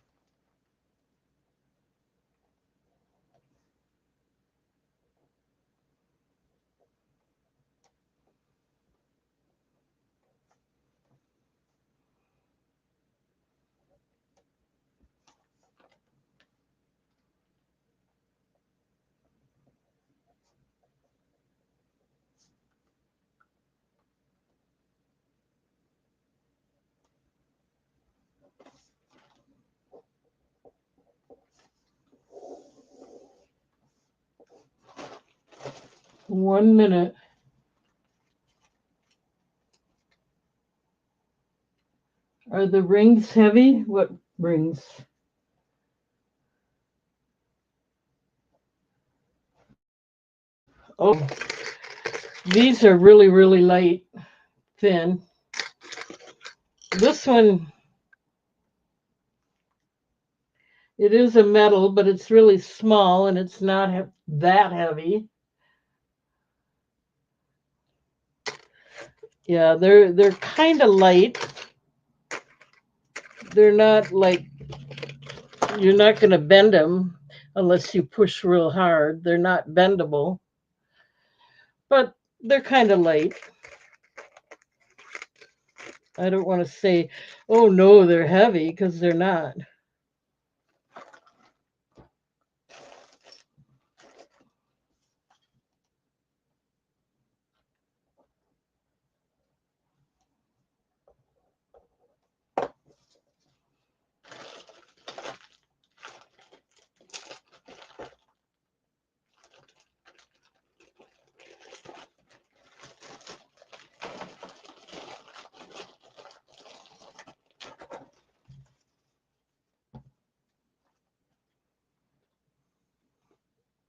One minute. Are the rings heavy? What rings? Oh, these are really, really light, thin. This one, it is a metal, but it's really small and it's not that heavy. Yeah, they're kind of light. They're not like, you're not going to bend them unless you push real hard. They're not bendable, but they're kind of light. I don't want to say, oh no, they're heavy, because they're not.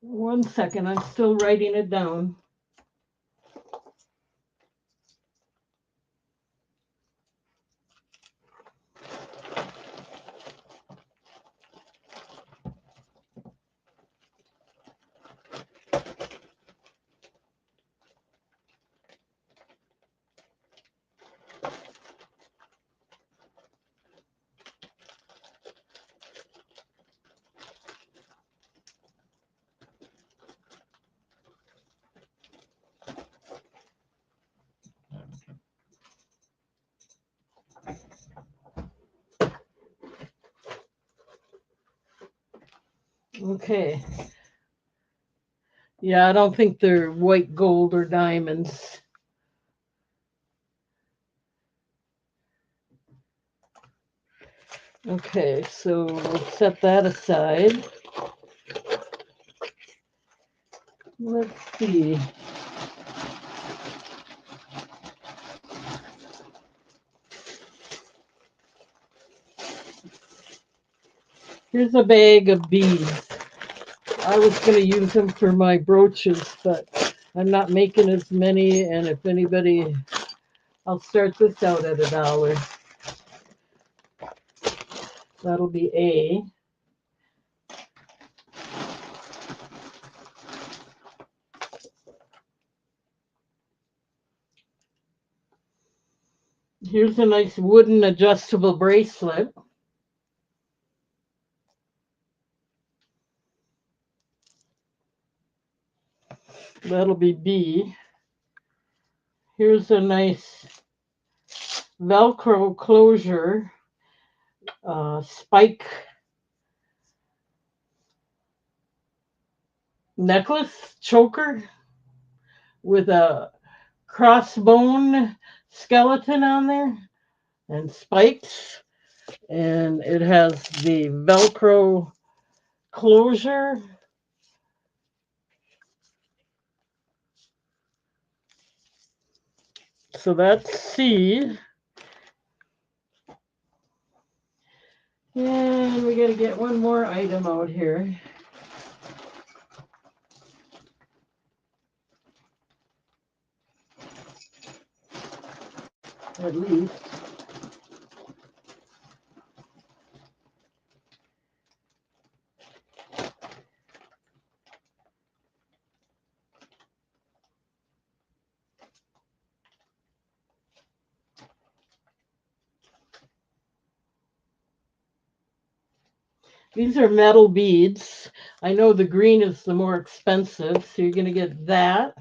One second, I'm still writing it down. Okay. Yeah, I don't think they're white gold or diamonds. Okay, so we'll set that aside. Let's see. Here's a bag of beads. I was going to use them for my brooches, but I'm not making as many. And if anybody, I'll start this out at $1. That'll be A. Here's a nice wooden adjustable bracelet. That'll be B. Here's a nice Velcro closure spike necklace choker with a crossbone skeleton on there and spikes. And it has the Velcro closure. So that's C. And we got to get one more item out here. At least. These are metal beads. I know the green is the more expensive, so you're going to get that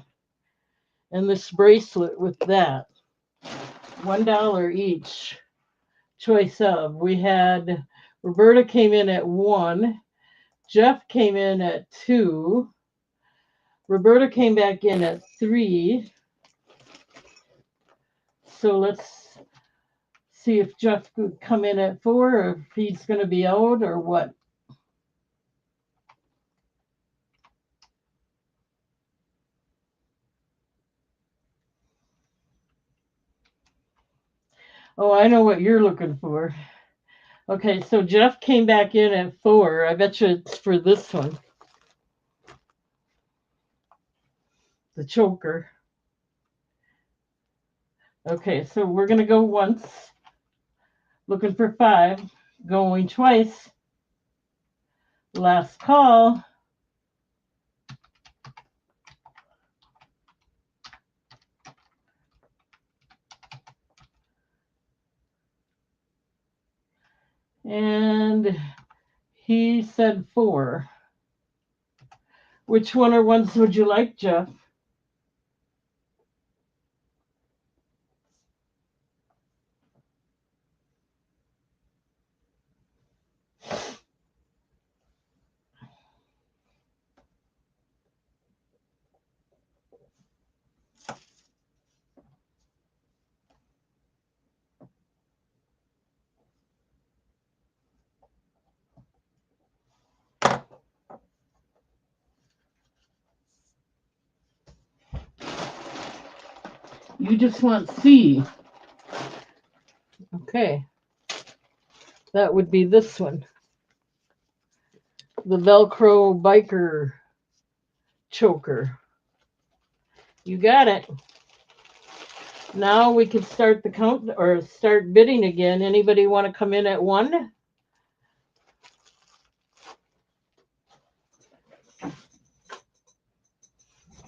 and this bracelet with that. $1 each. Choice of. We had Roberta came in at 1. Jeff came in at 2. Roberta came back in at 3. So let's see if Jeff could come in at 4 or if he's going to be out or what. Oh, I know what you're looking for. Okay, so Jeff came back in at 4. I bet you it's for this one. The choker. Okay, so we're going to go once. Looking for 5. Going twice. Last call. And he said 4. Which one or ones would you like, Jeff? You just want C. Okay. That would be this one. The Velcro biker choker. You got it. Now we can start the count or start bidding again. Anybody want to come in at 1?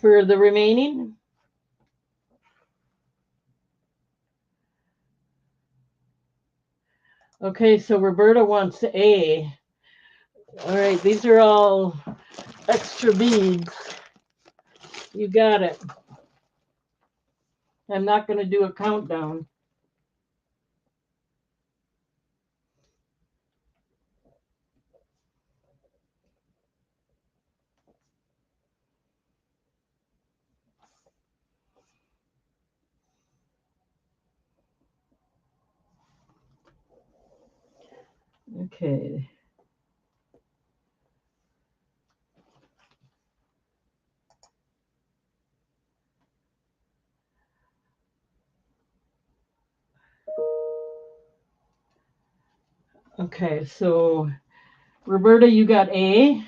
For the remaining? Okay, so Roberta wants A. All right, these are all extra beads. You got it. I'm not going to do a countdown. Okay. Okay, so Roberta, you got A.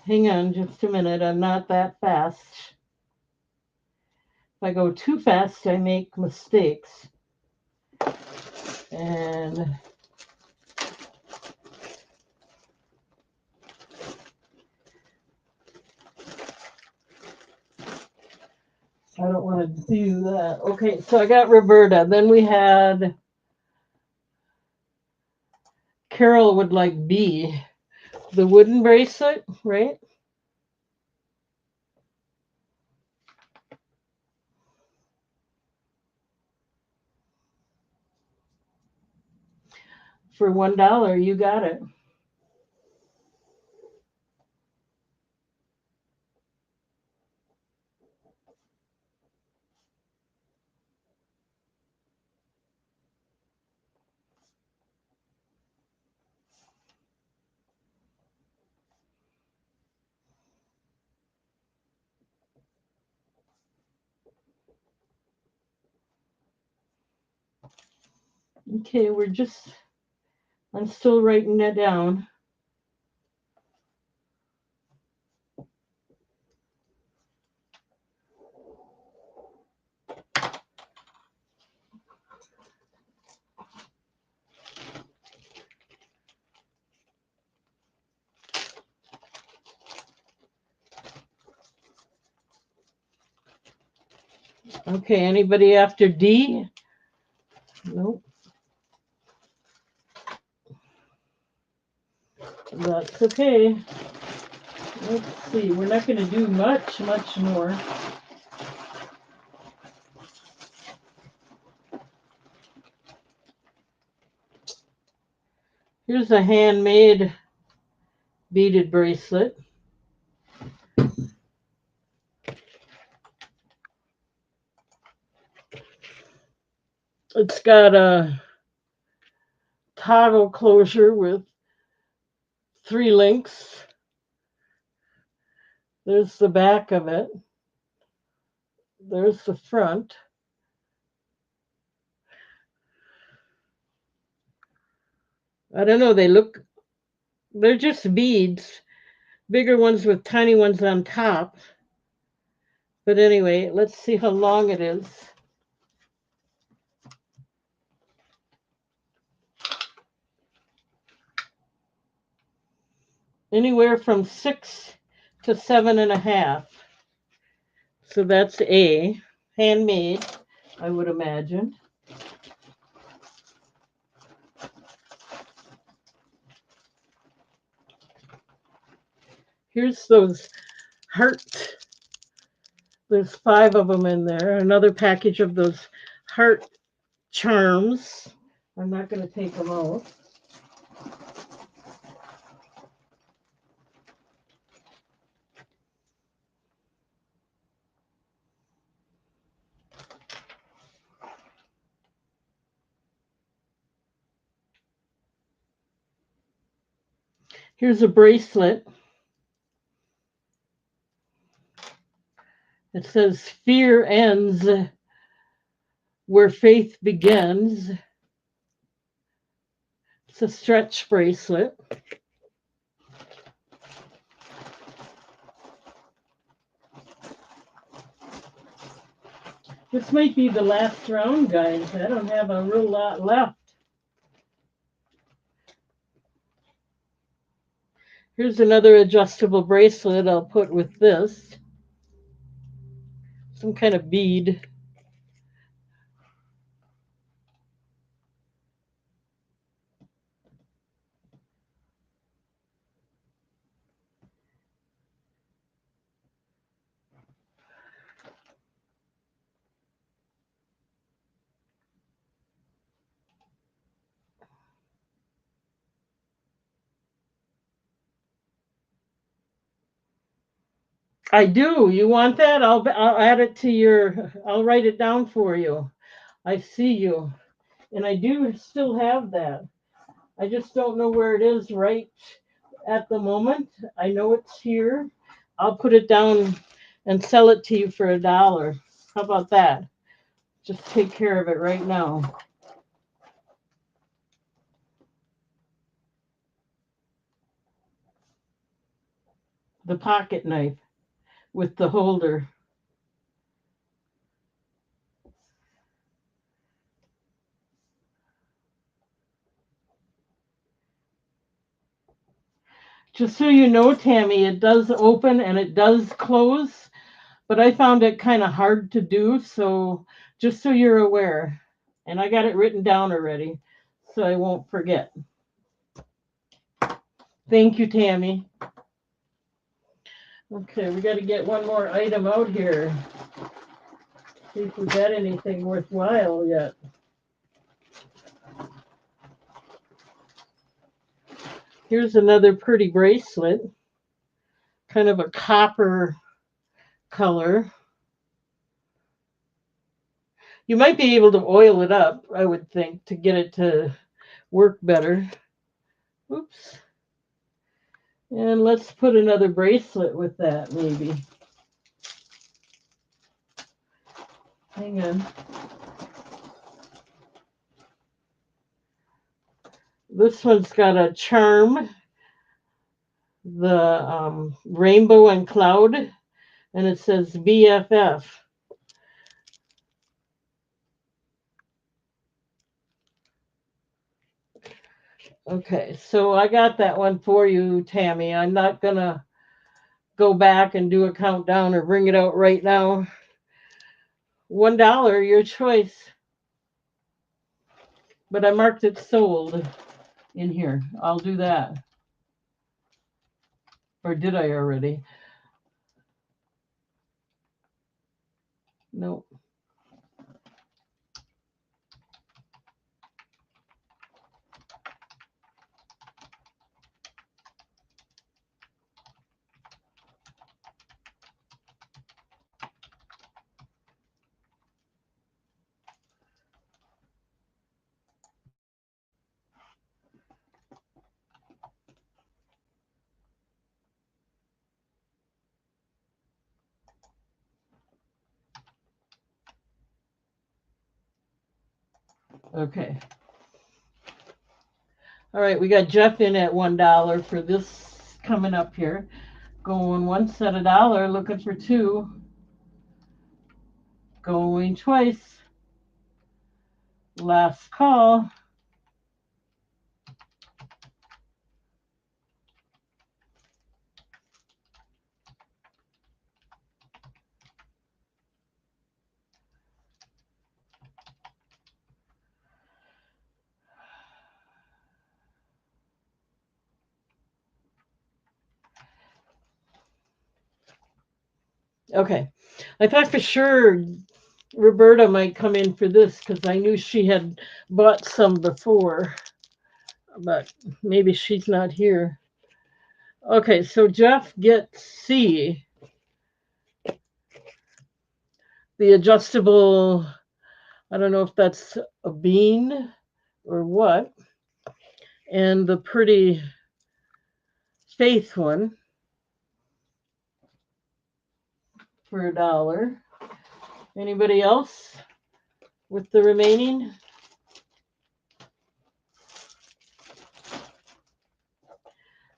Hang on just a minute. I'm not that fast. If I go too fast, I make mistakes. And I don't want to do that. Okay, so I got Roberta. Then we had Carol would like B. The wooden bracelet, right? For $1, you got it. Okay, I'm still writing that down. Okay, anybody after D? Nope. That's okay. Let's see. We're not going to do much more. Here's a handmade beaded bracelet. It's got a toggle closure with 3 links. There's the back of it. There's the front. I don't know, they're just beads, bigger ones with tiny ones on top. But anyway, let's see how long it is. Anywhere from 6 to 7.5. So that's A, handmade, I would imagine. Here's those heart. There's 5 of them in there. Another package of those heart charms. I'm not going to take them out. Here's a bracelet. It says, "Fear ends where faith begins." It's a stretch bracelet. This might be the last round, guys. I don't have a real lot left. Here's another adjustable bracelet I'll put with this. Some kind of bead. I do. You want that? I'll add it to I'll write it down for you. I see you. And I do still have that. I just don't know where it is right at the moment. I know it's here. I'll put it down and sell it to you for $1. How about that? Just take care of it right now. The pocket knife with the holder. Just so you know, Tammy, it does open and it does close, but I found it kind of hard to do. So just so you're aware, and I got it written down already, so I won't forget. Thank you, Tammy. Okay, we got to get one more item out here. See if we got anything worthwhile yet. Here's another pretty bracelet, kind of a copper color. You might be able to oil it up, I would think, to get it to work better. Oops. And let's put another bracelet with that, maybe. Hang on. This one's got a charm, the rainbow and cloud, and it says BFF. Okay, so I got that one for you, Tammy. I'm not going to go back and do a countdown or bring it out right now. $1, your choice. But I marked it sold in here. I'll do that. Or did I already? Nope. Okay. All right, we got Jeff in at $1 for this coming up here. Going once at $1, looking for two. Going twice. Last call. Okay. I thought for sure Roberta might come in for this because I knew she had bought some before, but maybe she's not here. Okay, so Jeff gets C, the adjustable, I don't know if that's a bean or what, and the pretty Faith one for $1. Anybody else with the remaining?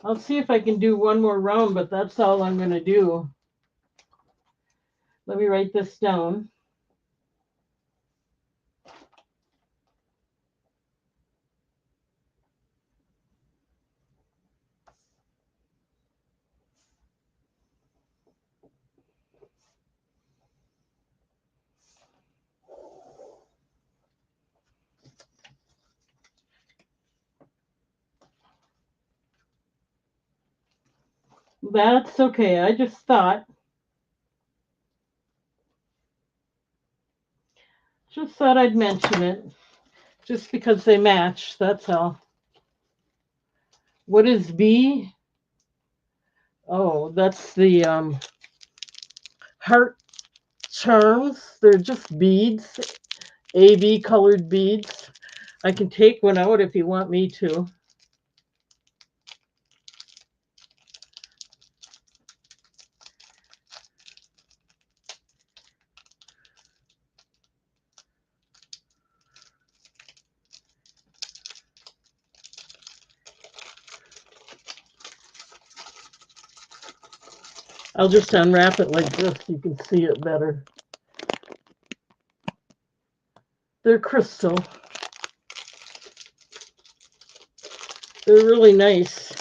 I'll see if I can do one more round, but that's all I'm going to do. Let me write this down. That's okay. I just thought I'd mention it just because they match. That's all. What is B? Oh, that's the heart charms. They're just beads, AB colored beads. I can take one out if you want me to. I'll just unwrap it like this. You can see it better. They're crystal. They're really nice.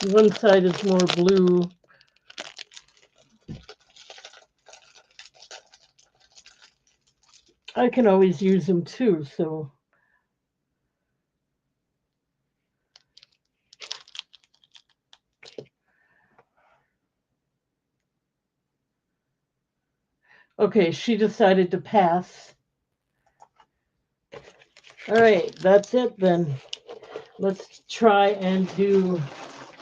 One side is more blue. I can always use them too, so. Okay, she decided to pass. All right, that's it then. Let's try and do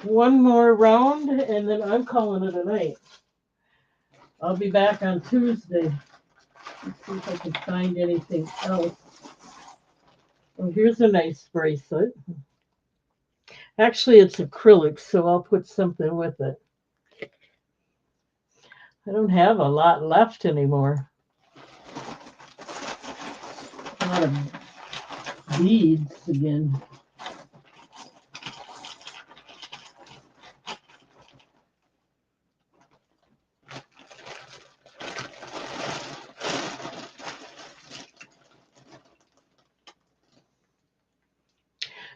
one more round, and then I'm calling it a night. I'll be back on Tuesday. Let's see if I can find anything else. Oh, here's a nice bracelet. Actually, it's acrylic, so I'll put something with it. I don't have a lot left anymore. A lot of beads again.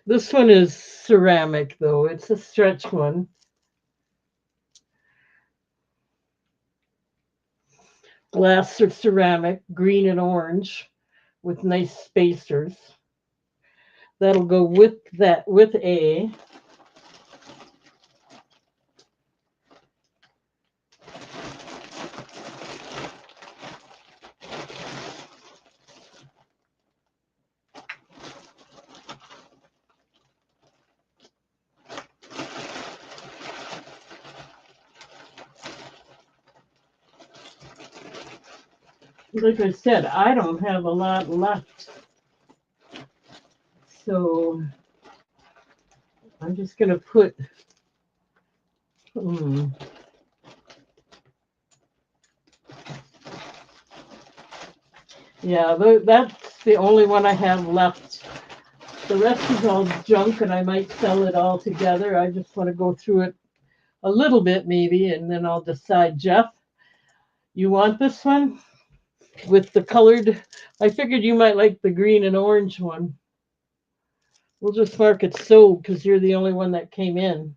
This one is ceramic, though. It's a stretch one. Glass or ceramic, green and orange, with nice spacers. That'll go with that, with A. Like I said, I don't have a lot left. So I'm just going to put, yeah, that's the only one I have left. The rest is all junk, and I might sell it all together. I just want to go through it a little bit, maybe, and then I'll decide. Jeff, you want this one with the colored? I figured you might like the green and orange one. We'll just mark it sold because you're the only one that came in.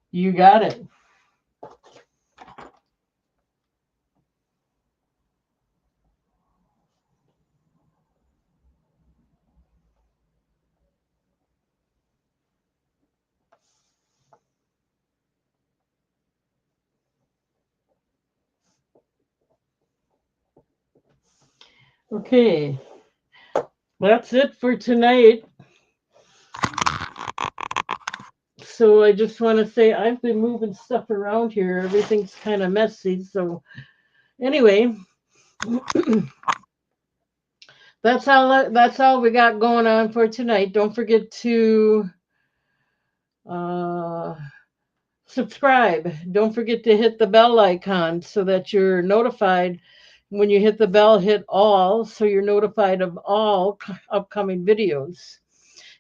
You got it. Okay, that's it for tonight. So I just want to say I've been moving stuff around here. Everything's kind of messy. So anyway, that's all we got going on for tonight. Don't forget to subscribe. Don't forget to hit the bell icon so that you're notified. When you hit the bell, hit all so you're notified of all upcoming videos.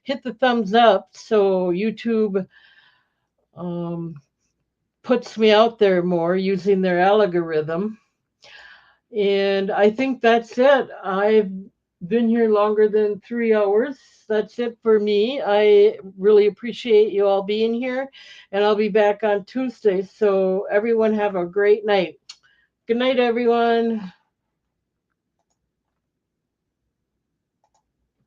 Hit the thumbs up so YouTube puts me out there more using their algorithm. And I think that's it. I've been here longer than 3 hours. That's it for me. I really appreciate you all being here, and I'll be back on Tuesday. So everyone have a great night. Good night, everyone.